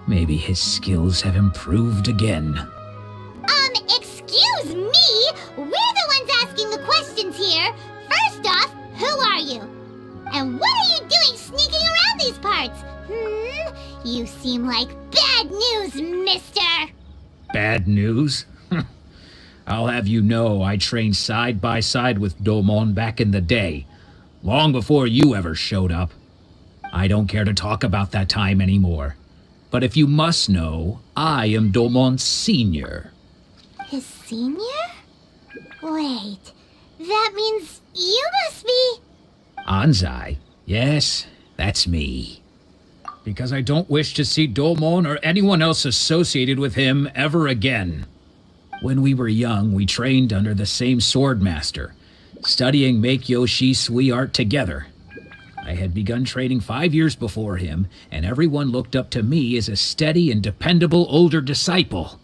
[SPEAKER 10] Maybe his skills have improved again.
[SPEAKER 3] Excuse me? We're the ones asking the questions here. First off, who are you? And what are you doing sneaking around these parts? You seem like bad news, mister.
[SPEAKER 10] Bad news? I'll have you know I trained side by side with Domon back in the day, long before you ever showed up. I don't care to talk about that time anymore. But if you must know, I am Domon's senior.
[SPEAKER 3] His senior? Wait, that means you must be...
[SPEAKER 10] Anzai? Yes, that's me. Because I don't wish to see Domon or anyone else associated with him ever again. When we were young, we trained under the same swordmaster, studying Make-Yoshi Sui art together. I had begun training 5 years before him, and everyone looked up to me as a steady and dependable older disciple.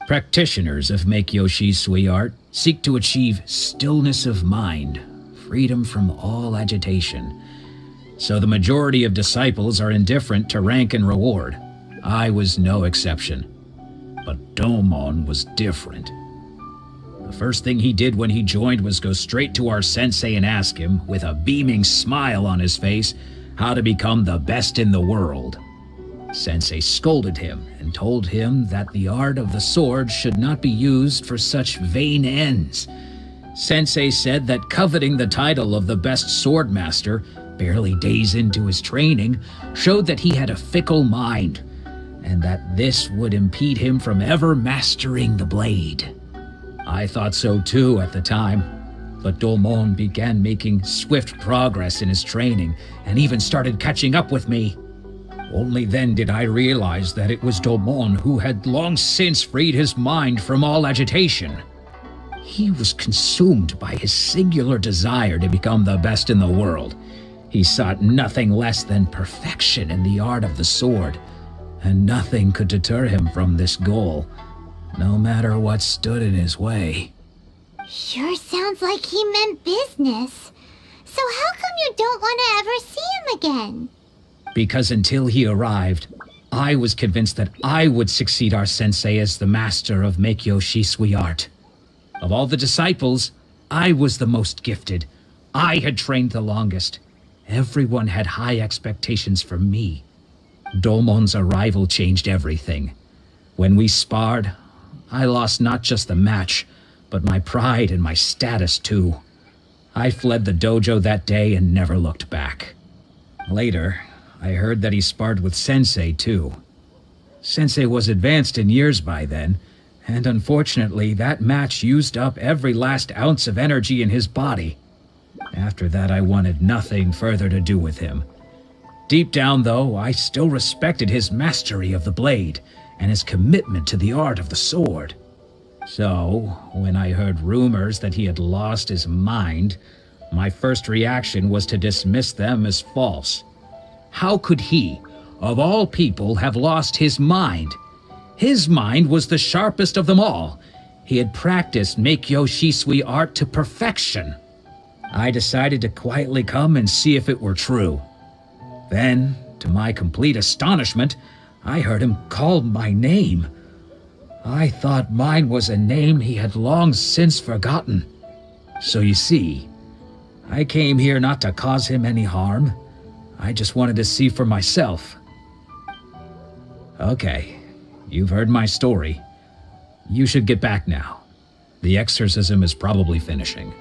[SPEAKER 10] Practitioners of Make-Yoshi Sui art seek to achieve stillness of mind, freedom from all agitation. So the majority of disciples are indifferent to rank and reward. I was no exception. But Domon was different. The first thing he did when he joined was go straight to our sensei and ask him, with a beaming smile on his face, how to become the best in the world. Sensei scolded him and told him that the art of the sword should not be used for such vain ends. Sensei said that coveting the title of the best swordmaster, barely days into his training, showed that he had a fickle mind, and that this would impede him from ever mastering the blade. I thought so too at the time, but Domon began making swift progress in his training and even started catching up with me. Only then did I realize that it was Domon who had long since freed his mind from all agitation. He was consumed by his singular desire to become the best in the world. He sought nothing less than perfection in the art of the sword, and nothing could deter him from this goal, no matter what stood in his way.
[SPEAKER 3] Sure sounds like he meant business. So how come you don't want to ever see him again?
[SPEAKER 10] Because until he arrived, I was convinced that I would succeed our sensei as the master of Make-Yoshi Sui art. Of all the disciples, I was the most gifted. I had trained the longest. Everyone had high expectations for me.
[SPEAKER 13] Domon's arrival changed everything. When we sparred, I lost not just the match, but my pride and my status too. I fled the dojo that day and never looked back. Later, I heard that he sparred with Sensei too. Sensei was advanced in years by then, and unfortunately that match used up every last ounce of energy in his body. After that, I wanted nothing further to do with him. Deep down, though, I still respected his mastery of the blade and his commitment to the art of the sword. So, when I heard rumors that he had lost his mind, my first reaction was to dismiss them as false. How could he, of all people, have lost his mind? His mind was the sharpest of them all. He had practiced Meikyo Shisui art to perfection. I decided to quietly come and see if it were true. Then, to my complete astonishment, I heard him call my name. I thought mine was a name he had long since forgotten. So you see, I came here not to cause him any harm. I just wanted to see for myself. Okay, you've heard my story. You should get back now. The exorcism is probably finishing.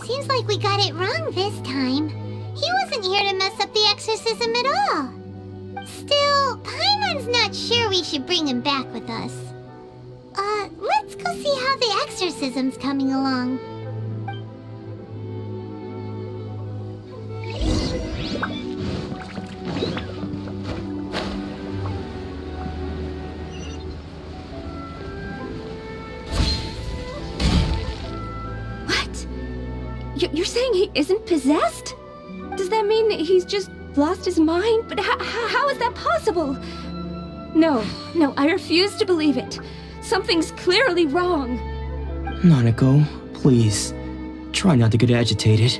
[SPEAKER 3] Seems like we got it wrong this time. He wasn't here to mess up the exorcism at all. Still, Paimon's not sure we should bring him back with us. Let's go see how the exorcism's coming along.
[SPEAKER 16] You're saying he isn't possessed? Does that mean he's just lost his mind? But how is that possible? No, I refuse to believe it. Something's clearly wrong.
[SPEAKER 11] Nanako, please, try not to get agitated.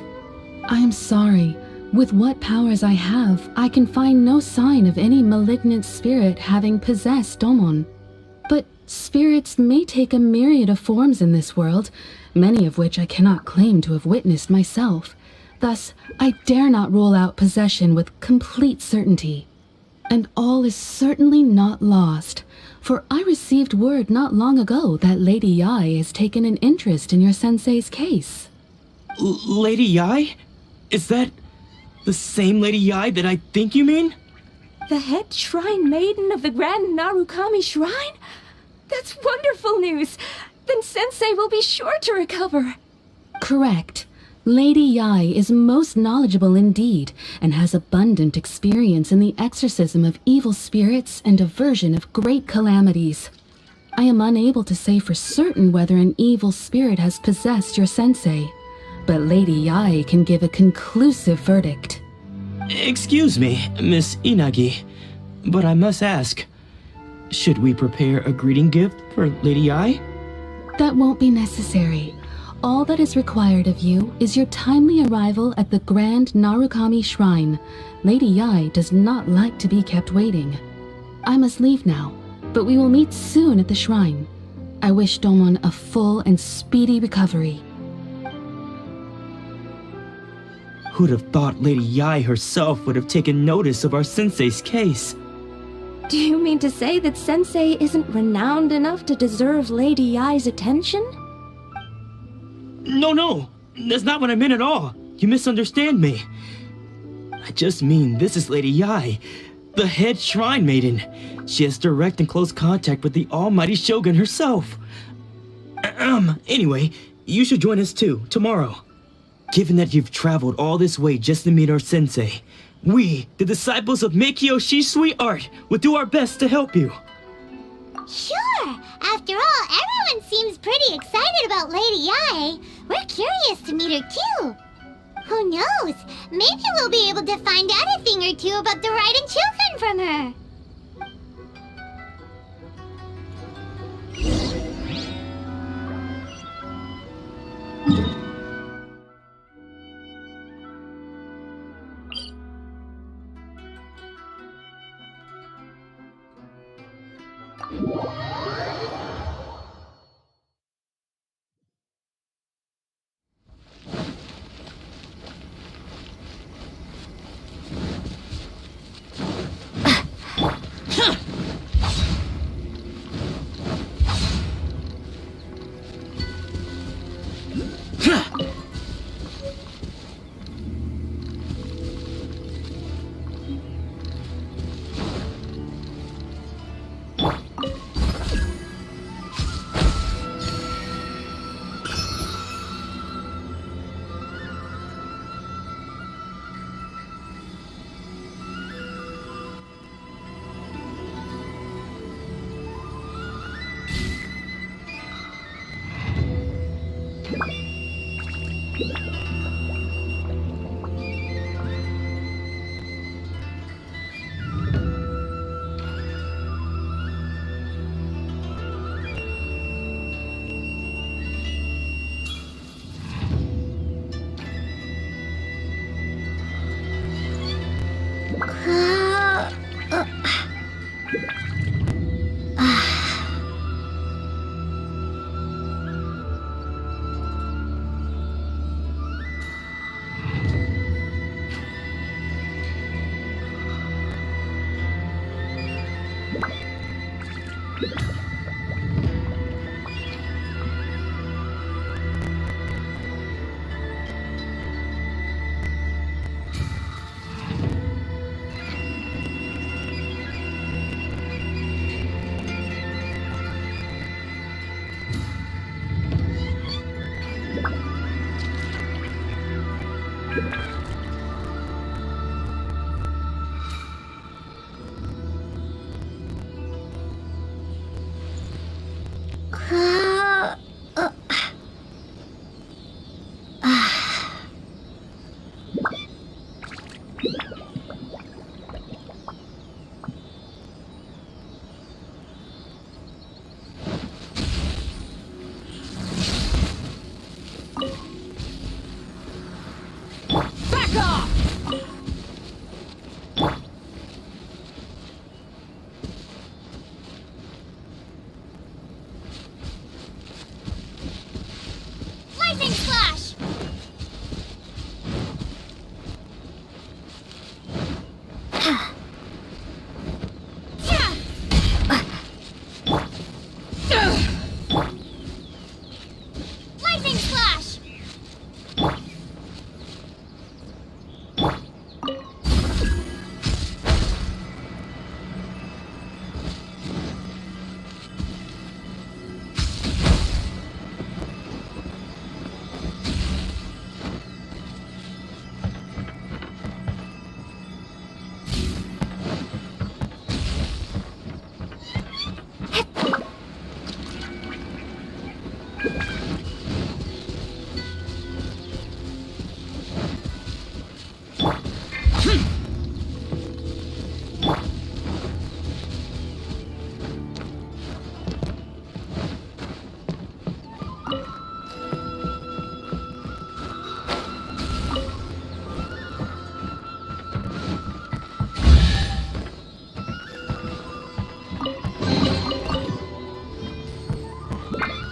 [SPEAKER 5] I am sorry. With what powers I have, I can find no sign of any malignant spirit having possessed Domon. But spirits may take a myriad of forms in this world, many of which I cannot claim to have witnessed myself. Thus, I dare not rule out possession with complete certainty. And all is certainly not lost, for I received word not long ago that Lady Yae has taken an interest in your sensei's case.
[SPEAKER 11] Lady Yae? Is that the same Lady Yae that I think you mean?
[SPEAKER 16] The head shrine maiden of the Grand Narukami Shrine? That's wonderful news! Then Sensei will be sure to recover.
[SPEAKER 5] Correct. Lady Yae is most knowledgeable indeed, and has abundant experience in the exorcism of evil spirits and aversion of great calamities. I am unable to say for certain whether an evil spirit has possessed your sensei, but Lady Yae can give a conclusive verdict.
[SPEAKER 11] Excuse me, Miss Inagi, but I must ask, should we prepare a greeting gift for Lady Yae?
[SPEAKER 5] That won't be necessary. All that is required of you is your timely arrival at the Grand Narukami Shrine. Lady Yae does not like to be kept waiting. I must leave now, but we will meet soon at the shrine. I wish Domon a full and speedy recovery.
[SPEAKER 11] Who'd have thought Lady Yae herself would have taken notice of our sensei's case?
[SPEAKER 16] Do you mean to say that Sensei isn't renowned enough to deserve Lady Yae's attention?
[SPEAKER 11] No, that's not what I meant at all. You misunderstand me. I just mean this is Lady Yae, the head shrine maiden. She has direct and close contact with the almighty Shogun herself. Anyway, you should join us too, tomorrow. Given that you've traveled all this way just to meet our sensei, we, the disciples of Meikyo Shisui art, will do our best to help you.
[SPEAKER 3] Sure! After all, everyone seems pretty excited about Lady Yae. We're curious to meet her too. Who knows? Maybe we'll be able to find out a thing or two about the Raiden children from her.
[SPEAKER 4] Back off!
[SPEAKER 3] Lightning flash! Lightning flash!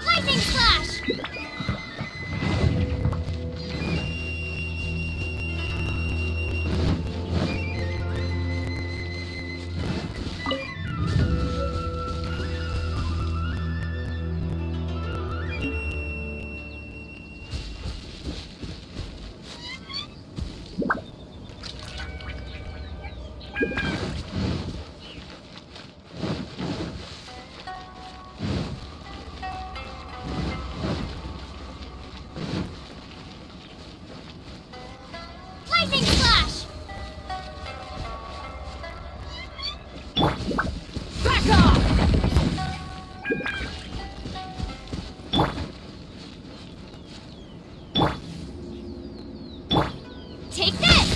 [SPEAKER 3] Lightning flash! Lightning flash!
[SPEAKER 4] Back off!
[SPEAKER 3] Take this!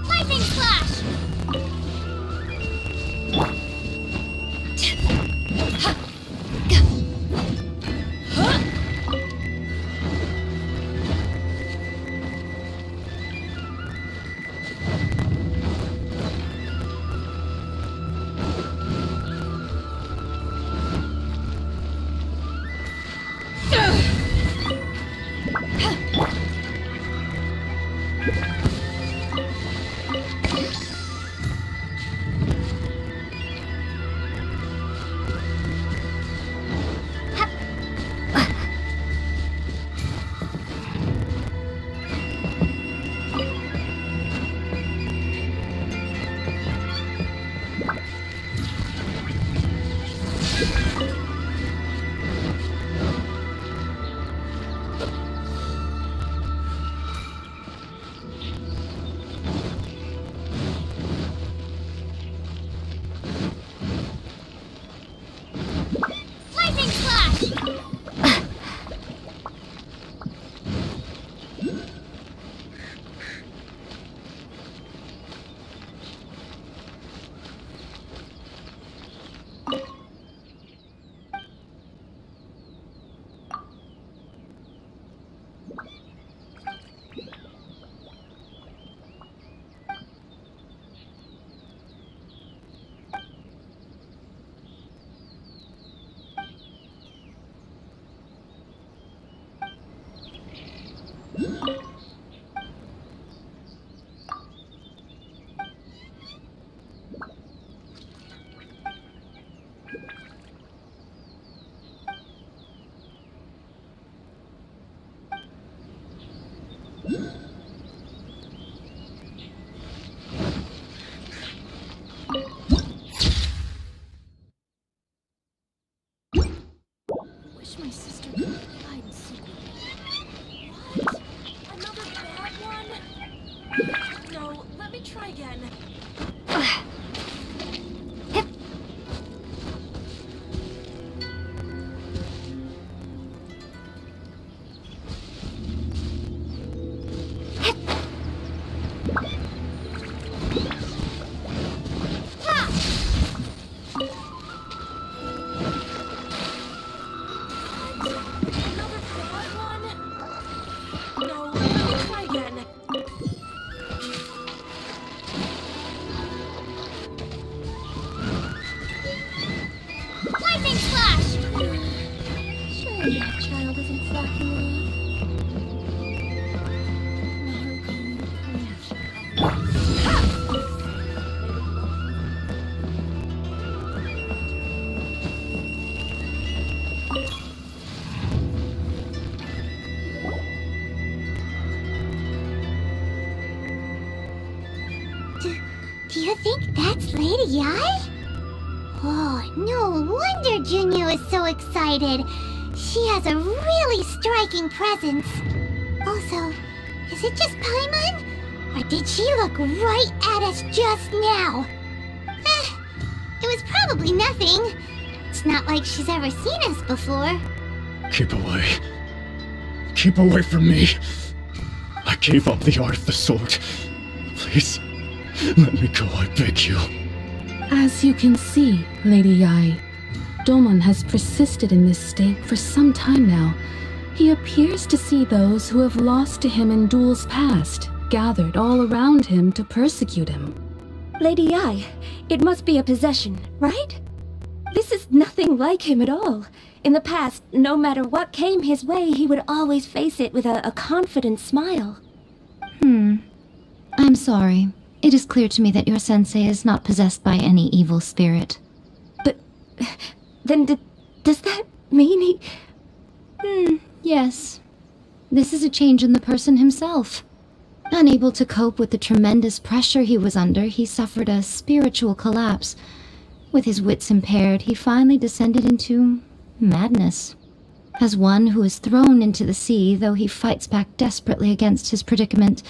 [SPEAKER 3] Lightning flash!
[SPEAKER 19] Wish my sister could hide and seek with me. What? Another bad one? No, let me try again.
[SPEAKER 3] Lightning flash! Surely that child isn't flacking off. Do you think that's Lady Yi? Oh, no wonder Junyu is so excited. She has a really striking presence. Also, is it just Paimon? Or did she look right at us just now? It was probably nothing. It's not like she's ever seen us before.
[SPEAKER 18] Keep away. Keep away from me. I gave up the art of the sword. Please, let me go, I beg you.
[SPEAKER 9] As you can see, Lady Yi, Domon has persisted in this state for some time now. He appears to see those who have lost to him in duels past, gathered all around him to persecute him.
[SPEAKER 16] Lady Yi, it must be a possession, right? This is nothing like him at all. In the past, no matter what came his way, he would always face it with a confident smile.
[SPEAKER 5] I'm sorry. It is clear to me that your sensei is not possessed by any evil spirit.
[SPEAKER 16] But then does that mean he...
[SPEAKER 5] Yes. This is a change in the person himself. Unable to cope with the tremendous pressure he was under, he suffered a spiritual collapse. With his wits impaired, he finally descended into madness. As one who is thrown into the sea, though he fights back desperately against his predicament,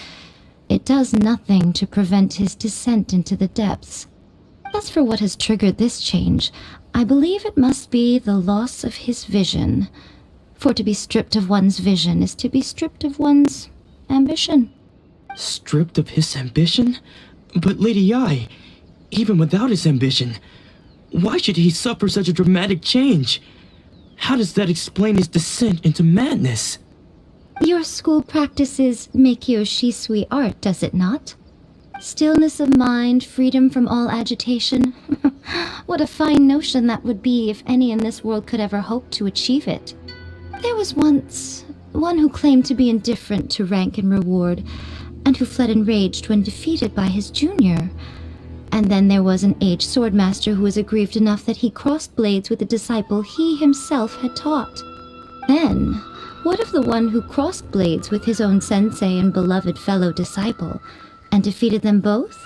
[SPEAKER 5] it does nothing to prevent his descent into the depths. As for what has triggered this change, I believe it must be the loss of his vision. For to be stripped of one's vision is to be stripped of one's ambition.
[SPEAKER 11] Stripped of his ambition? But Lady Yi, even without his ambition, why should he suffer such a dramatic change? How does that explain his descent into madness?
[SPEAKER 5] Your school practices Meikyo Shisui art, does it not? Stillness of mind, freedom from all agitation. What a fine notion that would be if any in this world could ever hope to achieve it. There was once one who claimed to be indifferent to rank and reward, and who fled enraged when defeated by his junior. And then there was an aged swordmaster who was aggrieved enough that he crossed blades with a disciple he himself had taught. Then, what of the one who crossed blades with his own sensei and beloved fellow disciple, and defeated them both?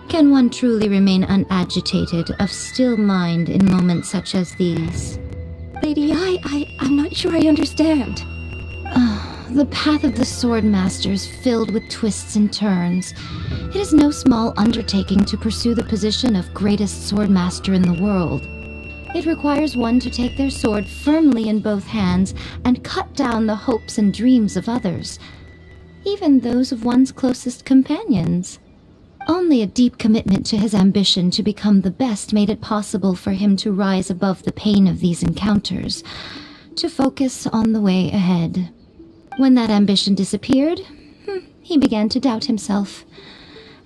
[SPEAKER 5] Can one truly remain unagitated, of still mind in moments such as these?
[SPEAKER 16] Lady Yi, I'm not sure I understand.
[SPEAKER 5] The path of the Swordmaster is filled with twists and turns. It is no small undertaking to pursue the position of greatest Swordmaster in the world. It requires one to take their sword firmly in both hands and cut down the hopes and dreams of others, even those of one's closest companions. Only a deep commitment to his ambition to become the best made it possible for him to rise above the pain of these encounters, to focus on the way ahead. When that ambition disappeared, he began to doubt himself.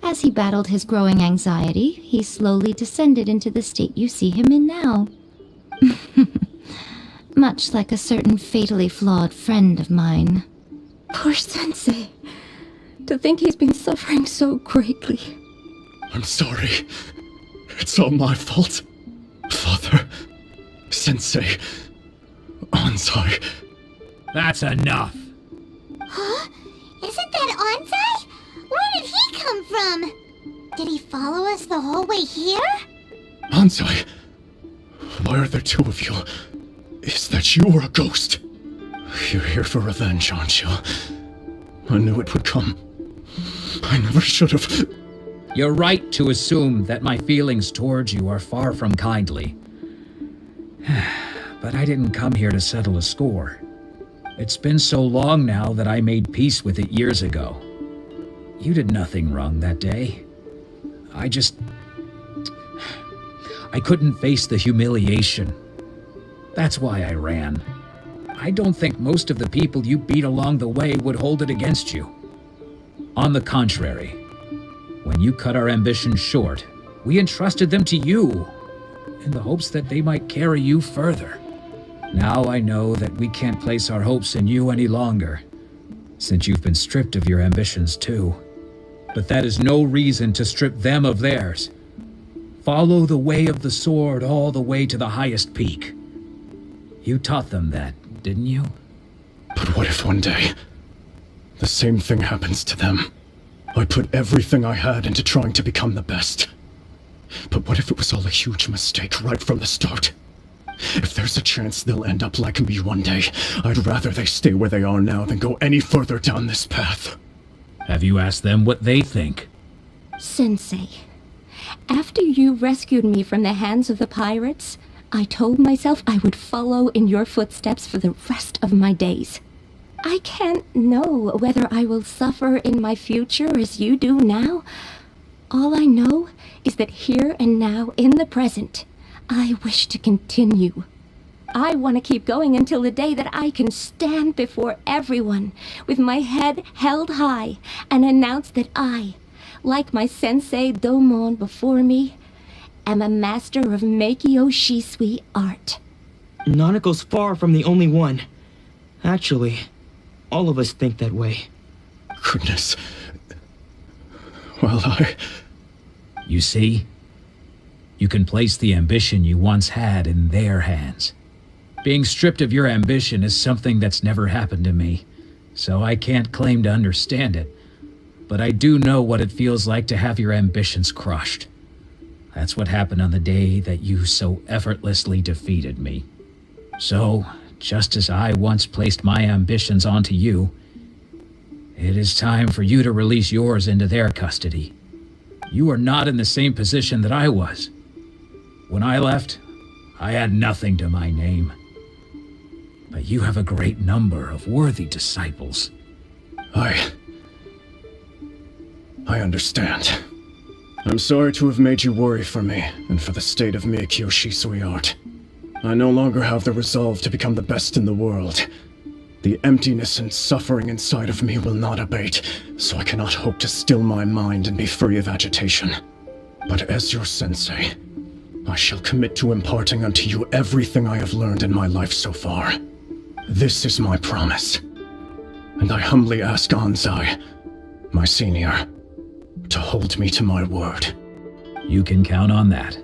[SPEAKER 5] As he battled his growing anxiety, he slowly descended into the state you see him in now.
[SPEAKER 21] much like a certain fatally flawed friend of mine.
[SPEAKER 9] Poor Sensei. To think he's been suffering so greatly.
[SPEAKER 18] I'm sorry. It's all my fault. Father, Sensei, Anzai.
[SPEAKER 13] That's enough.
[SPEAKER 3] Huh? Isn't that Anzai? Where did he come from? Did he follow us the whole way here?
[SPEAKER 18] Anzai, why are there two of you? Is that you or a ghost? You're here for revenge, aren't you? I knew it would come. I never should have.
[SPEAKER 13] You're right to assume that my feelings towards you are far from kindly. But I didn't come here to settle a score. It's been so long now that I made peace with it years ago. You did nothing wrong that day. I couldn't face the humiliation. That's why I ran. I don't think most of the people you beat along the way would hold it against you. On the contrary, when you cut our ambitions short, we entrusted them to you, in the hopes that they might carry you further. Now I know that we can't place our hopes in you any longer, since you've been stripped of your ambitions too. But that is no reason to strip them of theirs. Follow the way of the sword all the way to the highest peak. You taught them that, didn't you?
[SPEAKER 18] But what if one day, the same thing happens to them? I put everything I had into trying to become the best. But what if it was all a huge mistake right from the start? If there's a chance they'll end up like me one day, I'd rather they stay where they are now than go any further down this path.
[SPEAKER 13] Have you asked them what they think?
[SPEAKER 9] Sensei, after you rescued me from the hands of the pirates, I told myself I would follow in your footsteps for the rest of my days. I can't know whether I will suffer in my future as you do now. All I know is that here and now, in the present, I wish to continue. I want to keep going until the day that I can stand before everyone with my head held high and announce that I, like my sensei Domon before me, am a master of Meikyo Shisui art.
[SPEAKER 11] Nanako's far from the only one. Actually, all of us think that way.
[SPEAKER 18] Goodness. Well,
[SPEAKER 13] You see? You can place the ambition you once had in their hands. Being stripped of your ambition is something that's never happened to me, so I can't claim to understand it. But I do know what it feels like to have your ambitions crushed. That's what happened on the day that you so effortlessly defeated me. So, just as I once placed my ambitions onto you, it is time for you to release yours into their custody. You are not in the same position that I was. When I left, I had nothing to my name. But you have a great number of worthy disciples.
[SPEAKER 18] I understand. I'm sorry to have made you worry for me, and for the state of Meikyo Shisui art. I no longer have the resolve to become the best in the world. The emptiness and suffering inside of me will not abate, so I cannot hope to still my mind and be free of agitation. But as your sensei, I shall commit to imparting unto you everything I have learned in my life so far. This is my promise. And I humbly ask Anzai, my senior, to hold me to my word.
[SPEAKER 13] You can count on that.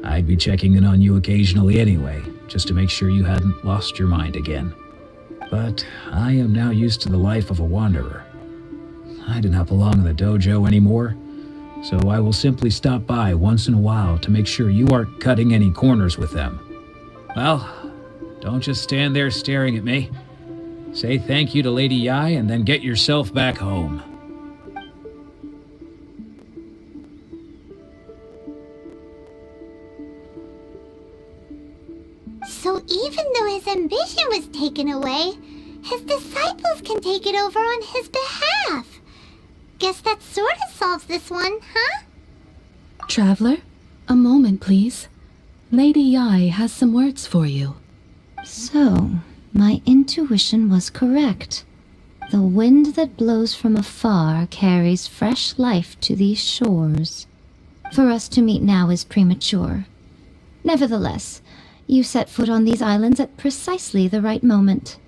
[SPEAKER 13] I'd be checking in on you occasionally anyway, just to make sure you hadn't lost your mind again. But I am now used to the life of a wanderer. I do not belong in the dojo anymore, so I will simply stop by once in a while to make sure you aren't cutting any corners with them. Well, don't just stand there staring at me. Say thank you to Lady Yai and then get yourself back home.
[SPEAKER 3] So even though his ambition was taken away, his disciples can take it over on his behalf. Guess that sort of solves this one, huh?
[SPEAKER 9] Traveler, a moment, please. Lady Yai has some words for you.
[SPEAKER 21] So, my intuition was correct. The wind that blows from afar carries fresh life to these shores. For us to meet now is premature. Nevertheless, You set foot on these islands at precisely the right moment.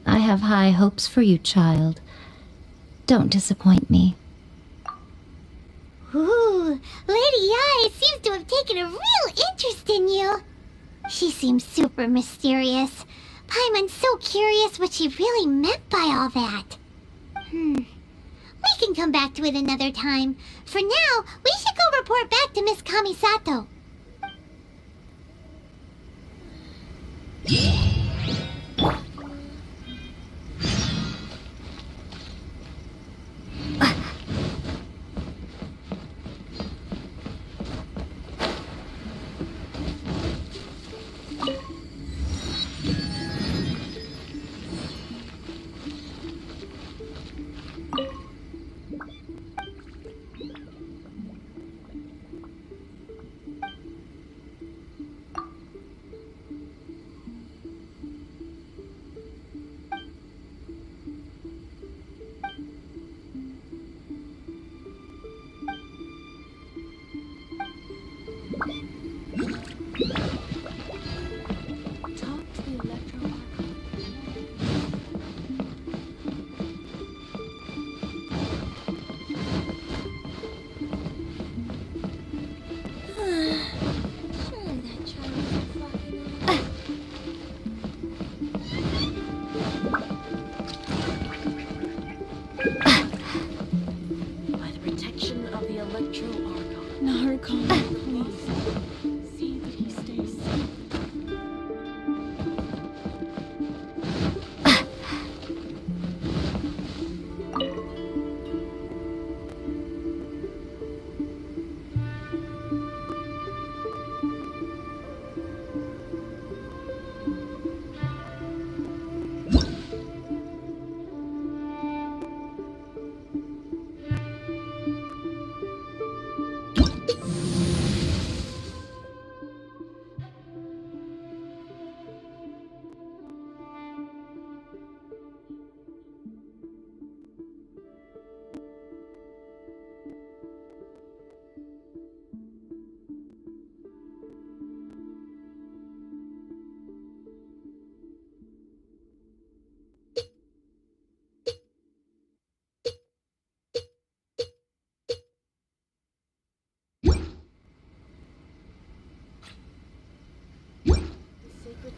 [SPEAKER 21] I have high hopes for you, child. Don't disappoint me.
[SPEAKER 3] Ooh, Lady Ai seems to have taken a real interest in you. She seems super mysterious. Paimon's so curious what she really meant by all that. We can come back to it another time. For now, we should go report back to Miss Kamisato.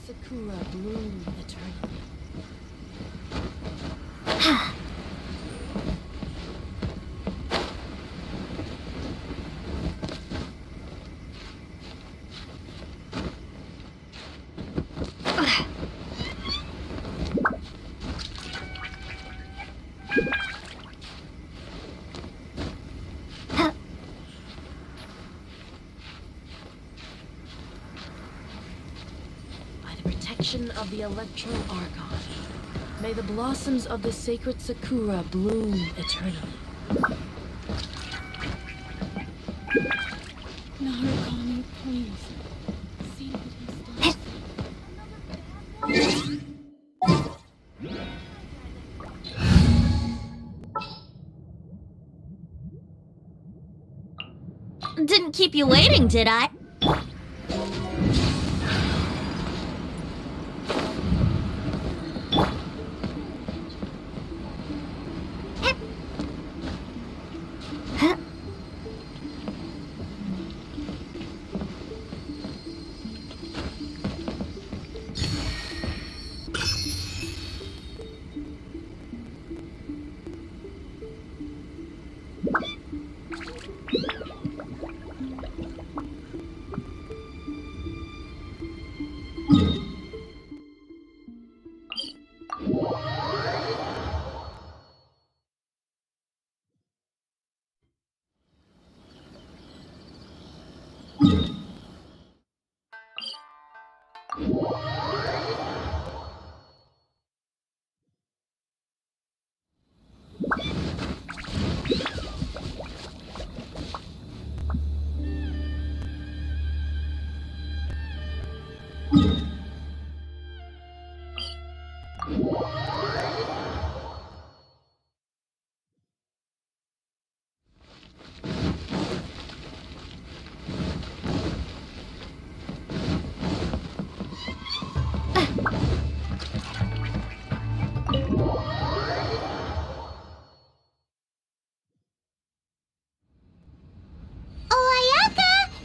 [SPEAKER 19] Sakura bloom eternally. Of the Electro Archon. May the blossoms of the sacred Sakura bloom eternally. Narukami, please. See what he
[SPEAKER 21] Didn't keep you waiting, did I?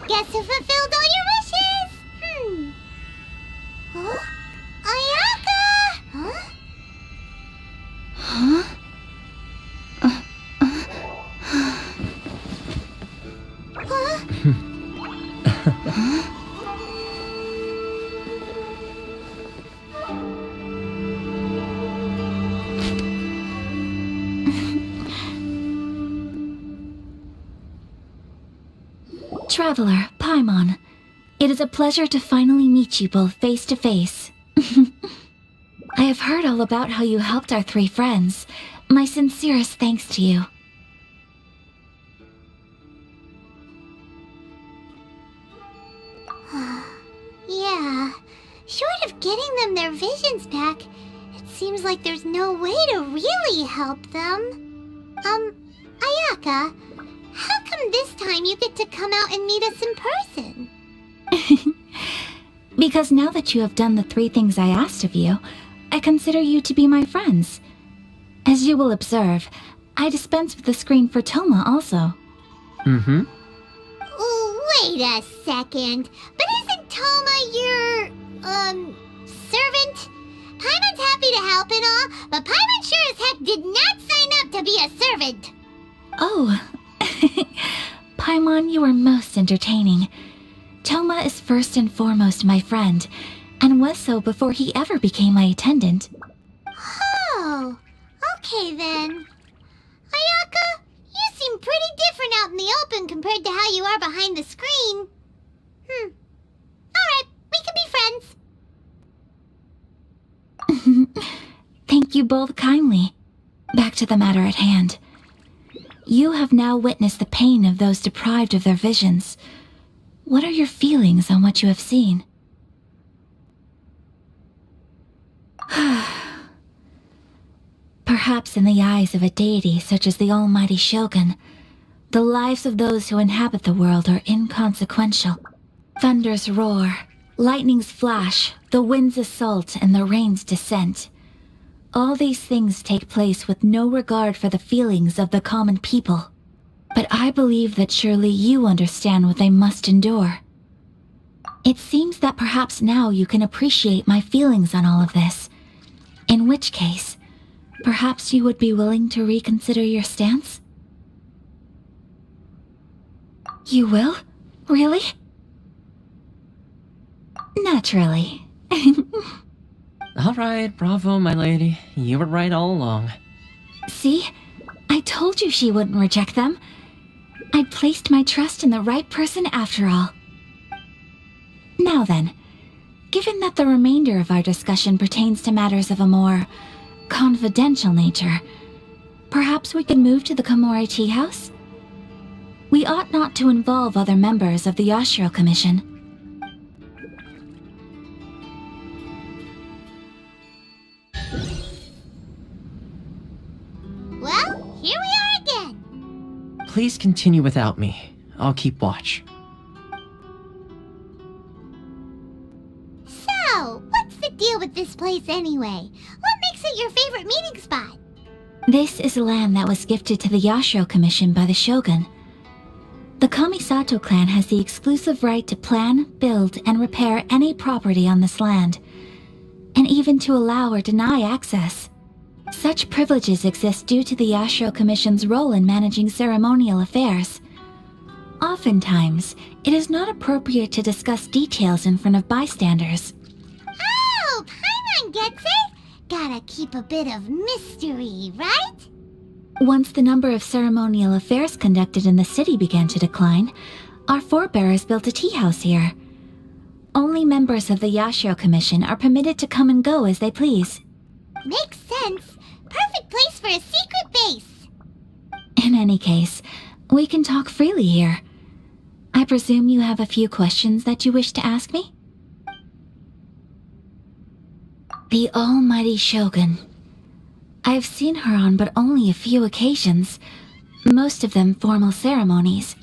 [SPEAKER 3] Guess who fulfilled all your wishes? Huh? Ayaka! Huh?
[SPEAKER 1] Huh? Traveler, Paimon, it is a pleasure to finally meet you both face to face. I have heard all about how you helped our 3 friends. My sincerest thanks to you.
[SPEAKER 3] Yeah, short of getting them their visions back, it seems like there's no way to really help them. Ayaka, how come this time you get to come out and meet us in person?
[SPEAKER 1] Because now that you have done the 3 things I asked of you, I consider you to be my friends. As you will observe, I dispense with the screen for Toma also.
[SPEAKER 3] Mm-hmm. Wait a second. But isn't Toma your, servant? Paimon's happy to help and all, but Paimon sure as heck did not sign up to be a servant.
[SPEAKER 1] Oh. Paimon, you are most entertaining. Toma is first and foremost my friend, and was so before he ever became my attendant.
[SPEAKER 3] Oh, okay then. Ayaka, you seem pretty different out in the open compared to how you are behind the screen. Alright, we can be friends.
[SPEAKER 1] Thank you both kindly. Back to the matter at hand. You have now witnessed the pain of those deprived of their visions. What are your feelings on what you have seen? Perhaps in the eyes of a deity such as the almighty Shogun, the lives of those who inhabit the world are inconsequential. Thunders roar, lightnings flash, the winds assault, and the rains descent. All these things take place with no regard for the feelings of the common people. But I believe that surely you understand what they must endure. It seems that perhaps now you can appreciate my feelings on all of this. In which case, perhaps you would be willing to reconsider your stance? You will? Really? Naturally.
[SPEAKER 6] Alright, bravo, my lady. You were right all along.
[SPEAKER 1] See? I told you she wouldn't reject them. I'd placed my trust in the right person after all. Now then, given that the remainder of our discussion pertains to matters of a more confidential nature, perhaps we could move to the Komori Tea House? We ought not to involve other members of the Yashiro Commission.
[SPEAKER 3] Well, here we are again.
[SPEAKER 6] Please continue without me. I'll keep watch.
[SPEAKER 3] So, what's the deal with this place anyway? What makes it your favorite meeting spot?
[SPEAKER 1] This is land that was gifted to the Yashiro Commission by the Shogun. The Kamisato clan has the exclusive right to plan, build, and repair any property on this land, and even to allow or deny access. Such privileges exist due to the Yashiro Commission's role in managing ceremonial affairs. Oftentimes, it is not appropriate to discuss details in front of bystanders.
[SPEAKER 3] Oh, Paimon gets it! Gotta keep a bit of mystery, right?
[SPEAKER 1] Once the number of ceremonial affairs conducted in the city began to decline, our forebears built a tea house here. Only members of the Yashiro Commission are permitted to come and go as they please.
[SPEAKER 3] Makes sense. Perfect place for a secret base.
[SPEAKER 1] In any case, we can talk freely here. I presume you have a few questions that you wish to ask me? The almighty Shogun. I've seen her on but only a few occasions, most of them formal ceremonies.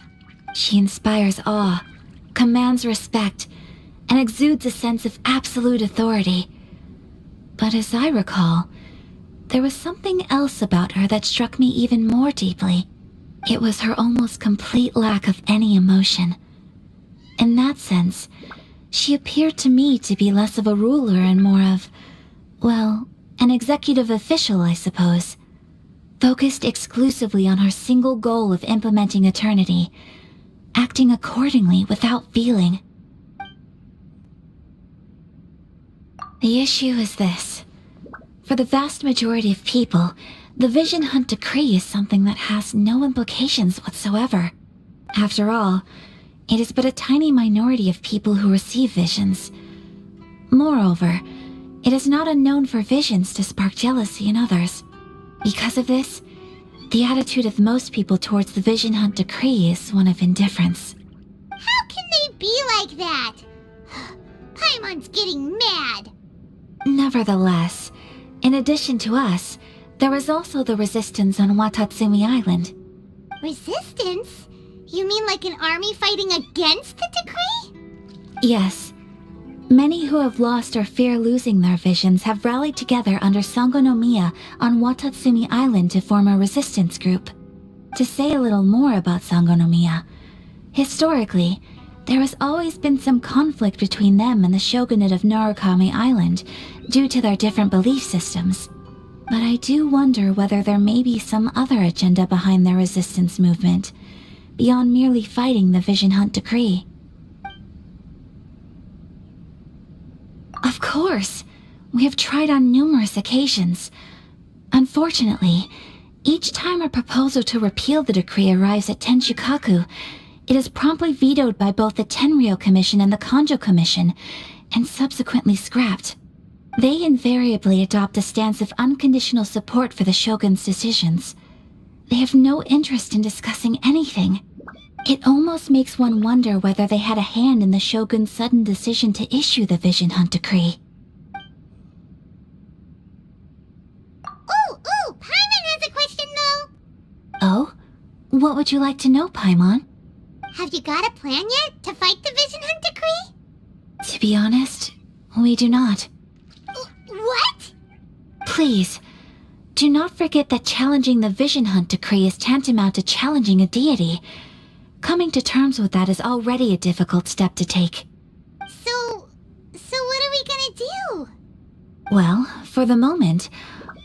[SPEAKER 1] She inspires awe, commands respect, and exudes a sense of absolute authority. But as I recall, there was something else about her that struck me even more deeply. It was her almost complete lack of any emotion. In that sense, she appeared to me to be less of a ruler and more of, well, an executive official, I suppose. Focused exclusively on her single goal of implementing eternity, acting accordingly without feeling. The issue is this. For the vast majority of people, the Vision Hunt Decree is something that has no implications whatsoever. After all, it is but a tiny minority of people who receive visions. Moreover, it is not unknown for visions to spark jealousy in others. Because of this, the attitude of most people towards the Vision Hunt Decree is one of indifference.
[SPEAKER 3] How can they be like that? Paimon's getting mad.
[SPEAKER 1] Nevertheless, in addition to us, there is also the resistance on Watatsumi Island.
[SPEAKER 3] Resistance? You mean like an army fighting against the decree?
[SPEAKER 1] Yes. Many who have lost or fear losing their visions have rallied together under Sangonomiya on Watatsumi Island to form a resistance group. To say a little more about Sangonomiya, historically, there has always been some conflict between them and the shogunate of Narukami Island due to their different belief systems. But I do wonder whether there may be some other agenda behind their resistance movement, beyond merely fighting the Vision Hunt Decree. Of course! We have tried on numerous occasions. Unfortunately, each time a proposal to repeal the decree arrives at Tenshukaku, it is promptly vetoed by both the Tenryou Commission and the Kanjo Commission, and subsequently scrapped. They invariably adopt a stance of unconditional support for the Shogun's decisions. They have no interest in discussing anything. It almost makes one wonder whether they had a hand in the Shogun's sudden decision to issue the Vision Hunt Decree.
[SPEAKER 3] Ooh, Paimon has a question though!
[SPEAKER 1] Oh? What would you like to know, Paimon?
[SPEAKER 3] Have you got a plan yet to fight the Vision Hunt Decree?
[SPEAKER 1] To be honest, we do not.
[SPEAKER 3] What?
[SPEAKER 1] Please, do not forget that challenging the Vision Hunt Decree is tantamount to challenging a deity. Coming to terms with that is already a difficult step to take.
[SPEAKER 3] So what are we gonna do?
[SPEAKER 1] Well, for the moment,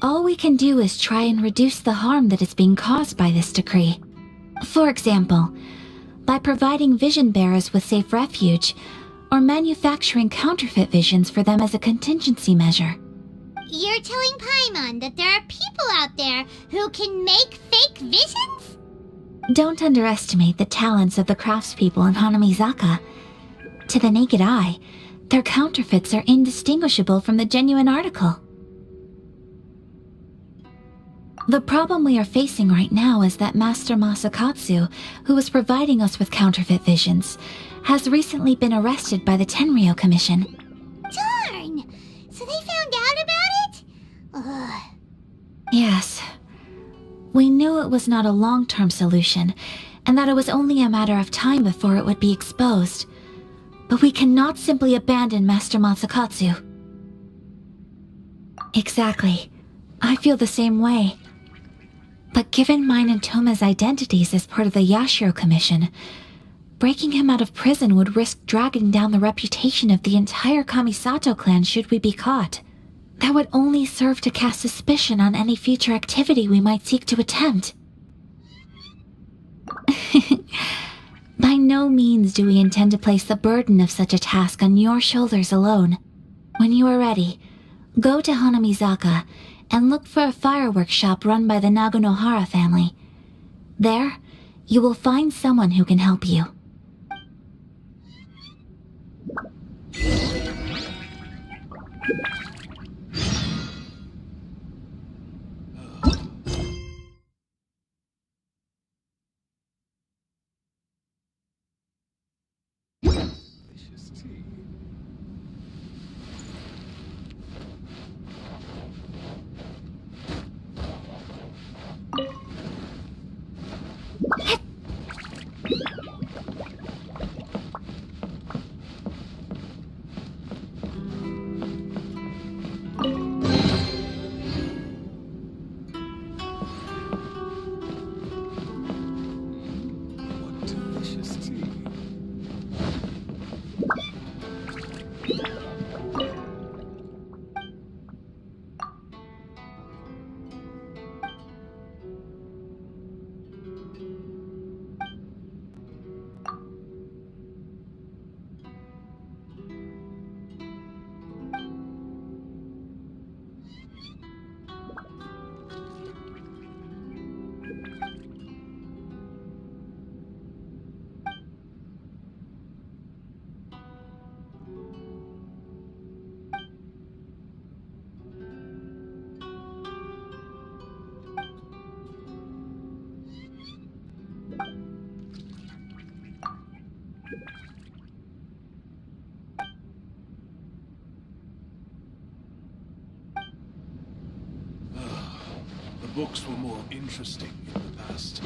[SPEAKER 1] all we can do is try and reduce the harm that is being caused by this decree. For example, by providing vision bearers with safe refuge, or manufacturing counterfeit visions for them as a contingency measure.
[SPEAKER 3] You're telling Paimon that there are people out there who can make fake visions?
[SPEAKER 1] Don't underestimate the talents of the craftspeople in Hanamizaka. To the naked eye, their counterfeits are indistinguishable from the genuine article. The problem we are facing right now is that Master Masakatsu, who was providing us with counterfeit visions, has recently been arrested by the Tenryou Commission.
[SPEAKER 3] Darn! So they found out about it? Ugh.
[SPEAKER 1] Yes. We knew it was not a long-term solution, and that it was only a matter of time before it would be exposed. But we cannot simply abandon Master Masakatsu. Exactly. I feel the same way. But given mine and Toma's identities as part of the Yashiro Commission, breaking him out of prison would risk dragging down the reputation of the entire Kamisato clan should we be caught. That would only serve to cast suspicion on any future activity we might seek to attempt. By no means do we intend to place the burden of such a task on your shoulders alone. When you are ready, go to Hanamizaka and look for a fireworks shop run by the Naganohara family. There, you will find someone who can help you.
[SPEAKER 2] books were more interesting in the past.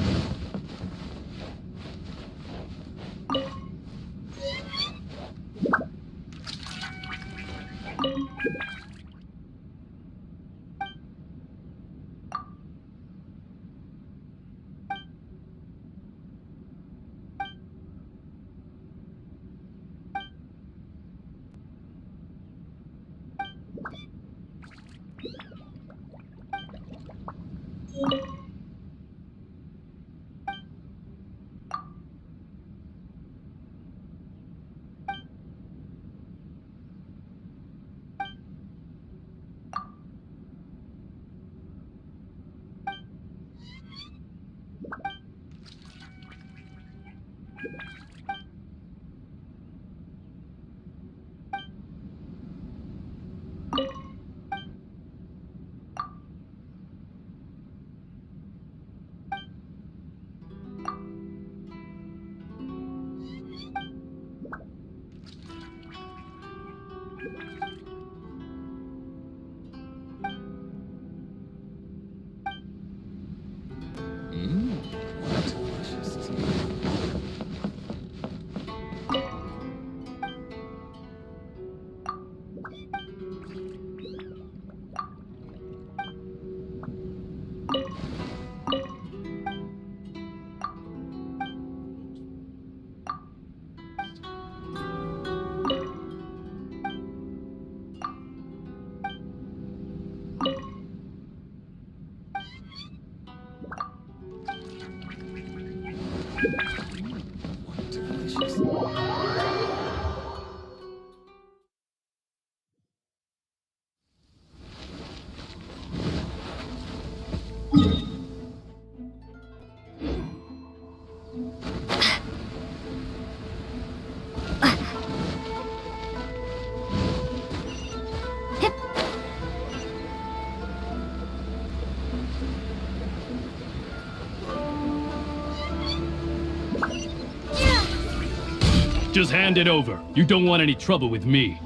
[SPEAKER 15] Just hand it over. You don't want any trouble with me.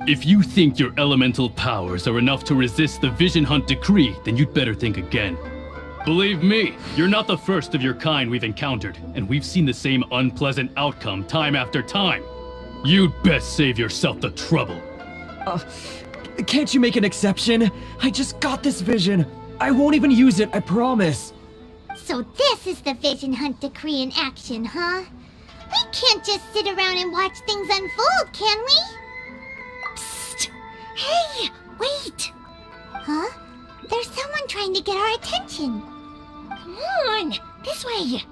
[SPEAKER 15] If you think your elemental powers are enough to resist the Vision Hunt decree, then you'd better think again. Believe me, you're not the first of your kind we've encountered, and we've seen the same unpleasant outcome time after time. You'd best save yourself the trouble.
[SPEAKER 7] Can't you make an exception? I just got this vision. I won't even use it, I promise.
[SPEAKER 3] So this is the Vision Hunt decree in action, huh? We can't just sit around and watch things unfold, can we? Psst! Hey, wait! Huh? There's someone trying to get our attention. Come on, this way.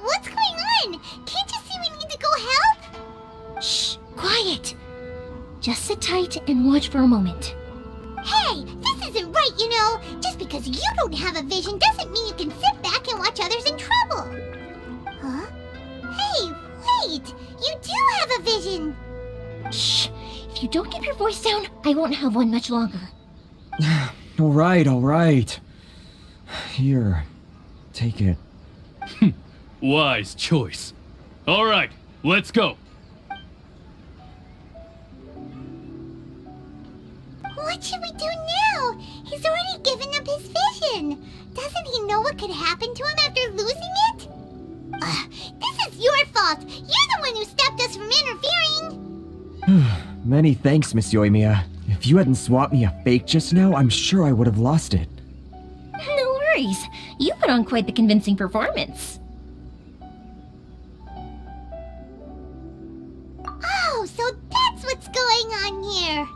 [SPEAKER 3] What's going on? Can't you see we need to go help? Shh, quiet. Just sit tight and watch for a moment. Hey, this isn't right, you know. Just because you don't have a vision doesn't mean you can sit back and watch others in trouble. Huh? Hey, wait! You do have a vision!
[SPEAKER 19] Shh! If you don't keep your voice down, I won't have one much longer.
[SPEAKER 7] All right. Here, take it.
[SPEAKER 15] Wise choice. All right, let's go.
[SPEAKER 3] What should we do now? He's already given up his vision. Doesn't he know what could happen to him after losing it? This is your fault. You're the one who stopped us from interfering.
[SPEAKER 7] Many thanks, Miss Euthymia. If you hadn't swapped me a fake just now, I'm sure I would have lost it.
[SPEAKER 19] No worries. You put on quite the convincing performance.
[SPEAKER 3] Oh, so that's what's going on here.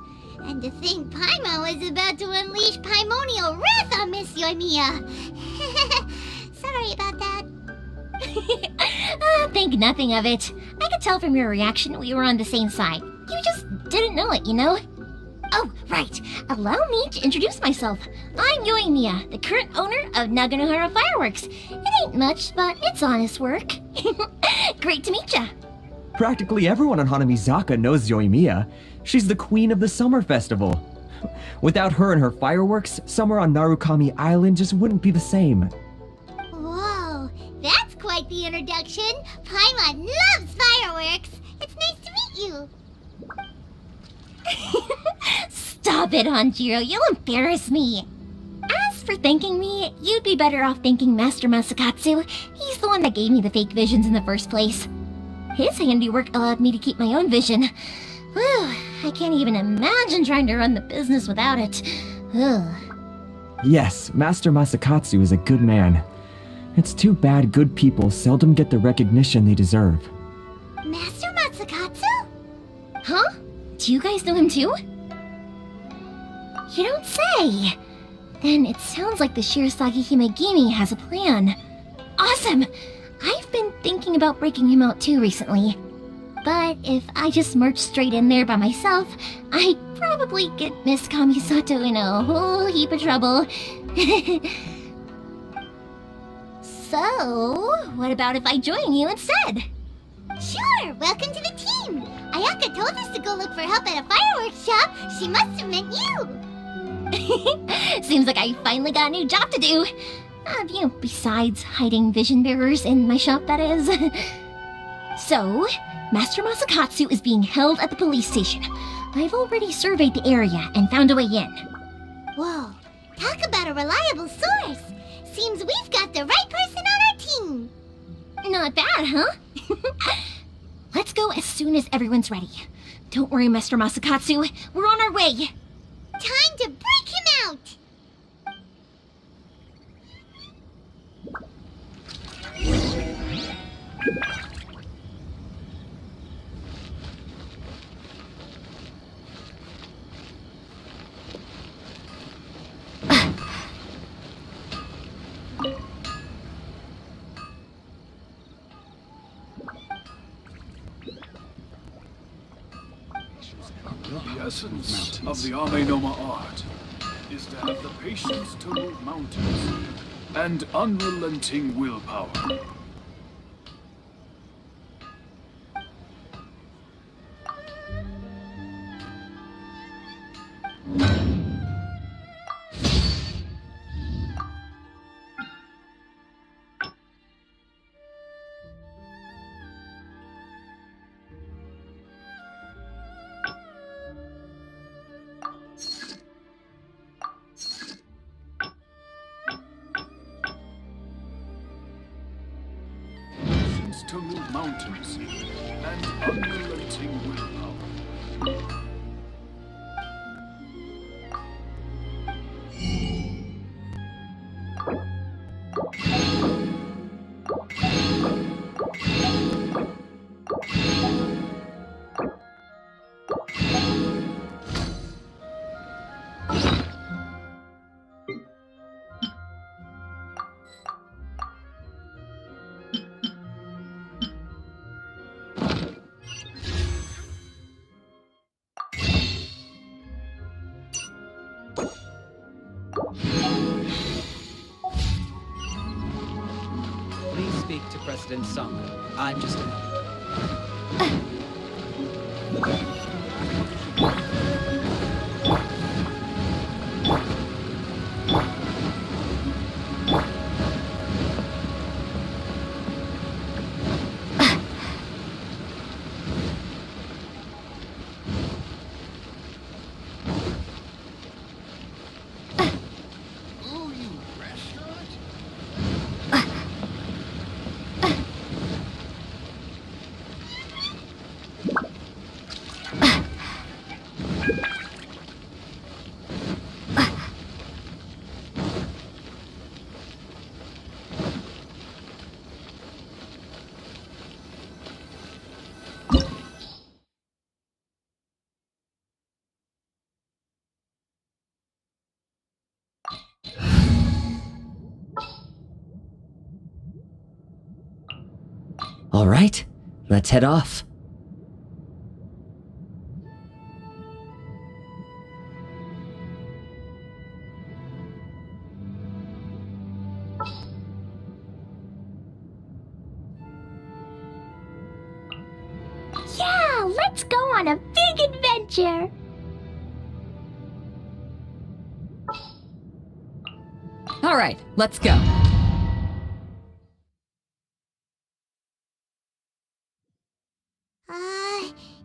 [SPEAKER 3] And to think Paimon was about to unleash Paimonial wrath on Miss Euthymia. Sorry about that.
[SPEAKER 19] Think nothing of it. I could tell from your reaction we were on the same side. You just didn't know it, you know? Oh, right. Allow me to introduce myself. I'm Euthymia, the current owner of Naganohara Fireworks. It ain't much, but it's honest work. Great to meet ya.
[SPEAKER 7] Practically everyone on Hanamizaka knows Euthymia. She's the queen of the summer festival. Without her and her fireworks, summer on Narukami Island just wouldn't be the same.
[SPEAKER 3] Whoa, that's quite the introduction. Paimon loves fireworks. It's nice to meet you.
[SPEAKER 19] Stop it, Hanjiro. You'll embarrass me. As for thanking me, you'd be better off thanking Master Masakatsu. He's the one that gave me the fake visions in the first place. His handiwork allowed me to keep my own vision. Whew, I can't even imagine trying to run the business without it. Ugh.
[SPEAKER 14] Yes, Master Masakatsu is a good man. It's too bad good people seldom get the recognition they deserve.
[SPEAKER 3] Master Masakatsu?
[SPEAKER 19] Huh? Do you guys know him too? You don't say! Then it sounds like the Shirasagi Himegimi has a plan. Awesome! I've been thinking about breaking him out too recently. But if I just marched straight in there by myself, I'd probably get Miss Kamisato in a whole heap of trouble. So, what about if I join you instead?
[SPEAKER 3] Sure, welcome to the team! Ayaka told us to go look for help at a fireworks shop. She must have meant you!
[SPEAKER 19] Seems like I finally got a new job to do. Besides hiding vision bearers in my shop, that is. So, Master Masakatsu is being held at the police station. I've already surveyed the area and found a way in.
[SPEAKER 3] Whoa, talk about a reliable source! Seems we've got the right person on our team!
[SPEAKER 19] Not bad, huh? Let's go as soon as everyone's ready. Don't worry, Master Masakatsu. We're on our way.
[SPEAKER 3] Time to break him out!
[SPEAKER 2] The essence of the Amenoma art is to have the patience to move mountains and unrelenting willpower. To move mountains and unrelenting willpower.
[SPEAKER 17] Please speak to President Song. I'm just a...
[SPEAKER 6] All right, let's head off.
[SPEAKER 3] Yeah, let's go on a big adventure!
[SPEAKER 5] All right, let's go.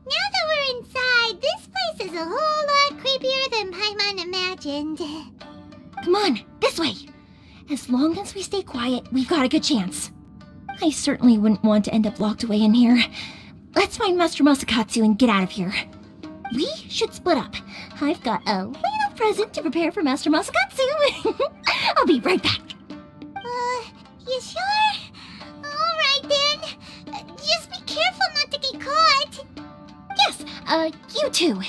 [SPEAKER 3] Now that we're inside, this place is a whole lot creepier than unimagined.
[SPEAKER 19] Come on, this way. As long as we stay quiet, we've got a good chance. I certainly wouldn't want to end up locked away in here. Let's find Master Masakatsu and get out of here. We should split up. I've got a little present to prepare for Master Masakatsu. I'll be right back.
[SPEAKER 3] You sure? Alright then. Just be careful not to get caught.
[SPEAKER 19] Yes, you too.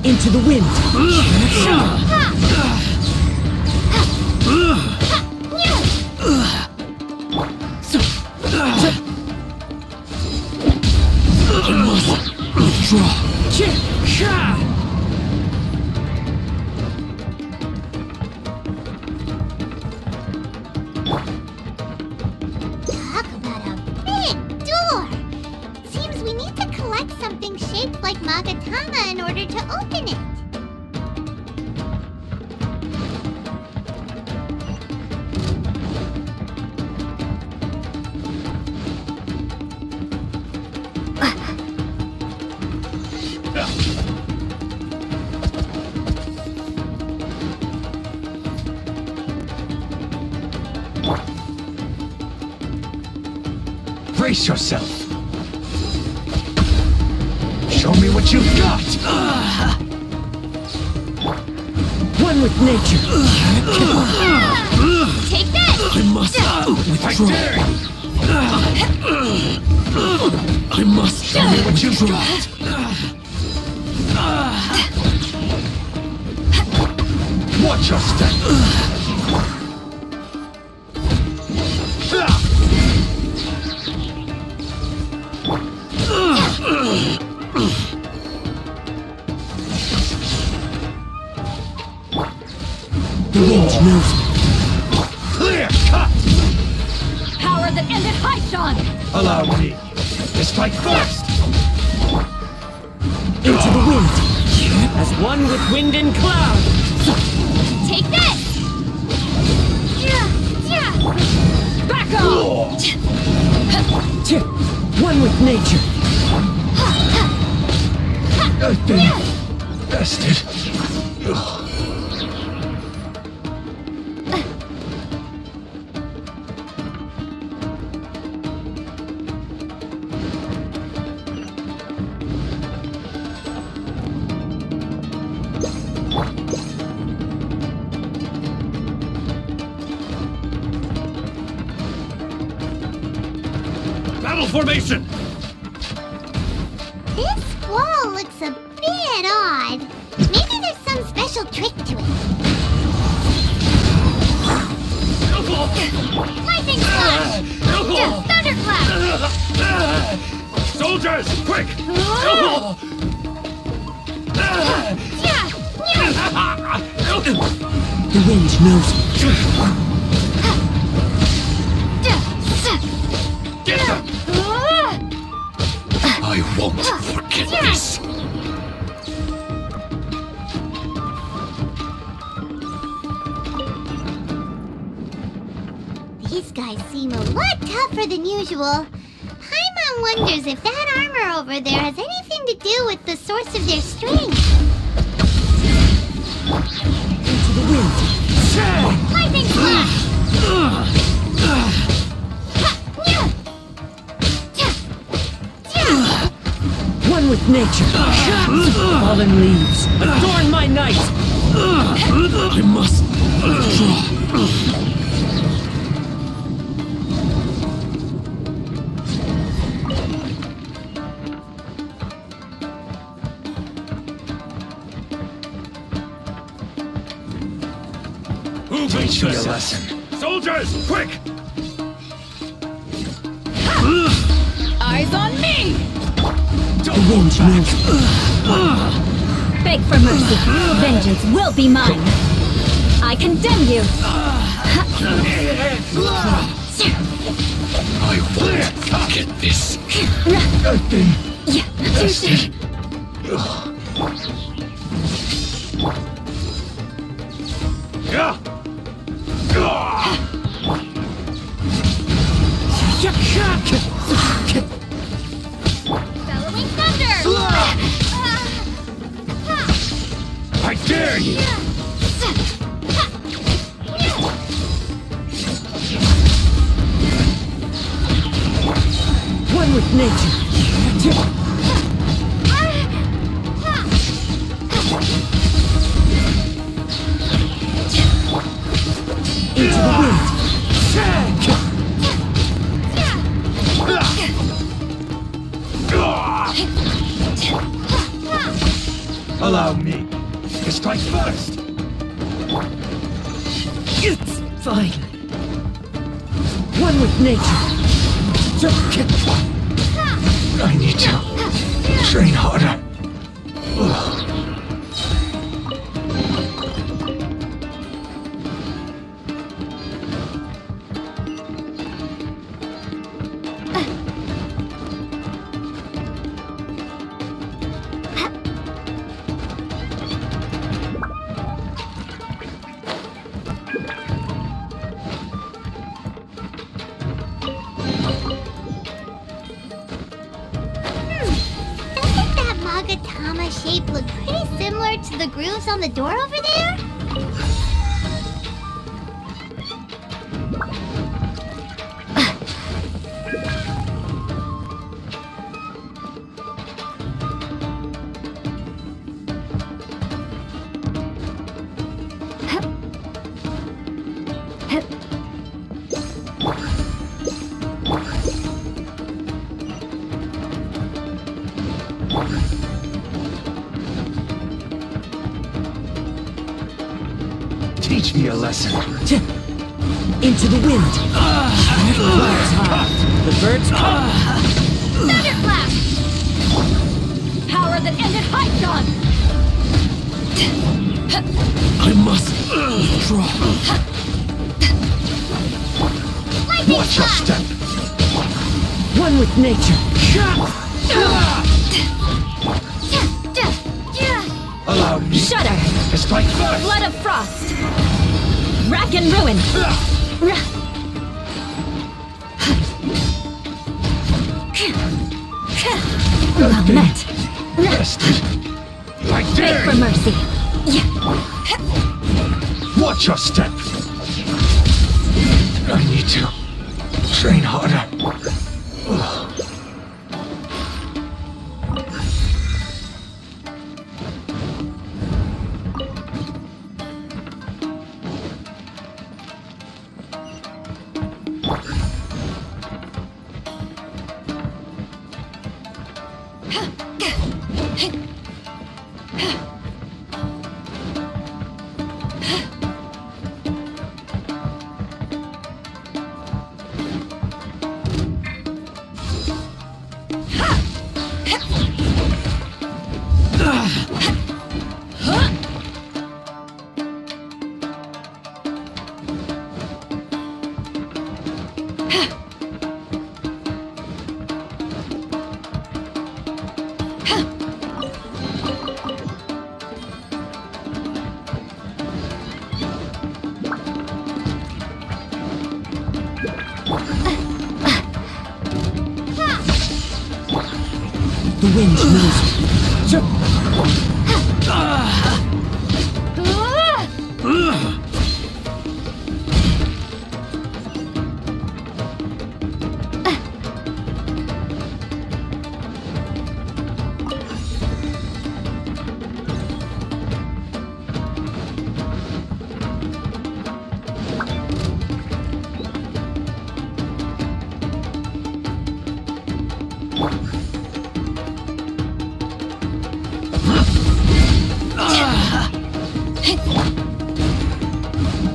[SPEAKER 7] Into the wind!
[SPEAKER 3] Talk about a big door! Seems we need to collect something shaped like Magatama in order to open it.
[SPEAKER 12] Brace yourself. Show me what you've got.
[SPEAKER 7] One with nature.
[SPEAKER 19] Take that!
[SPEAKER 7] I must withdraw. I must
[SPEAKER 12] Show me what you've got. Watch your step.
[SPEAKER 7] The wind knows me.
[SPEAKER 12] Clear cut!
[SPEAKER 5] Power that ended Haishan!
[SPEAKER 12] Allow me to strike first!
[SPEAKER 7] Into the wind. As one with wind and cloud.
[SPEAKER 19] Take this! Back off!
[SPEAKER 7] One with nature.
[SPEAKER 12] I've been bested. Battle formation!
[SPEAKER 3] This wall looks a bit odd. Maybe there's some special trick to it.
[SPEAKER 19] Lightning slash! Thunderclap!
[SPEAKER 12] Soldiers, quick!
[SPEAKER 7] The wind knows me.
[SPEAKER 12] Get them! I won't forget this.
[SPEAKER 3] These guys seem a lot tougher than usual. Paimon wonders if that armor over there has anything to do with the source of their strength.
[SPEAKER 7] Into the wind.
[SPEAKER 19] Lightning slash!
[SPEAKER 7] One with nature. Fallen leaves. Adorn my night. I must withdraw.
[SPEAKER 12] Who teach you a lesson? Soldiers, quick!
[SPEAKER 5] Eyes on me!
[SPEAKER 7] The wind knows me.
[SPEAKER 1] Beg for mercy. Vengeance will be mine. I condemn you.
[SPEAKER 12] I won't get this. I've been tested.
[SPEAKER 19] Bellowing thunder!
[SPEAKER 12] I dare you!
[SPEAKER 4] One with nature. Into the wind.
[SPEAKER 12] Allow me to strike first.
[SPEAKER 4] It's fine. One with nature.
[SPEAKER 12] I need to train harder.
[SPEAKER 3] Shape look pretty similar to the grooves on the door over there?
[SPEAKER 12] Teach me a lesson.
[SPEAKER 4] Into the wind. The birds.
[SPEAKER 19] Thunderclap! Power that ended Hypnon!
[SPEAKER 12] I must draw. Watch your step.
[SPEAKER 4] One with nature.
[SPEAKER 12] Allow me
[SPEAKER 19] Shudder!
[SPEAKER 12] to strike first.
[SPEAKER 19] Blood of Frost! Rack and Ruin! Well met!
[SPEAKER 12] Rested. I
[SPEAKER 19] Beg
[SPEAKER 12] dare
[SPEAKER 19] for
[SPEAKER 12] you.
[SPEAKER 19] mercy!
[SPEAKER 12] Watch your step. I need to train harder.
[SPEAKER 4] The wind knows.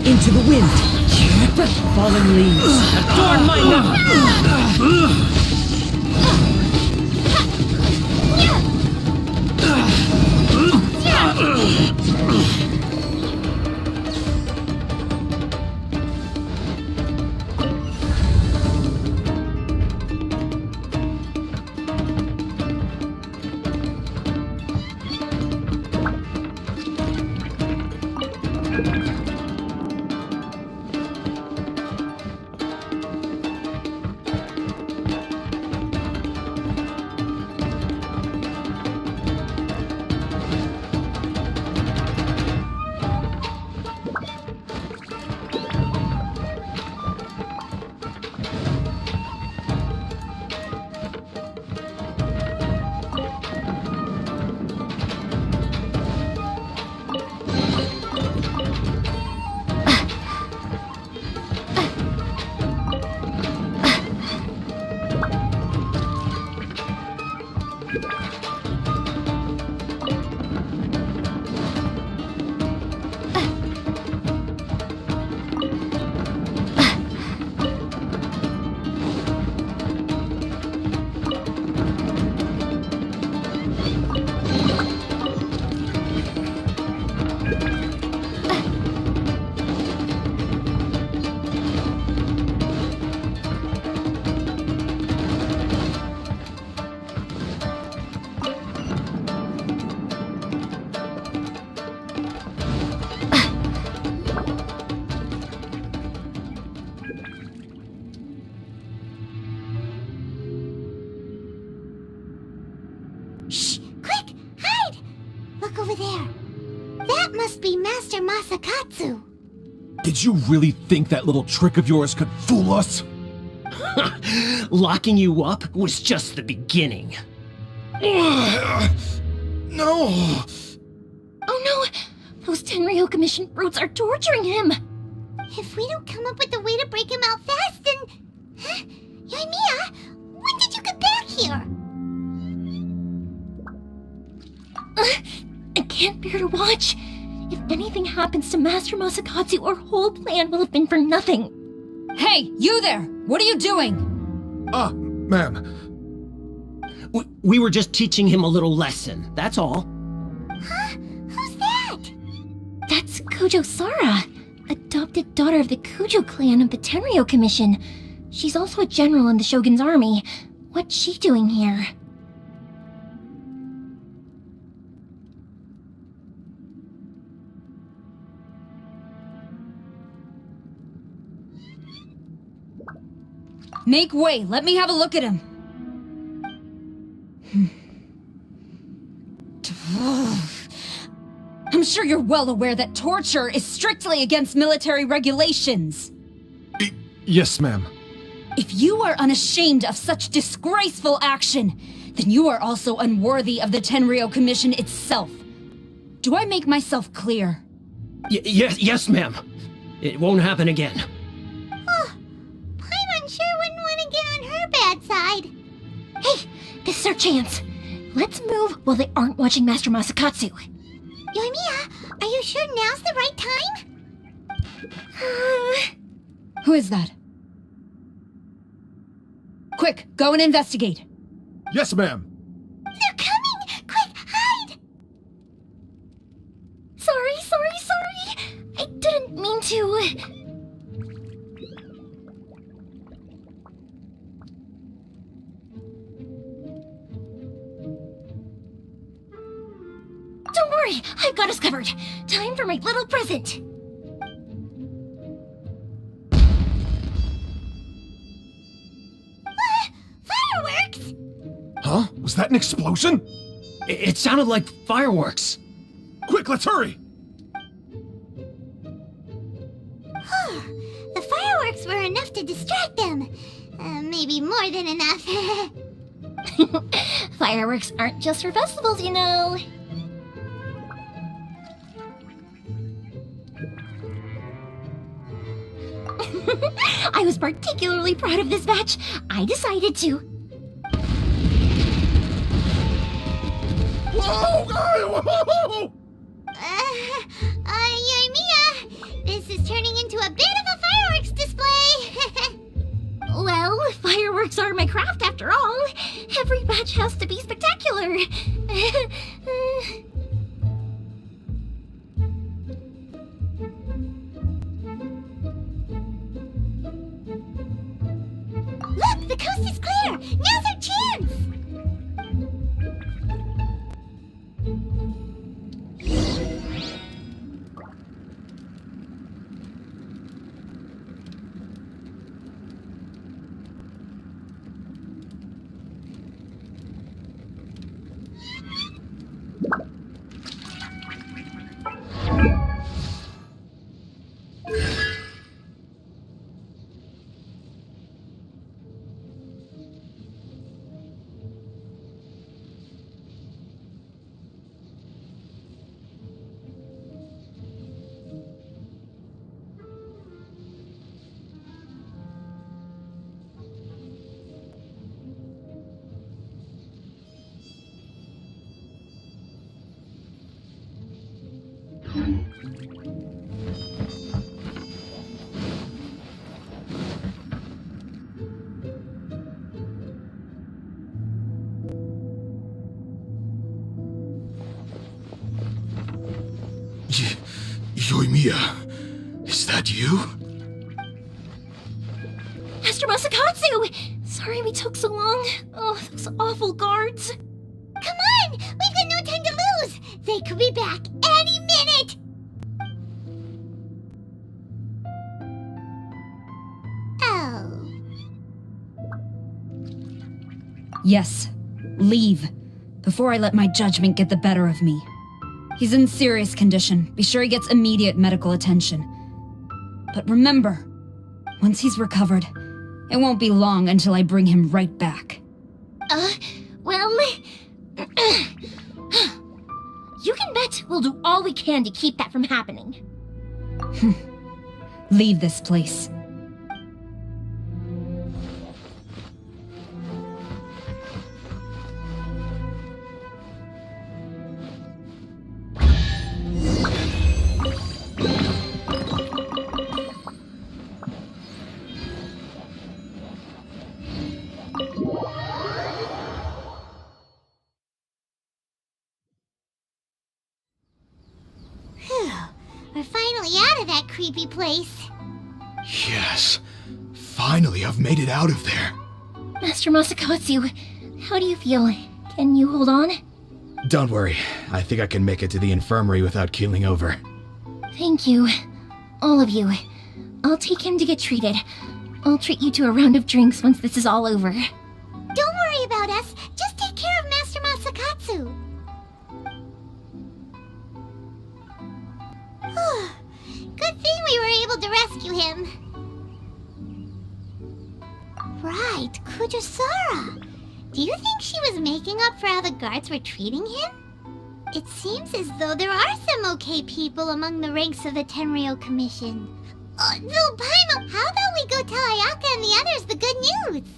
[SPEAKER 4] Into the wind. Fallen leaves. Adorn my number.
[SPEAKER 3] Look over there. That must be Master Masakatsu.
[SPEAKER 8] Did you really think that little trick of yours could fool us?
[SPEAKER 7] Locking you up was just the beginning.
[SPEAKER 8] No!
[SPEAKER 19] Oh no! Those Tenryou Commission brutes are torturing him!
[SPEAKER 3] If we don't come up with a way to break him out fast, then... Huh? Euthymia, when did you get back here?
[SPEAKER 19] I can't bear to watch. If anything happens to Master Masakatsu, our whole plan will have been for nothing.
[SPEAKER 5] Hey, you there! What are you doing?
[SPEAKER 8] Ma'am.
[SPEAKER 7] We were just teaching him a little lesson, that's all.
[SPEAKER 3] Huh? Who's that?
[SPEAKER 19] That's Kujo Sara, adopted daughter of the Kujo clan of the Tenryou Commission. She's also a general in the Shogun's army. What's she doing here?
[SPEAKER 5] Make way! Let me have a look at him! I'm sure you're well aware that torture is strictly against military regulations.
[SPEAKER 8] Yes, ma'am.
[SPEAKER 5] If you are unashamed of such disgraceful action, then you are also unworthy of the Tenryou Commission itself. Do I make myself clear?
[SPEAKER 7] Yes, ma'am. It won't happen again.
[SPEAKER 3] Paimon sure wouldn't want to get on her bad side.
[SPEAKER 19] Hey, this is our chance. Let's move while they aren't watching Master Masakatsu.
[SPEAKER 3] Euthymia, are you sure now's the right time?
[SPEAKER 5] Who is that? Quick, go and investigate.
[SPEAKER 8] Yes, ma'am.
[SPEAKER 3] They're coming! Quick, hide!
[SPEAKER 19] Sorry. I didn't mean to. Don't worry, I've got us covered. Time for my little present.
[SPEAKER 3] Fireworks?
[SPEAKER 8] Huh? Was that an explosion?
[SPEAKER 7] It sounded like fireworks.
[SPEAKER 8] Quick, let's hurry!
[SPEAKER 3] The fireworks were enough to distract them. Maybe more than enough.
[SPEAKER 19] Fireworks aren't just for festivals, you know. I was particularly proud of this batch. I decided to.
[SPEAKER 8] Whoa!
[SPEAKER 3] Euthymia, this is turning into a bit of a fireworks display.
[SPEAKER 19] Well, fireworks are my craft after all. Every batch has to be spectacular.
[SPEAKER 3] Look, the coast is clear. Now's our chance.
[SPEAKER 20] Euthymia, is that you?
[SPEAKER 19] Master Masakatsu! Sorry we took so long. Oh, those awful guards.
[SPEAKER 3] Come on! We've got no time to lose! They could be back any minute! Oh.
[SPEAKER 5] Yes, leave. Before I let my judgment get the better of me. He's in serious condition. Be sure he gets immediate medical attention. But remember, once he's recovered, it won't be long until I bring him right back.
[SPEAKER 19] Well... You can bet we'll do all we can to keep that from happening.
[SPEAKER 5] Leave this place.
[SPEAKER 3] We're finally out of that creepy place.
[SPEAKER 20] Yes. Finally, I've made it out of there.
[SPEAKER 19] Master Masakatsu, how do you feel? Can you hold on?
[SPEAKER 20] Don't worry. I think I can make it to the infirmary without keeling over.
[SPEAKER 19] Thank you. All of you. I'll take him to get treated. I'll treat you to a round of drinks once this is all over.
[SPEAKER 3] Don't worry about us. Just take care of Master Masakatsu. Good thing we were able to rescue him. Right, Kujosara. Do you think she was making up for how the guards were treating him? It seems as though there are some okay people among the ranks of the Tenryou Commission. Though, Paimon, how about we go tell Ayaka and the others the good news?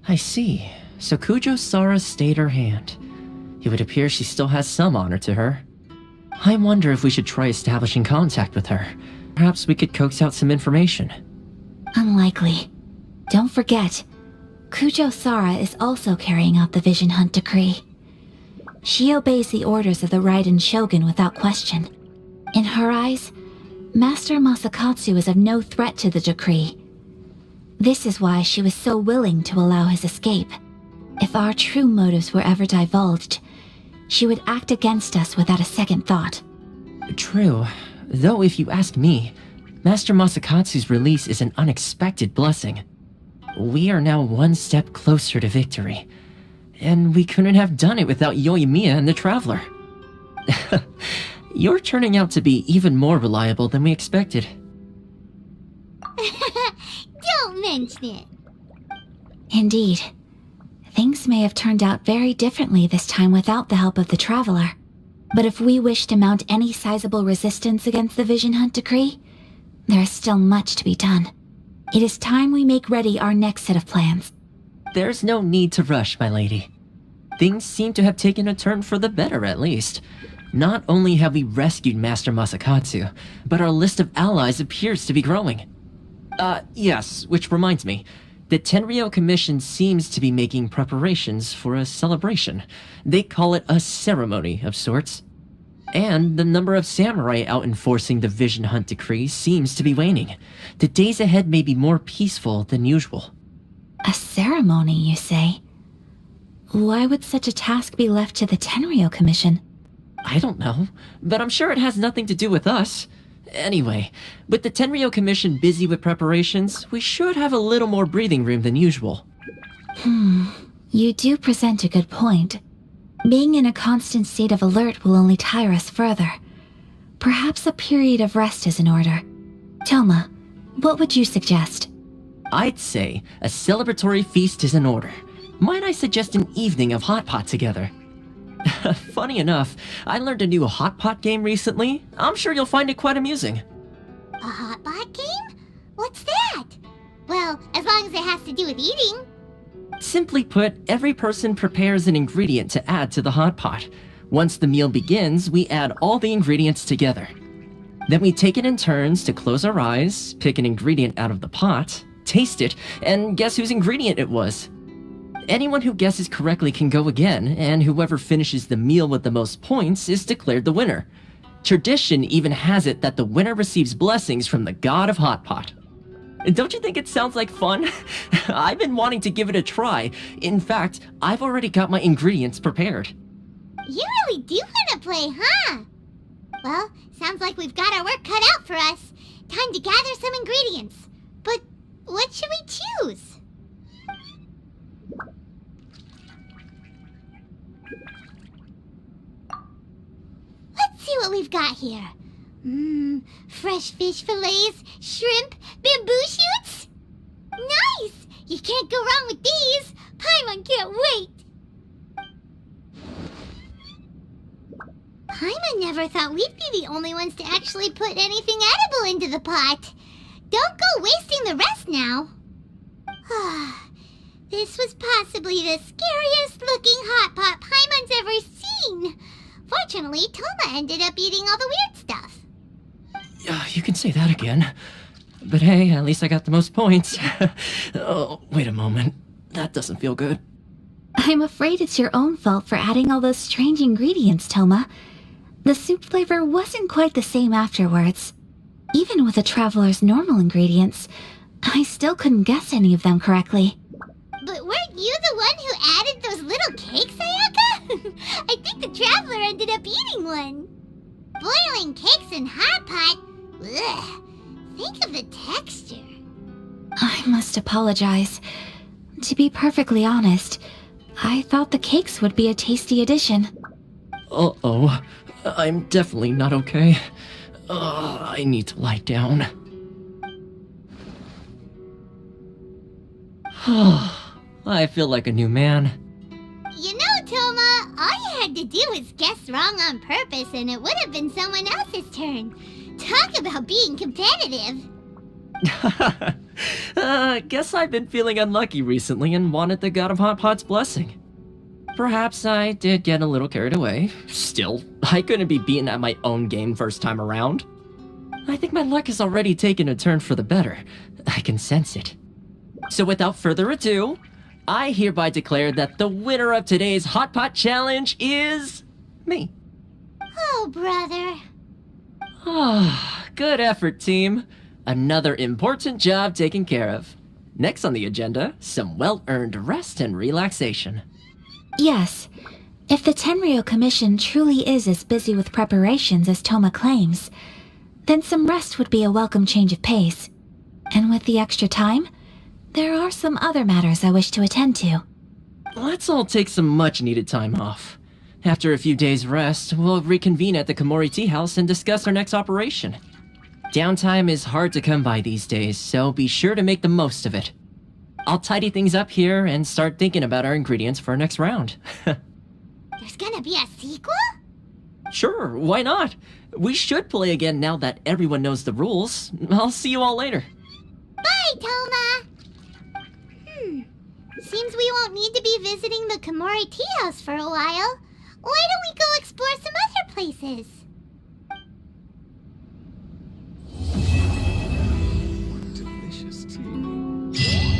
[SPEAKER 6] I see. So Kujosara stayed her hand. It would appear she still has some honor to her. I wonder if we should try establishing contact with her. Perhaps we could coax out some information.
[SPEAKER 1] Unlikely. Don't forget, Kujosara is also carrying out the Vision Hunt decree. She obeys the orders of the Raiden Shogun without question. In her eyes, Master Masakatsu is of no threat to the decree. This is why she was so willing to allow his escape. If our true motives were ever divulged, she would act against us without a second thought.
[SPEAKER 6] True. Though if you ask me, Master Masakatsu's release is an unexpected blessing. We are now one step closer to victory. And we couldn't have done it without Euthymia and the Traveler. You're turning out to be even more reliable than we expected.
[SPEAKER 3] Don't mention it.
[SPEAKER 1] Indeed. Things may have turned out very differently this time without the help of the Traveler. But if we wish to mount any sizable resistance against the Vision Hunt decree, there is still much to be done. It is time we make ready our next set of plans.
[SPEAKER 6] There's no need to rush, my lady. Things seem to have taken a turn for the better, at least. Not only have we rescued Master Masakatsu, but our list of allies appears to be growing. Yes, which reminds me. The Tenryou Commission seems to be making preparations for a celebration. They call it a ceremony of sorts. And the number of samurai out enforcing the Vision Hunt decree seems to be waning. The days ahead may be more peaceful than usual.
[SPEAKER 1] A ceremony, you say? Why would such a task be left to the Tenryou Commission?
[SPEAKER 6] I don't know, but I'm sure it has nothing to do with us. Anyway, with the Tenryou Commission busy with preparations, we should have a little more breathing room than usual.
[SPEAKER 1] You do present a good point. Being in a constant state of alert will only tire us further. Perhaps a period of rest is in order. Toma, what would you suggest?
[SPEAKER 6] I'd say a celebratory feast is in order. Might I suggest an evening of hot pot together? Funny enough, I learned a new hot pot game recently. I'm sure you'll find it quite amusing.
[SPEAKER 3] A hot pot game? What's that? Well, as long as it has to do with eating.
[SPEAKER 6] Simply put, every person prepares an ingredient to add to the hot pot. Once the meal begins, we add all the ingredients together. Then we take it in turns to close our eyes, pick an ingredient out of the pot, taste it, and guess whose ingredient it was. Anyone who guesses correctly can go again, and whoever finishes the meal with the most points is declared the winner. Tradition even has it that the winner receives blessings from the god of hot pot. Don't you think it sounds like fun? I've been wanting to give it a try. In fact, I've already got my ingredients prepared.
[SPEAKER 3] You really do want to play, huh? Well, sounds like we've got our work cut out for us. Time to gather some ingredients. But what should we choose? Let's see what we've got here. Fresh fish fillets, shrimp, bamboo shoots. Nice! You can't go wrong with these. Paimon can't wait. Paimon never thought we'd be the only ones to actually put anything edible into the pot. Don't go wasting the rest now. This was possibly the scariest looking hot pot Paimon's ever seen. Fortunately, Toma ended up eating all the weird stuff.
[SPEAKER 6] You can say that again. But hey, at least I got the most points. Oh, wait a moment. That doesn't feel good.
[SPEAKER 1] I'm afraid it's your own fault for adding all those strange ingredients, Toma. The soup flavor wasn't quite the same afterwards. Even with the traveler's normal ingredients, I still couldn't guess any of them correctly.
[SPEAKER 3] But weren't you the one who added those little cakes, Ayaka? I think the traveler ended up eating one. Boiling cakes in hot pot? Ugh. Think of the texture.
[SPEAKER 1] I must apologize. To be perfectly honest, I thought the cakes would be a tasty addition.
[SPEAKER 6] Uh-oh. I'm definitely not okay. I need to lie down. I feel like a new man.
[SPEAKER 3] You know, Toma, all you had to do was guess wrong on purpose and it would have been someone else's turn. Talk about being competitive.
[SPEAKER 6] Guess I've been feeling unlucky recently and wanted the god of hot pot's blessing. Perhaps I did get a little carried away. Still, I couldn't be beaten at my own game first time around. I think my luck has already taken a turn for the better. I can sense it. So without further ado, I hereby declare that the winner of today's Hot Pot Challenge is... me.
[SPEAKER 3] Oh, brother.
[SPEAKER 6] Good effort, team. Another important job taken care of. Next on the agenda, some well-earned rest and relaxation.
[SPEAKER 1] Yes, if the Tenryou Commission truly is as busy with preparations as Toma claims, then some rest would be a welcome change of pace. And with the extra time, there are some other matters I wish to attend to.
[SPEAKER 6] Let's all take some much-needed time off. After a few days' rest, we'll reconvene at the Komori Tea House and discuss our next operation. Downtime is hard to come by these days, so be sure to make the most of it. I'll tidy things up here and start thinking about our ingredients for our next round.
[SPEAKER 3] There's gonna be a sequel?
[SPEAKER 6] Sure, why not? We should play again now that everyone knows the rules. I'll see you all later.
[SPEAKER 3] Bye, Toma! Seems we won't need to be visiting the Komori Tea House for a while. Why don't we go explore some other places?
[SPEAKER 18] Delicious tea.